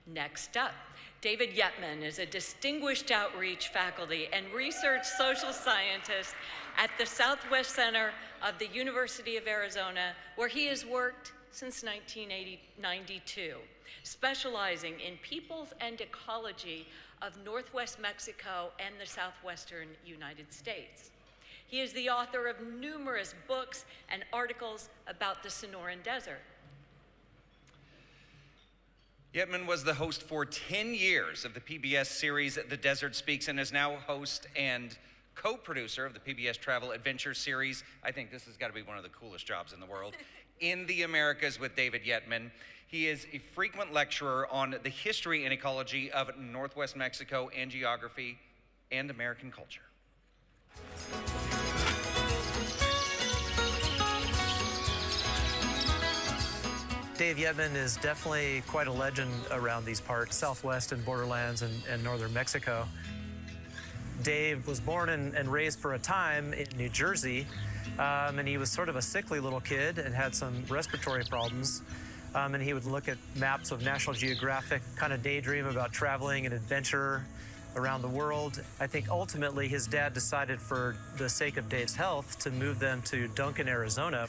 Next up, David Yetman is a distinguished outreach faculty and research social scientist at the Southwest Center of the University of Arizona, where he has worked since 1992, specializing in peoples and ecology of Northwest Mexico and the Southwestern United States. He is the author of numerous books and articles about the Sonoran Desert. Yetman was the host for 10 years of the PBS series The Desert Speaks and is now host and co-producer of the PBS Travel Adventure series. I think this has got to be one of the coolest jobs in the world. In the Americas with David Yetman. He is a frequent lecturer on the history and ecology of Northwest Mexico and geography and American culture. Dave Yetman is definitely quite a legend around these parts, Southwest and borderlands and northern Mexico. Dave was born and raised for a time in New Jersey, and he was sort of a sickly little kid and had some respiratory problems. And he would look at maps of National Geographic, kind of daydream about traveling and adventure around the world. I think ultimately his dad decided, for the sake of Dave's health, to move them to Duncan, Arizona.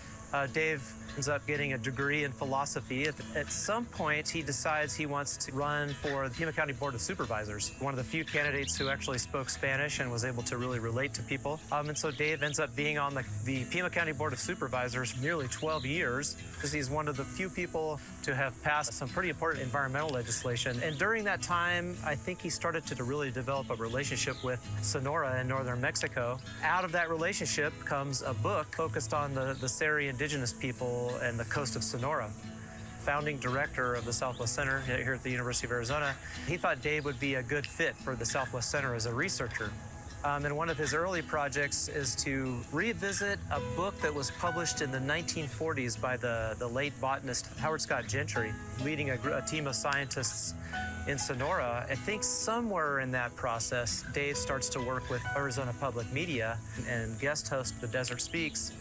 Dave ends up getting a degree in philosophy. At some point, he decides he wants to run for the Pima County Board of Supervisors, one of the few candidates who actually spoke Spanish and was able to really relate to people. And so Dave ends up being on the Pima County Board of Supervisors for nearly 12 years, because he's one of the few people to have passed some pretty important environmental legislation. And during that time, I think he started to really develop a relationship with Sonora in northern Mexico. Out of that relationship comes a book focused on the Seri indigenous people and the coast of Sonora. Founding director of the Southwest Center here at the University of Arizona, he thought Dave would be a good fit for the Southwest Center as a researcher. And one of his early projects is to revisit a book that was published in the 1940s by the late botanist Howard Scott Gentry, leading a team of scientists in Sonora. I think somewhere in that process, Dave starts to work with Arizona Public Media and guest host The Desert Speaks.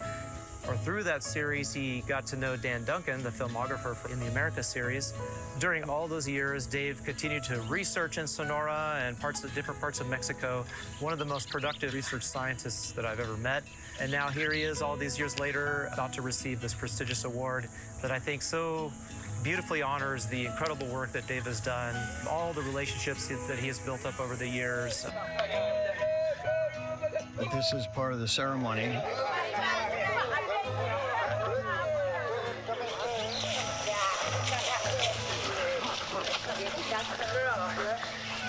Or through that series, he got to know Dan Duncan, the filmographer in the America series. During all those years, Dave continued to research in Sonora and different parts of Mexico. One of the most productive research scientists that I've ever met. And now here he is, all these years later, about to receive this prestigious award that I think so beautifully honors the incredible work that Dave has done, all the relationships that he has built up over the years. This is part of the ceremony.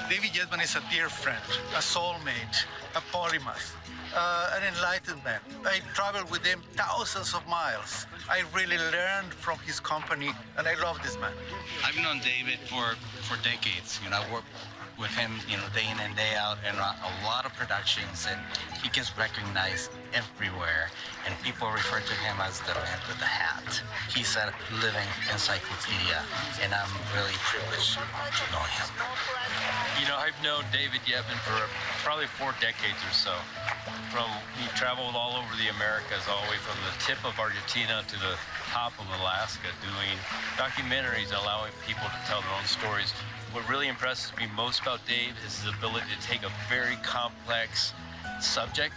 David Yetman is a dear friend, a soulmate, a polymath, an enlightened man. I traveled with him thousands of miles. I really learned from his company, and I love this man. I've known David for decades. I worked with him, day in and day out in a lot of productions, and he gets recognized everywhere, and people refer to him as the man with the hat. He's a living encyclopedia, and I'm really privileged to know him. I've known David Yetman for probably 4 decades or so. He traveled all over the Americas, all the way from the tip of Argentina to the top of Alaska, doing documentaries, allowing people to tell their own stories. What really impresses me most about Dave is his ability to take a very complex subject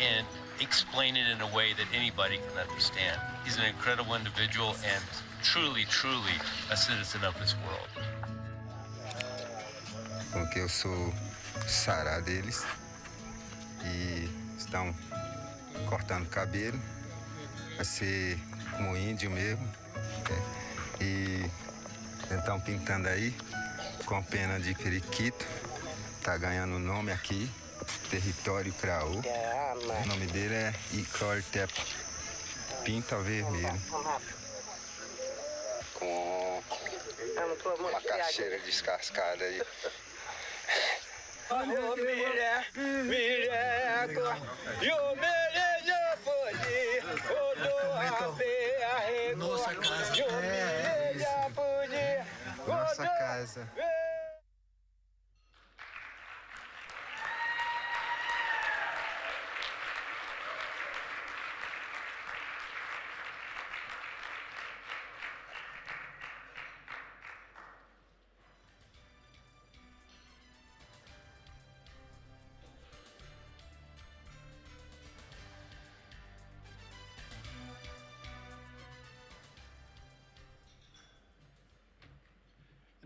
and explain it in a way that anybody can understand. He's an incredible individual and truly, truly a citizen of this world. Porque eu sou sará deles e estão cortando cabelo, vai ser como índio mesmo, e então pintando aí com pena de periquito, tá ganhando nome aqui, território Craô. O nome dele é Icortep, pinta vermelho, com uma caixeira descascada aí. Nossa casa. Nossa casa.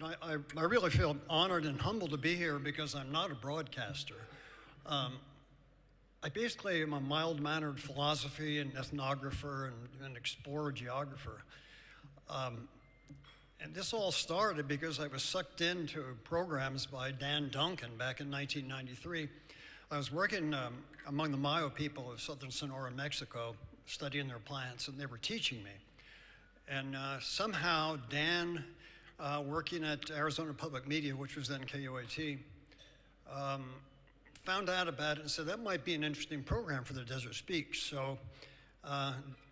And I really feel honored and humbled to be here because I'm not a broadcaster. I basically am a mild-mannered philosophy and ethnographer and explorer geographer. And this all started because I was sucked into programs by Dan Duncan back in 1993. I was working among the Mayo people of southern Sonora, Mexico, studying their plants, and they were teaching me. And somehow Dan, working at Arizona Public Media, which was then KUAT, found out about it and said that might be an interesting program for the Desert Speaks. So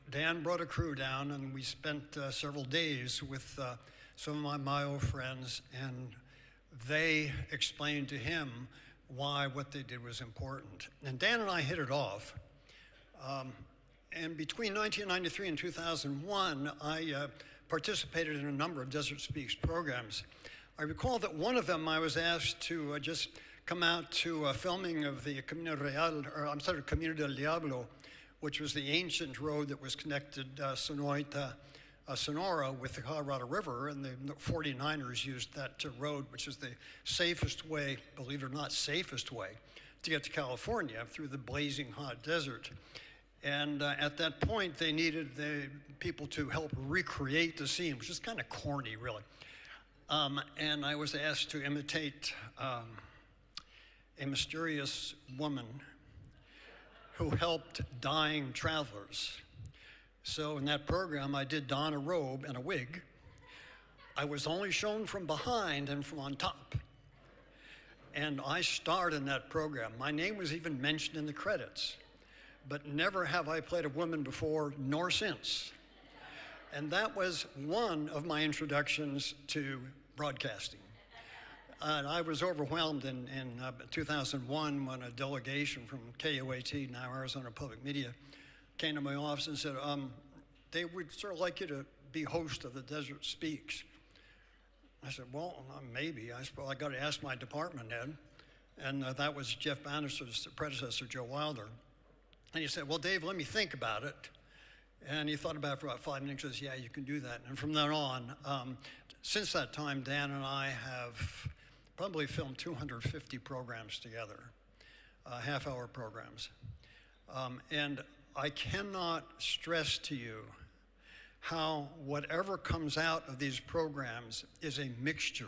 Dan brought a crew down, and we spent several days with some of my Mayo friends, and they explained to him why what they did was important. And Dan and I hit it off. And between 1993 and 2001, I participated in a number of Desert Speaks programs. I recall that one of them I was asked to just come out to a filming of the Camino del Diablo, which was the ancient road that was connected Sonora with the Colorado River, and the 49ers used that road, which is the safest way, believe it or not, safest way to get to California through the blazing hot desert. And at that point, they needed the people to help recreate the scene, which is kind of corny, really. And I was asked to imitate a mysterious woman who helped dying travelers. So in that program, I did don a robe and a wig. I was only shown from behind and from on top. and I starred in that program. My name was even mentioned in the credits, but never have I played a woman before nor since. And that was one of my introductions to broadcasting. And I was overwhelmed in 2001 when a delegation from KOAT, now Arizona Public Media, came to my office and said, they would sort of like you to be host of the Desert Speaks. I said, well, maybe. I suppose I got to ask my department head. And that was Jeff Bannister's predecessor, Joe Wilder. And he said, well, Dave, let me think about it. And he thought about it for about 5 minutes and says, yeah, you can do that. And from then on, since that time, Dan and I have probably filmed 250 programs together, half-hour programs. And I cannot stress to you how whatever comes out of these programs is a mixture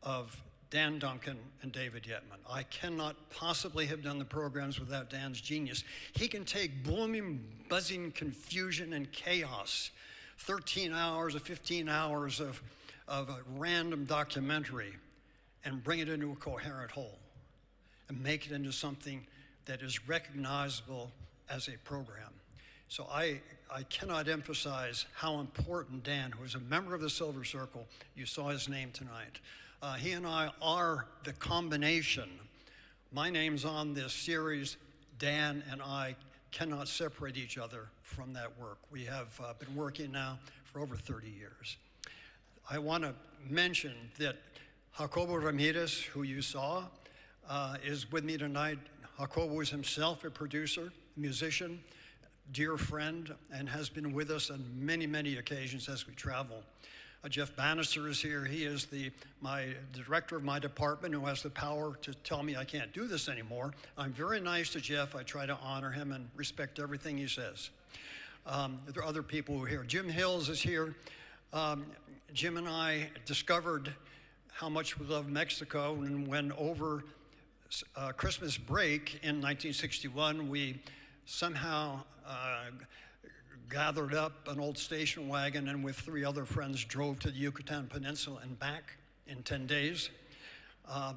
of Dan Duncan and David Yetman. I cannot possibly have done the programs without Dan's genius. He can take booming, buzzing confusion and chaos, 13 hours or 15 hours of a random documentary, and bring it into a coherent whole and make it into something that is recognizable as a program. So I cannot emphasize how important Dan, who is a member of the Silver Circle, you saw his name tonight. He and I are the combination. My name's on this series. Dan and I cannot separate each other from that work. We have been working now for over 30 years. I want to mention that Jacobo Ramirez, who you saw, is with me tonight. Jacobo is himself a producer, musician, dear friend, and has been with us on many, many occasions as we travel. Jeff Bannister is here. He is the director of my department who has the power to tell me I can't do this anymore. I'm very nice to Jeff. I try to honor him and respect everything he says. There are other people who are here. Jim Hills is here. Jim and I discovered how much we love Mexico, and when over Christmas break in 1961, we somehow gathered up an old station wagon and with 3 other friends drove to the Yucatan Peninsula and back in 10 days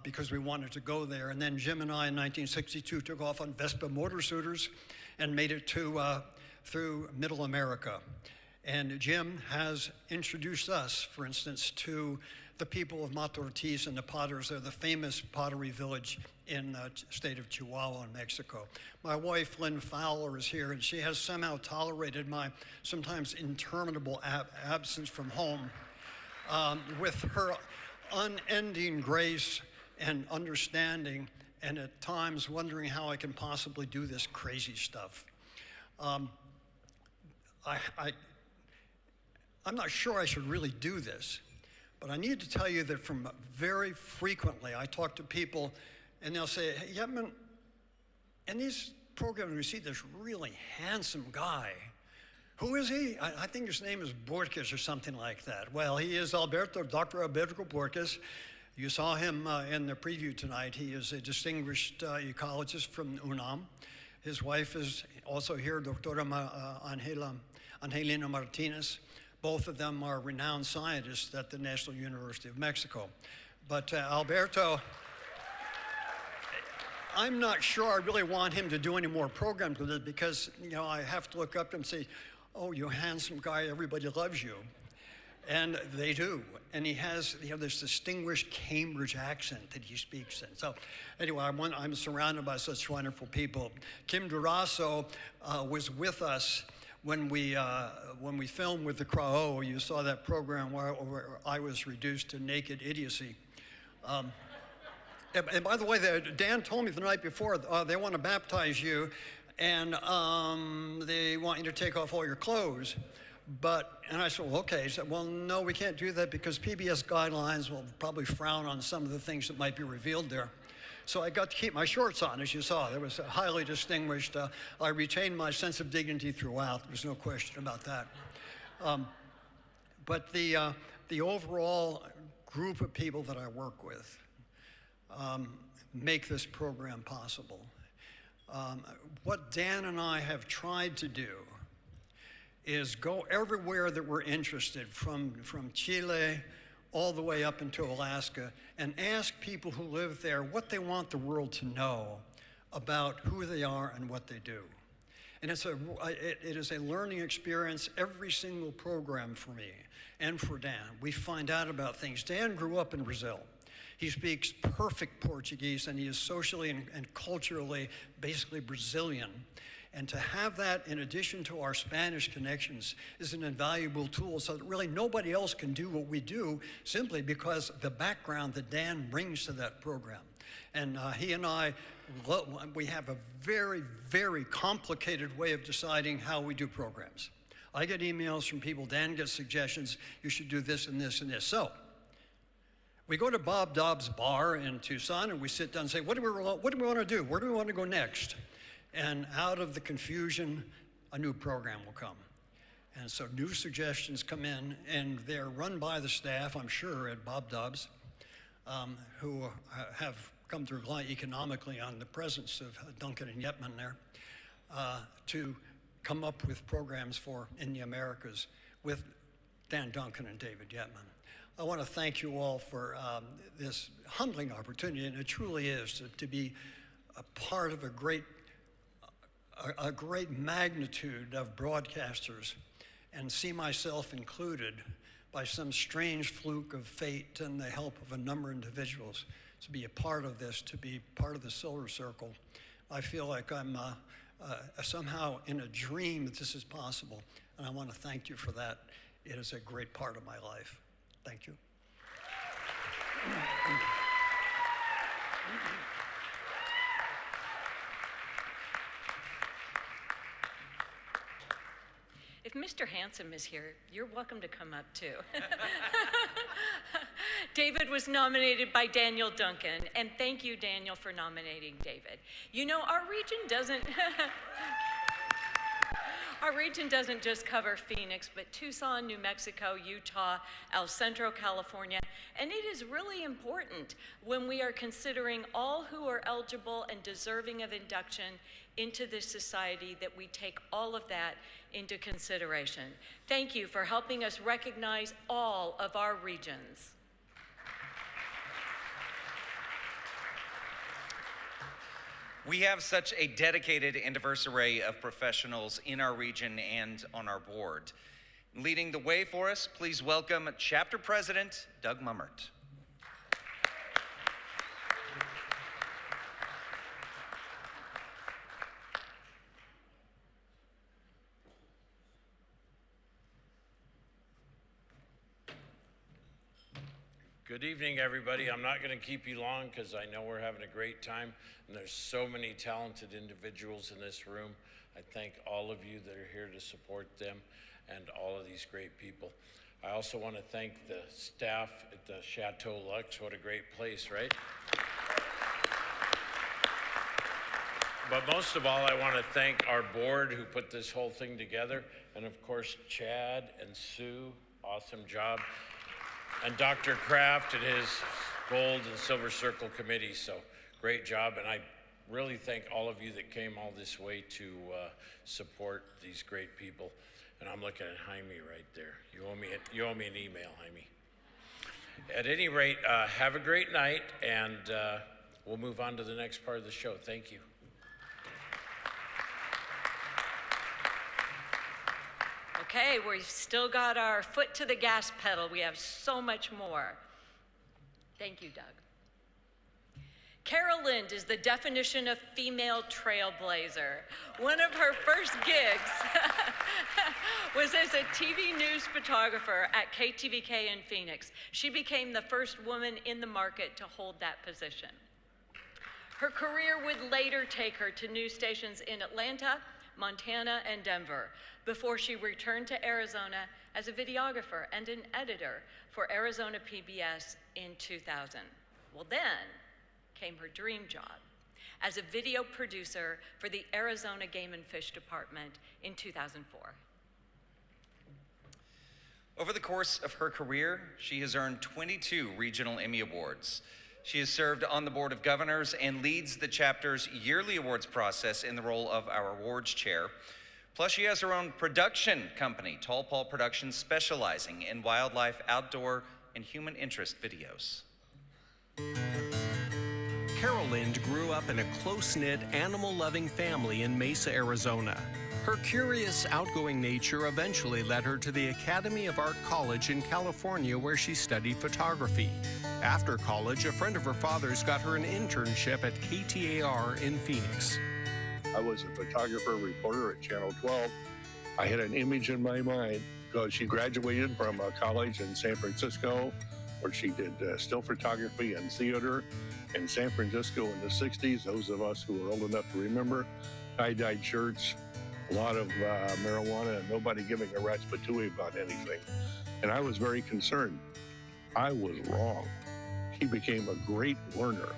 because we wanted to go there. And then Jim and I in 1962 took off on Vespa motorsuiters and made it to through Middle America. And Jim has introduced us, for instance, to the people of Mata Ortiz and the Potters. They're the famous pottery village in the state of Chihuahua in Mexico. My wife, Lynn Fowler, is here, and she has somehow tolerated my sometimes interminable absence from home with her unending grace and understanding, and at times wondering how I can possibly do this crazy stuff. I'm not sure I should really do this, but I need to tell you that from very frequently, I talk to people and they'll say, hey, Yetman, in these programs we see this really handsome guy. Who is he? I think his name is Borges or something like that. Well, he is Dr. Alberto Borges. You saw him in the preview tonight. He is a distinguished ecologist from UNAM. His wife is also here, Doctora Angelina Martinez. Both of them are renowned scientists at the National University of Mexico. But Alberto, I'm not sure I really want him to do any more programs with it because, you know, I have to look up and say, oh, you handsome guy, everybody loves you. And they do. And he has, you know, this distinguished Cambridge accent that he speaks in. So anyway, I'm surrounded by such wonderful people. Kim Durasso was with us when we filmed with the Crao. You saw that program where I was reduced to naked idiocy. And by the way, Dan told me the night before they want to baptize you, and they want you to take off all your clothes. And I said, well, okay. He said, well, no, we can't do that because PBS guidelines will probably frown on some of the things that might be revealed there. So I got to keep my shorts on, as you saw. There was highly distinguished. I retained my sense of dignity throughout. There's no question about that. But the overall group of people that I work with make this program possible. What Dan and I have tried to do is go everywhere that we're interested, from Chile all the way up into Alaska and ask people who live there what they want the world to know about who they are and what they do. And it is a learning experience every single program for me and for Dan. We find out about things. Dan grew up in Brazil. He speaks perfect Portuguese, and he is socially and culturally basically Brazilian. And to have that in addition to our Spanish connections is an invaluable tool, so that really nobody else can do what we do simply because the background that Dan brings to that program. And he and I, we have a very, very complicated way of deciding how we do programs. I get emails from people, Dan gets suggestions, you should do this and this and this. So we go to Bob Dobbs' bar in Tucson and we sit down and say, what do we want to do? Where do we want to go next? And out of the confusion, a new program will come. And so new suggestions come in, and they're run by the staff, I'm sure, at Bob Dobbs, who have come to rely economically on the presence of Duncan and Yetman there, to come up with programs for in the Americas with Dan Duncan and David Yetman. I want to thank you all for this humbling opportunity, and it truly is to be a part of a great magnitude of broadcasters and see myself included by some strange fluke of fate and the help of a number of individuals to be a part of this, to be part of the Silver Circle. I feel like I'm somehow in a dream that this is possible, and I want to thank you for that. It is a great part of my life. Thank you. If Mr. Handsome is here, you're welcome to come up too. David was nominated by Daniel Duncan, and thank you, Daniel, for nominating David. You know, our region doesn't just cover Phoenix, but Tucson, New Mexico, Utah, El Centro, California, and it is really important when we are considering all who are eligible and deserving of induction into this society that we take all of that into consideration. Thank you for helping us recognize all of our regions. We have such a dedicated and diverse array of professionals in our region and on our board. Leading the way for us, please welcome Chapter President Doug Mummert. Good evening, everybody. I'm not going to keep you long because I know we're having a great time, and there's so many talented individuals in this room. I thank all of you that are here to support them and all of these great people. I also want to thank the staff at the Chateau Luxe. What a great place, right? But most of all, I want to thank our board who put this whole thing together, and of course, Chad and Sue, awesome job. And Dr. Kraft and his Gold and Silver Circle committee, so great job. And I really thank all of you that came all this way to support these great people. And I'm looking at Jaime right there. You owe me an email, Jaime. At any rate, have a great night, and we'll move on to the next part of the show. Thank you. Okay, we've still got our foot to the gas pedal. We have so much more. Thank you, Doug. Carol Lind is the definition of female trailblazer. One of her first gigs was as a TV news photographer at KTVK in Phoenix. She became the first woman in the market to hold that position. Her career would later take her to news stations in Atlanta, Montana, and Denver, before she returned to Arizona as a videographer and an editor for Arizona PBS in 2000. Well, then came her dream job as a video producer for the Arizona Game and Fish Department in 2004. Over the course of her career, she has earned 22 regional Emmy Awards. She has served on the Board of Governors and leads the chapter's yearly awards process in the role of our awards chair. Plus, she has her own production company, Tall Paul Productions, specializing in wildlife, outdoor, and human interest videos. Carol Lind grew up in a close-knit, animal-loving family in Mesa, Arizona. Her curious, outgoing nature eventually led her to the Academy of Art College in California, where she studied photography. After college, a friend of her father's got her an internship at KTAR in Phoenix. I was a photographer, reporter at Channel 12. I had an image in my mind because she graduated from a college in San Francisco where she did still photography and theater in San Francisco in the 60s. Those of us who are old enough to remember, tie-dyed shirts, a lot of marijuana, and nobody giving a rat's patootie about anything. And I was very concerned. I was wrong. She became a great learner.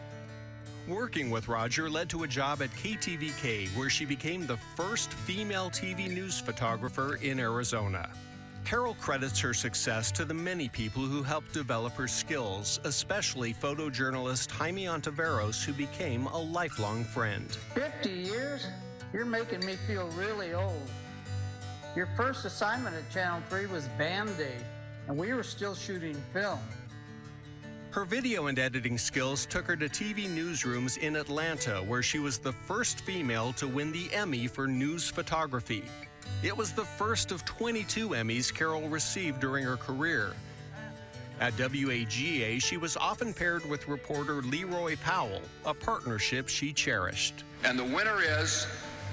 Working with Roger led to a job at KTVK, where she became the first female TV news photographer in Arizona. Carol credits her success to the many people who helped develop her skills, especially photojournalist Jaime Ontiveros, who became a lifelong friend. 50 years? You're making me feel really old. Your first assignment at Channel 3 was Band Day, and we were still shooting film. Her video and editing skills took her to TV newsrooms in Atlanta, where she was the first female to win the Emmy for news photography. It was the first of 22 Emmys Carol received during her career. At WAGA, she was often paired with reporter Leroy Powell, a partnership she cherished. And the winner is,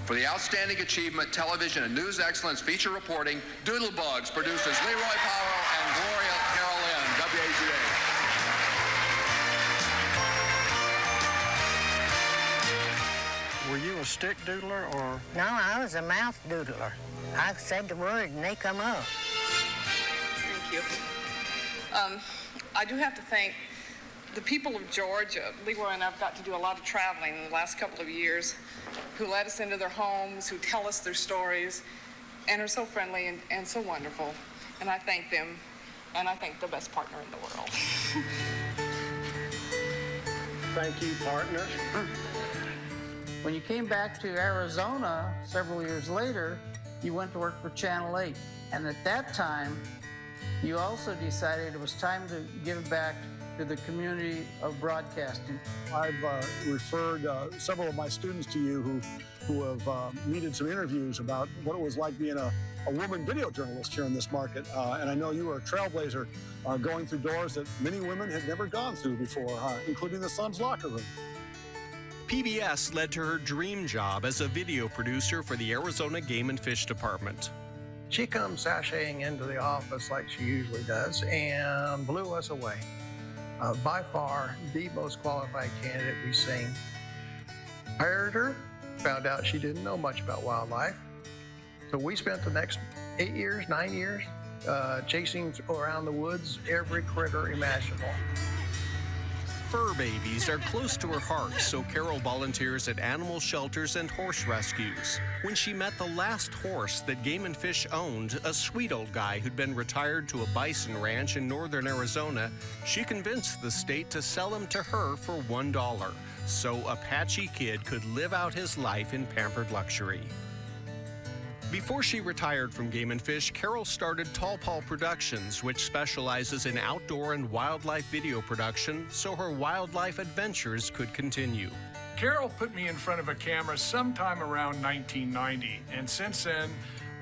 for the Outstanding Achievement Television and News Excellence Feature Reporting, Doodlebugs produces Leroy Powell and Gloria Carol Lynn, WAGA. Were you a stick doodler or? No, I was a mouth doodler. I said the word and they come up. Thank you. I do have to thank the people of Georgia. Leroy and I've got to do a lot of traveling in the last couple of years, who let us into their homes, who tell us their stories, and are so friendly and so wonderful. And I thank them, and I thank the best partner in the world. Thank you, partner. When you came back to Arizona several years later, you went to work for Channel 8. And at that time, you also decided it was time to give back to the community of broadcasting. I've referred several of my students to you who have needed some interviews about what it was like being a woman video journalist here in this market. And I know you were a trailblazer going through doors that many women had never gone through before, including the Suns locker room. PBS led to her dream job as a video producer for the Arizona Game and Fish Department. She comes sashaying into the office like she usually does and blew us away. By far, the most qualified candidate we've seen. Hired her, found out she didn't know much about wildlife. So we spent the next 9 years, chasing around the woods every critter imaginable. Fur babies are close to her heart, so Carol volunteers at animal shelters and horse rescues. When she met the last horse that Game and Fish owned, a sweet old guy who'd been retired to a bison ranch in northern Arizona, she convinced the state to sell him to her for $1, so Apache Kid could live out his life in pampered luxury. Before she retired from Game and Fish, Carol started Tall Paul Productions, which specializes in outdoor and wildlife video production, so her wildlife adventures could continue. Carol put me in front of a camera sometime around 1990, and since then,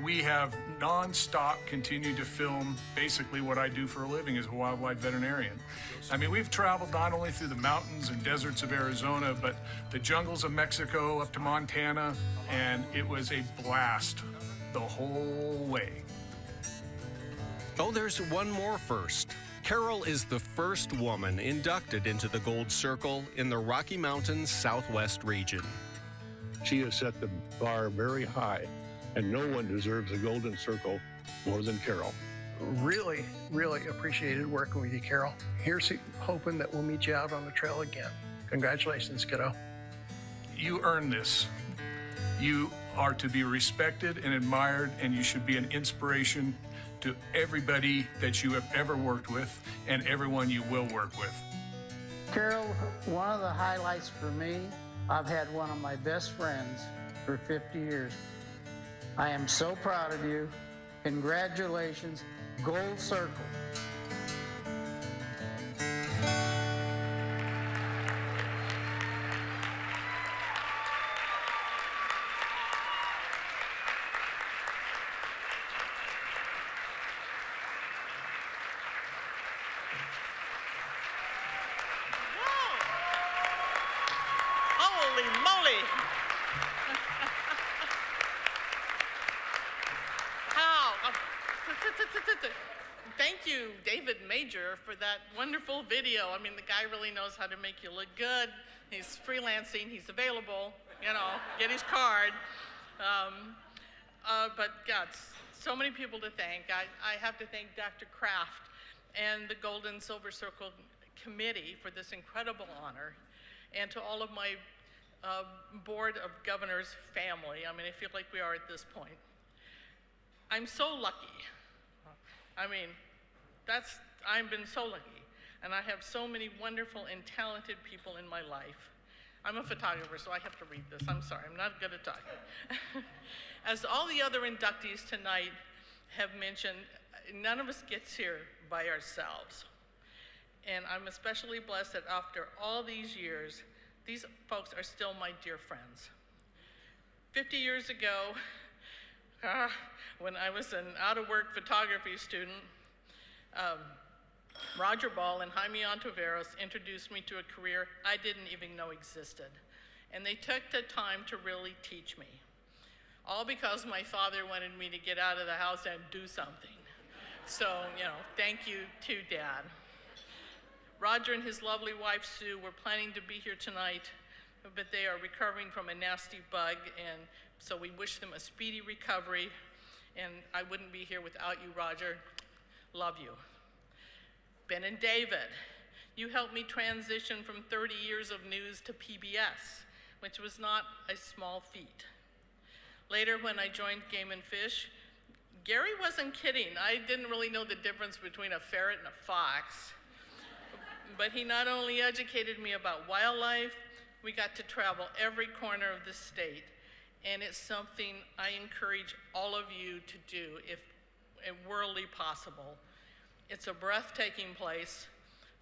we have non-stop continued to film basically what I do for a living as a wildlife veterinarian. I mean, we've traveled not only through the mountains and deserts of Arizona, but the jungles of Mexico up to Montana, and it was a blast the whole way. Oh, there's one more first. Carol is the first woman inducted into the Gold Circle in the Rocky Mountains Southwest region. She has set the bar very high, and no one deserves the Golden Circle more than Carol. Really, really appreciated working with you, Carol. Here's hoping that we'll meet you out on the trail again. Congratulations, kiddo. You earned this. You are to be respected and admired, and you should be an inspiration to everybody that you have ever worked with and everyone you will work with. Carol, one of the highlights for me, I've had one of my best friends for 50 years. I am so proud of you. Congratulations, Gold Circle. Holy moly! How? Thank you, David Major, for that wonderful video. I mean, the guy really knows how to make you look good. He's freelancing, he's available, you know, get his card. But God, so many people to thank. I have to thank Dr. Kraft and the Golden Silver Circle Committee for this incredible honor, and to all of my Board of Governors family. I mean, I feel like we are at this point. I'm so lucky. I mean, I've been so lucky, and I have so many wonderful and talented people in my life. I'm a photographer, so I have to read this. I'm sorry, I'm not good at talking. As all the other inductees tonight have mentioned, none of us gets here by ourselves. And I'm especially blessed that after all these years, these folks are still my dear friends. 50 years ago, when I was an out-of-work photography student, Roger Ball and Jaime Ontiveros introduced me to a career I didn't even know existed. And they took the time to really teach me. All because my father wanted me to get out of the house and do something. So, you know, thank you to Dad. Roger and his lovely wife, Sue, were planning to be here tonight, but they are recovering from a nasty bug, and so we wish them a speedy recovery, and I wouldn't be here without you, Roger. Love you. Ben and David, you helped me transition from 30 years of news to PBS, which was not a small feat. Later, when I joined Game and Fish, Gary wasn't kidding. I didn't really know the difference between a ferret and a fox. But he not only educated me about wildlife, we got to travel every corner of the state. And it's something I encourage all of you to do if worldly possible. It's a breathtaking place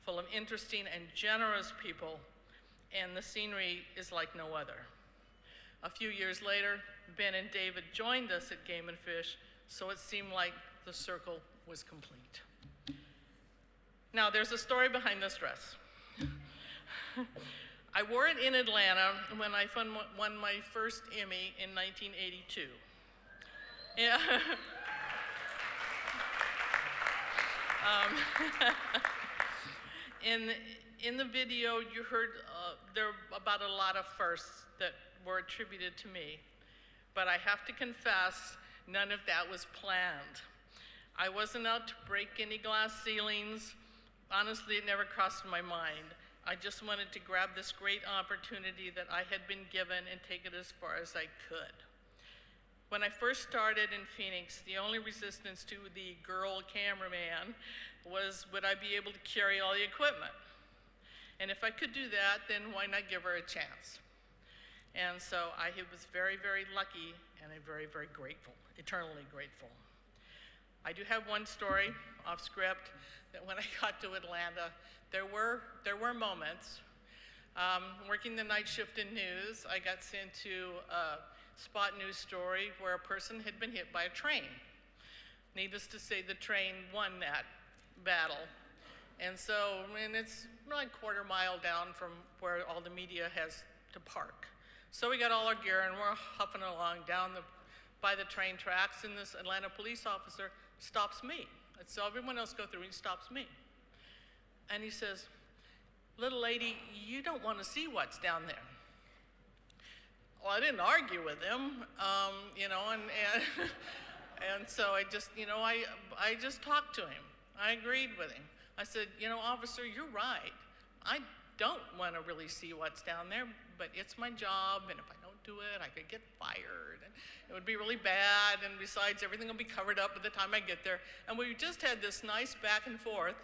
full of interesting and generous people, and the scenery is like no other. A few years later, Ben and David joined us at Game and Fish, so it seemed like the circle was complete. Now, there's a story behind this dress. I wore it in Atlanta when I won my first Emmy in 1982. Yeah. In the video, you heard there about a lot of firsts that were attributed to me. But I have to confess, none of that was planned. I wasn't out to break any glass ceilings. Honestly, it never crossed my mind. I just wanted to grab this great opportunity that I had been given and take it as far as I could. When I first started in Phoenix, the only resistance to the girl cameraman was, would I be able to carry all the equipment? And if I could do that, then why not give her a chance? And so I was very, very lucky, and I'm very, very grateful, eternally grateful. I do have one story off script that when I got to Atlanta, there were moments. Working the night shift in news, I got sent to a spot news story where a person had been hit by a train. Needless to say, the train won that battle. And it's like a quarter mile down from where all the media has to park. So we got all our gear and we're huffing along down by the train tracks, and this Atlanta police officer stops me. And so everyone else go through, he stops me. And he says, "Little lady, you don't want to see what's down there." Well, I didn't argue with him, and so I just, I just talked to him. I agreed with him. I said, "Officer, you're right. I don't want to really see what's down there, but it's my job, and if I don't do it, I could get fired, and it would be really bad, and besides, everything will be covered up by the time I get there." And we just had this nice back and forth,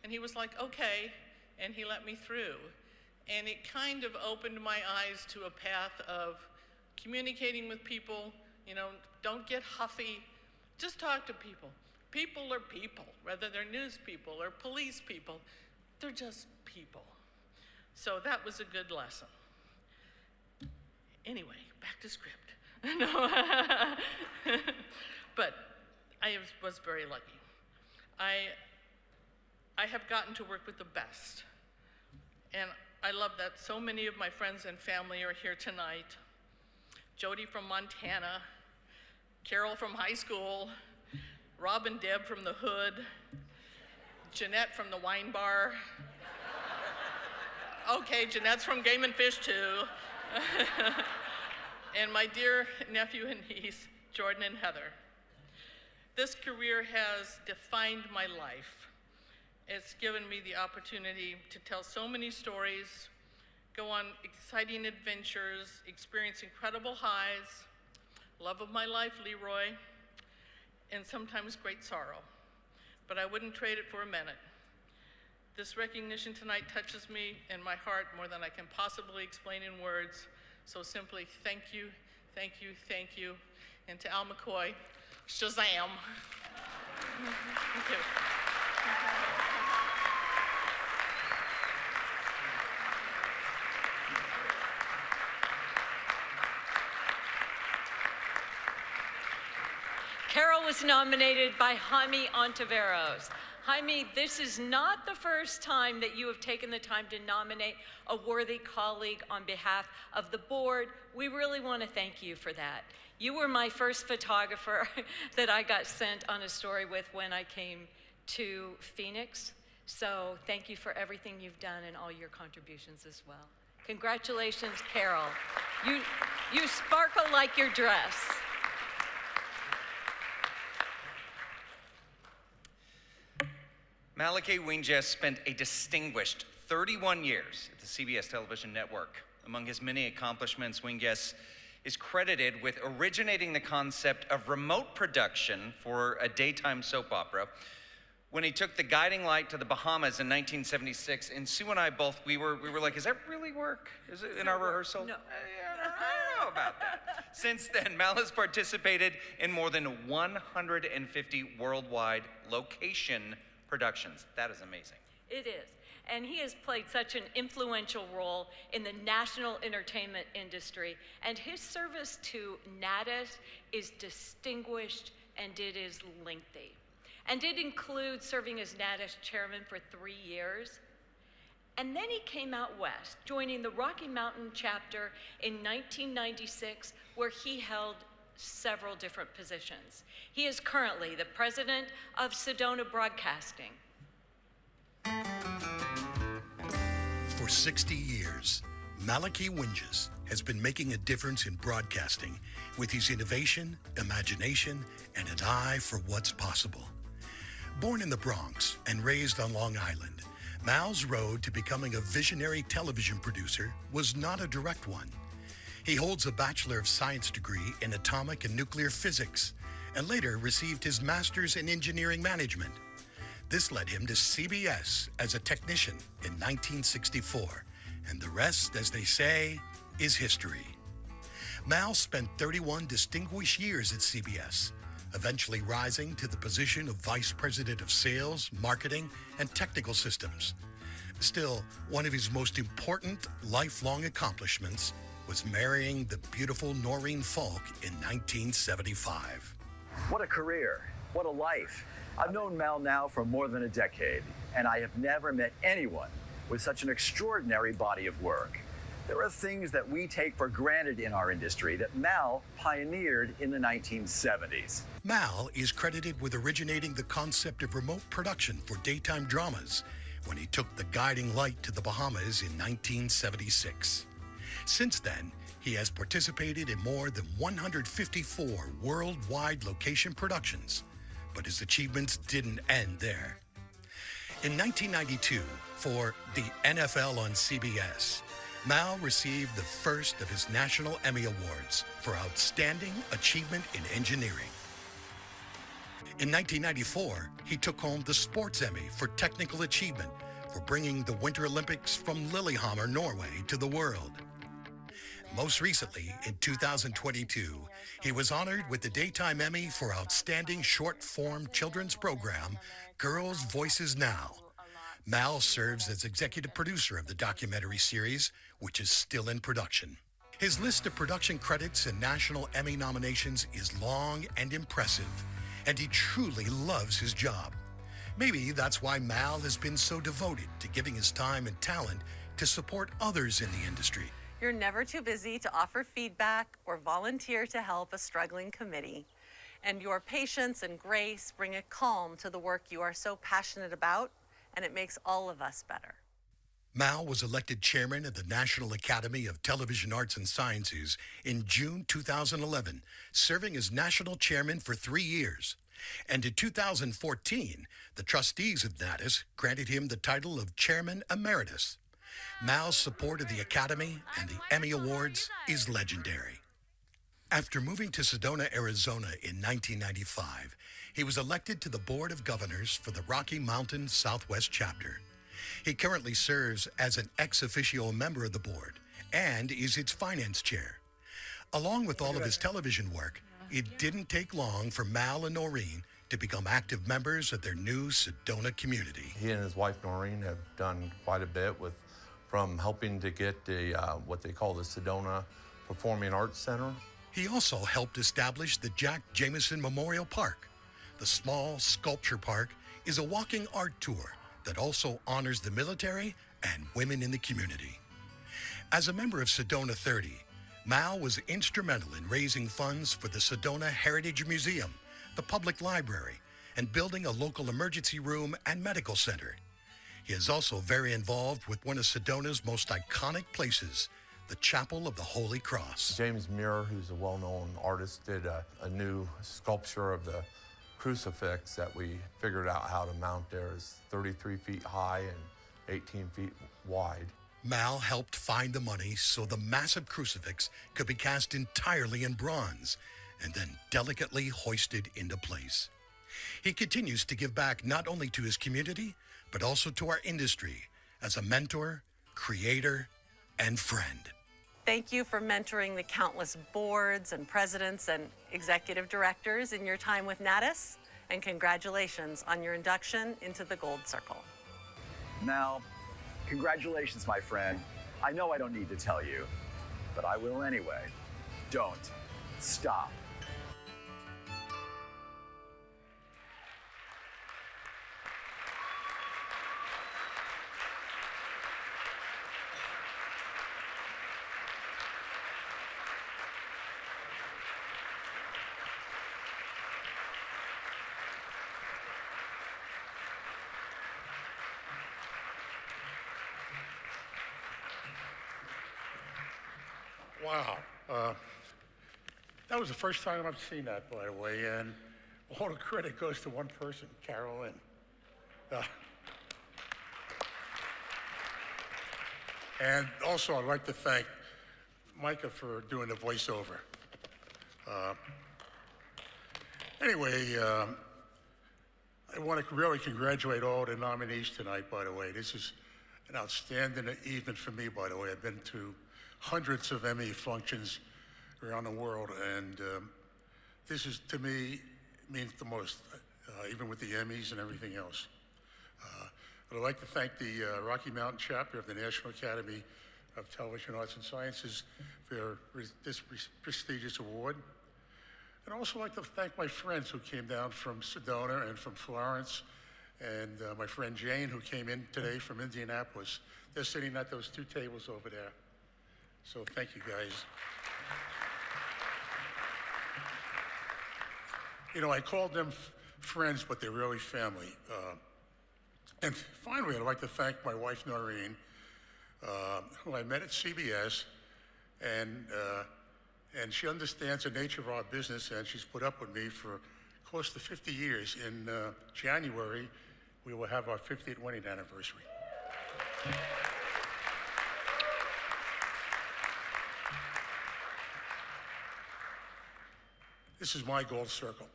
and he was like, "Okay," and he let me through. And it kind of opened my eyes to a path of communicating with people. Don't get huffy, just talk to people. People are people, whether they're news people or police people, they're just people. So that was a good lesson. Anyway, back to script. But I was very lucky. I have gotten to work with the best. And I love that so many of my friends and family are here tonight. Jody from Montana, Carol from high school, Rob and Deb from the hood, Jeanette from the wine bar. Okay, Jeanette's from Game and Fish too. And my dear nephew and niece, Jordan and Heather. This career has defined my life. It's given me the opportunity to tell so many stories, go on exciting adventures, experience incredible highs, love of my life, Leroy, and sometimes great sorrow. But I wouldn't trade it for a minute. This recognition tonight touches me in my heart more than I can possibly explain in words. So simply, thank you, thank you, thank you. And to Al McCoy, Shazam. Thank you. Carol was nominated by Jaime Ontiveros. Jaime, this is not the first time that you have taken the time to nominate a worthy colleague on behalf of the board. We really want to thank you for that. You were my first photographer that I got sent on a story with when I came to Phoenix. So thank you for everything you've done and all your contributions as well. Congratulations, Carol. You sparkle like your dress. Malachi Winges spent a distinguished 31 years at the CBS television network. Among his many accomplishments, Winges is credited with originating the concept of remote production for a daytime soap opera when he took the guiding light to the Bahamas in 1976. And Sue and I both, we were like, is that really work? Is it in our rehearsal? No. I don't know about that. Since then, Mal has participated in more than 150 worldwide location productions. That is amazing. It is. And he has played such an influential role in the national entertainment industry. And his service to Natus is distinguished and it is lengthy. And it includes serving as Natus chairman for 3 years. And then he came out west, joining the Rocky Mountain chapter in 1996, where he held several different positions. He is currently the president of Sedona Broadcasting. For 60 years, Malachi Winges has been making a difference in broadcasting with his innovation, imagination, and an eye for what's possible. Born in the Bronx and raised on Long Island, Mal's road to becoming a visionary television producer was not a direct one. He holds a Bachelor of Science degree in atomic and nuclear physics, and later received his master's in engineering management. This led him to CBS as a technician in 1964, and the rest, as they say, is history. Mal spent 31 distinguished years at CBS, eventually rising to the position of Vice President of Sales, Marketing, and Technical Systems. Still, one of his most important lifelong accomplishments was marrying the beautiful Noreen Falk in 1975. What a career, what a life. I've known Mal now for more than a decade, and I have never met anyone with such an extraordinary body of work. There are things that we take for granted in our industry that Mal pioneered in the 1970s. Mal is credited with originating the concept of remote production for daytime dramas when he took the guiding light to the Bahamas in 1976. Since then, he has participated in more than 154 worldwide location productions, but his achievements didn't end there. In 1992, for the NFL on CBS, Mal received the first of his National Emmy Awards for Outstanding Achievement in Engineering. In 1994, he took home the Sports Emmy for Technical Achievement for bringing the Winter Olympics from Lillehammer, Norway, to the world. Most recently, in 2022, he was honored with the Daytime Emmy for Outstanding Short-Form Children's Program, Girls' Voices Now. Mal serves as executive producer of the documentary series, which is still in production. His list of production credits and National Emmy nominations is long and impressive, and he truly loves his job. Maybe that's why Mal has been so devoted to giving his time and talent to support others in the industry. You're never too busy to offer feedback or volunteer to help a struggling committee. And your patience and grace bring a calm to the work you are so passionate about, and it makes all of us better. Mal was elected chairman of the National Academy of Television Arts and Sciences in June 2011, serving as national chairman for 3 years. And in 2014, the trustees of NATAS granted him the title of Chairman Emeritus. Mal's support of the Academy and the Emmy Awards is legendary. After moving to Sedona, Arizona in 1995, he was elected to the Board of Governors for the Rocky Mountain Southwest Chapter. He currently serves as an ex officio member of the board and is its finance chair. Along with all of his television work, it didn't take long for Mal and Noreen to become active members of their new Sedona community. He and his wife Noreen have done quite a bit from helping to get the what they call the Sedona Performing Arts Center. He also helped establish the Jack Jameson Memorial Park. The small sculpture park is a walking art tour that also honors the military and women in the community. As a member of Sedona 30, Mal was instrumental in raising funds for the Sedona Heritage Museum, the public library, and building a local emergency room and medical center. He is also very involved with one of Sedona's most iconic places, the Chapel of the Holy Cross. James Muir, who's a well-known artist, did a new sculpture of the crucifix that we figured out how to mount there. Is 33 feet high and 18 feet wide. Mal helped find the money so the massive crucifix could be cast entirely in bronze and then delicately hoisted into place. He continues to give back not only to his community, but also to our industry as a mentor, creator, and friend. Thank you for mentoring the countless boards and presidents and executive directors in your time with NATAS, and congratulations on your induction into the Gold Circle. Mal, congratulations, my friend. I know I don't need to tell you, but I will anyway. Don't stop. Wow. That was the first time I've seen that, by the way, and all the credit goes to one person, Carol Lynn. And also, I'd like to thank Micah for doing the voiceover. Anyway, I want to really congratulate all the nominees tonight, by the way. This is an outstanding evening for me, by the way. I've been to hundreds of Emmy functions around the world, and this is, to me, means the most, even with the Emmys and everything else. I'd like to thank the Rocky Mountain chapter of the National Academy of Television Arts and Sciences for this prestigious award. And I'd also like to thank my friends who came down from Sedona and from Florence, and my friend Jane, who came in today from Indianapolis. They're sitting at those 2 tables over there. So thank you, guys. You know, I called them friends, but they're really family. And finally, I'd like to thank my wife, Noreen, who I met at CBS, and she understands the nature of our business, and she's put up with me for close to 50 years. In January, we will have our 50th wedding anniversary. This is my gold circle.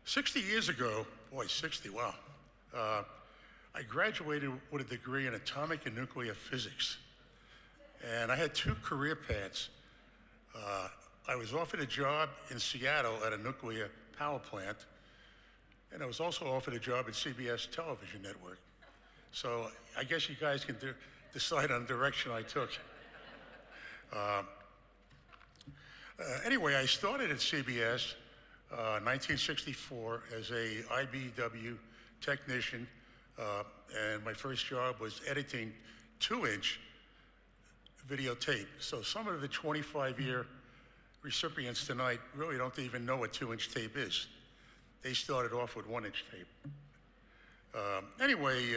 60 years ago, boy, 60, wow. I graduated with a degree in atomic and nuclear physics. And I had 2 career paths. I was offered a job in Seattle at a nuclear power plant, and I was also offered a job at CBS Television Network. So I guess you guys can decide on the direction I took. Anyway, I started at CBS 1964 as a IBW technician and my first job was editing 2-inch videotape. So some of the 25-year recipients tonight really don't even know what 2-inch tape is. They started off with 1-inch tape. Anyway,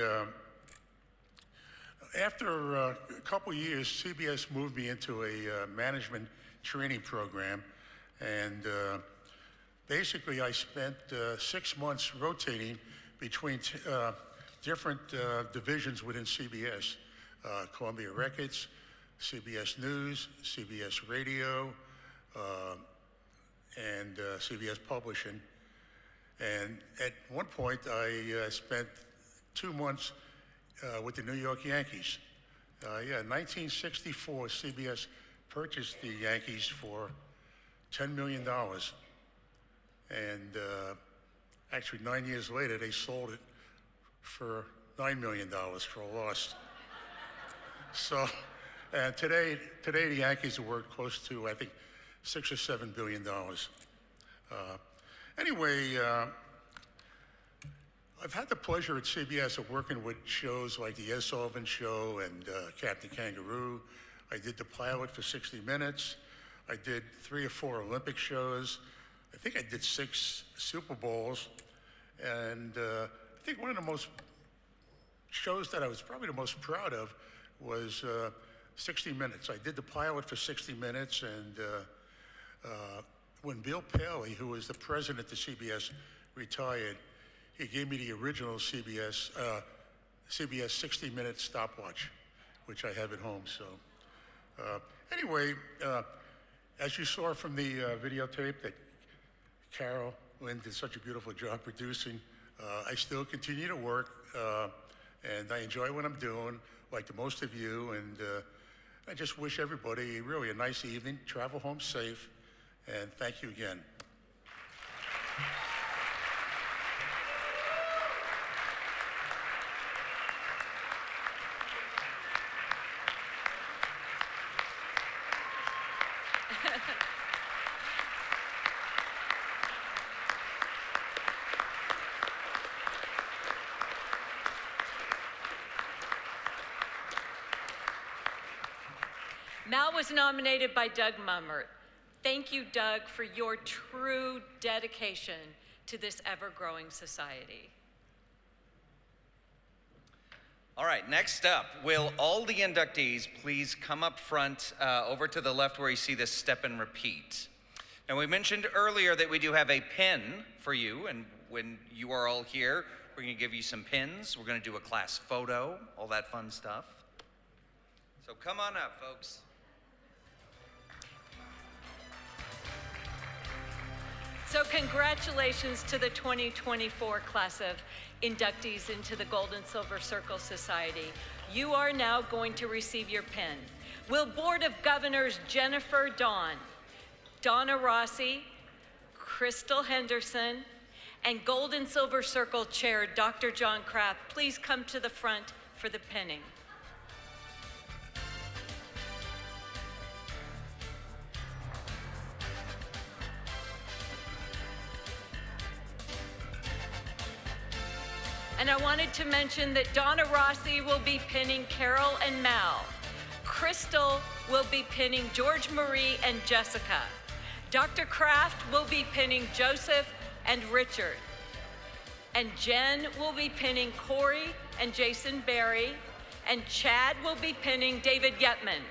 after a couple years, CBS moved me into a management training program, and basically I spent 6 months rotating between different divisions within CBS, Columbia Records, CBS News, CBS Radio, and CBS Publishing. And at one point, I spent 2 months with the New York Yankees. In 1964, CBS purchased the Yankees for $10 million. And actually, 9 years later, they sold it for $9 million for a loss. So, and today the Yankees are worth close to, I think, $6 or $7 billion. Anyway, I've had the pleasure at CBS of working with shows like The Ed Sullivan Show and Captain Kangaroo. I did the pilot for 60 Minutes. I did 3 or 4 Olympic shows. I think I did 6 Super Bowls. And I think one of the most shows that I was probably the most proud of was 60 Minutes. I did the pilot for 60 Minutes, and when Bill Paley, who was the president of CBS, retired, he gave me the original CBS 60-minute stopwatch, which I have at home. So anyway, as you saw from the videotape that Carol Lynn did such a beautiful job producing, I still continue to work, and I enjoy what I'm doing, like the most of you, and I just wish everybody really a nice evening, travel home safe, and thank you again. Mal was nominated by Doug Mummert. Thank you, Doug, for your true dedication to this ever-growing society. All right, next up, will all the inductees please come up front over to the left where you see this step and repeat. Now, we mentioned earlier that we do have a pin for you, and when you are all here, we're going to give you some pins. We're going to do a class photo, all that fun stuff. So come on up, folks. So congratulations to the 2024 class of inductees into the Gold and Silver Circle Society. You are now going to receive your pin. Will Board of Governors Jennifer Dawn, Donna Rossi, Crystal Henderson, and Gold and Silver Circle Chair Dr. John Kraft please come to the front for the pinning. And I wanted to mention that Donna Rossi will be pinning Carol and Mal. Crystal will be pinning George Marie and Jessica. Dr. Kraft will be pinning Joseph and Richard. And Jen will be pinning Corey and Jason Berry. And Chad will be pinning David Yetman.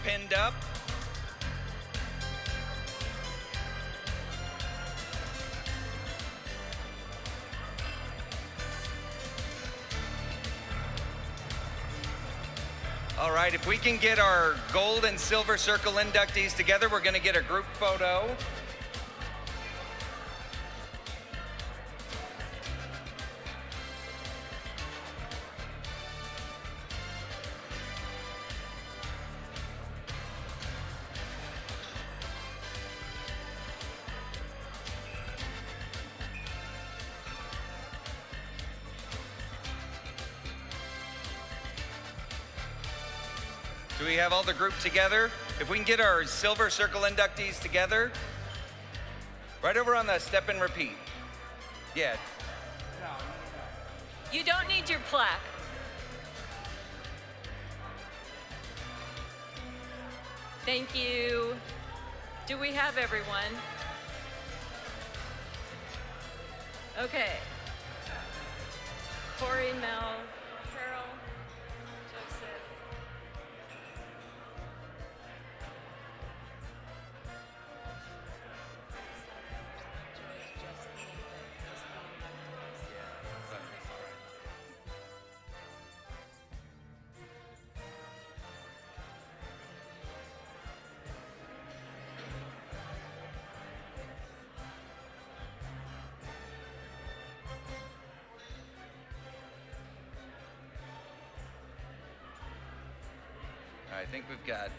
pinned up. All right, if we can get our gold and silver circle inductees together, we're going to get a group photo. Do we have all the group together? If we can get our silver circle inductees together, right over on the step and repeat. Yeah. You don't need your plaque. Thank you. Do we have everyone? Okay. Corey, Mel, Carol, Joseph. I think we've got.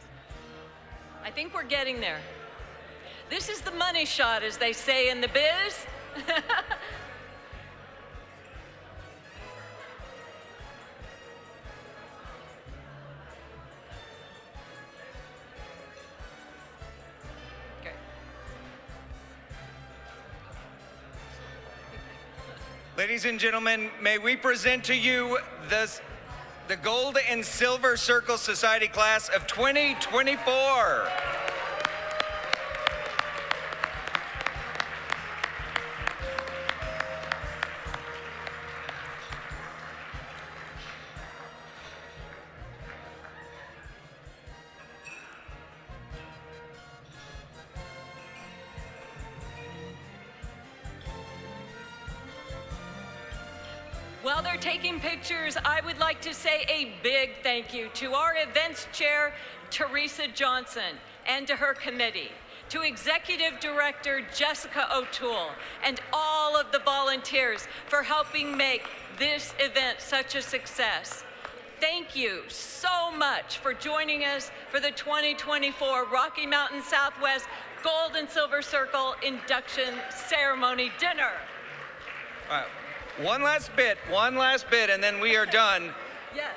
I think we're getting there. This is the money shot, as they say in the biz. Okay. Ladies and gentlemen, may we present to you the Gold and Silver Circle Society class of 2024. While they're taking pictures, I would like to say a big thank you to our events chair, Teresa Johnson, and to her committee, to Executive Director Jessica O'Toole, and all of the volunteers for helping make this event such a success. Thank you so much for joining us for the 2024 Rocky Mountain Southwest Gold and Silver Circle Induction Ceremony Dinner. All right. One last bit, and then we are done. Yes.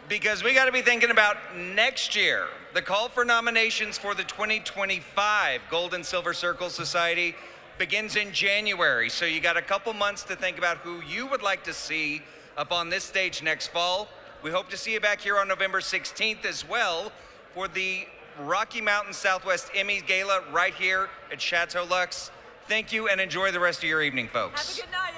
Because we got to be thinking about next year. The call for nominations for the 2025 Gold and Silver Circle Society begins in January. So you got a couple months to think about who you would like to see up on this stage next fall. We hope to see you back here on November 16th as well for the Rocky Mountain Southwest Emmy Gala right here at Chateau Luxe. Thank you and enjoy the rest of your evening, folks. Have a good night.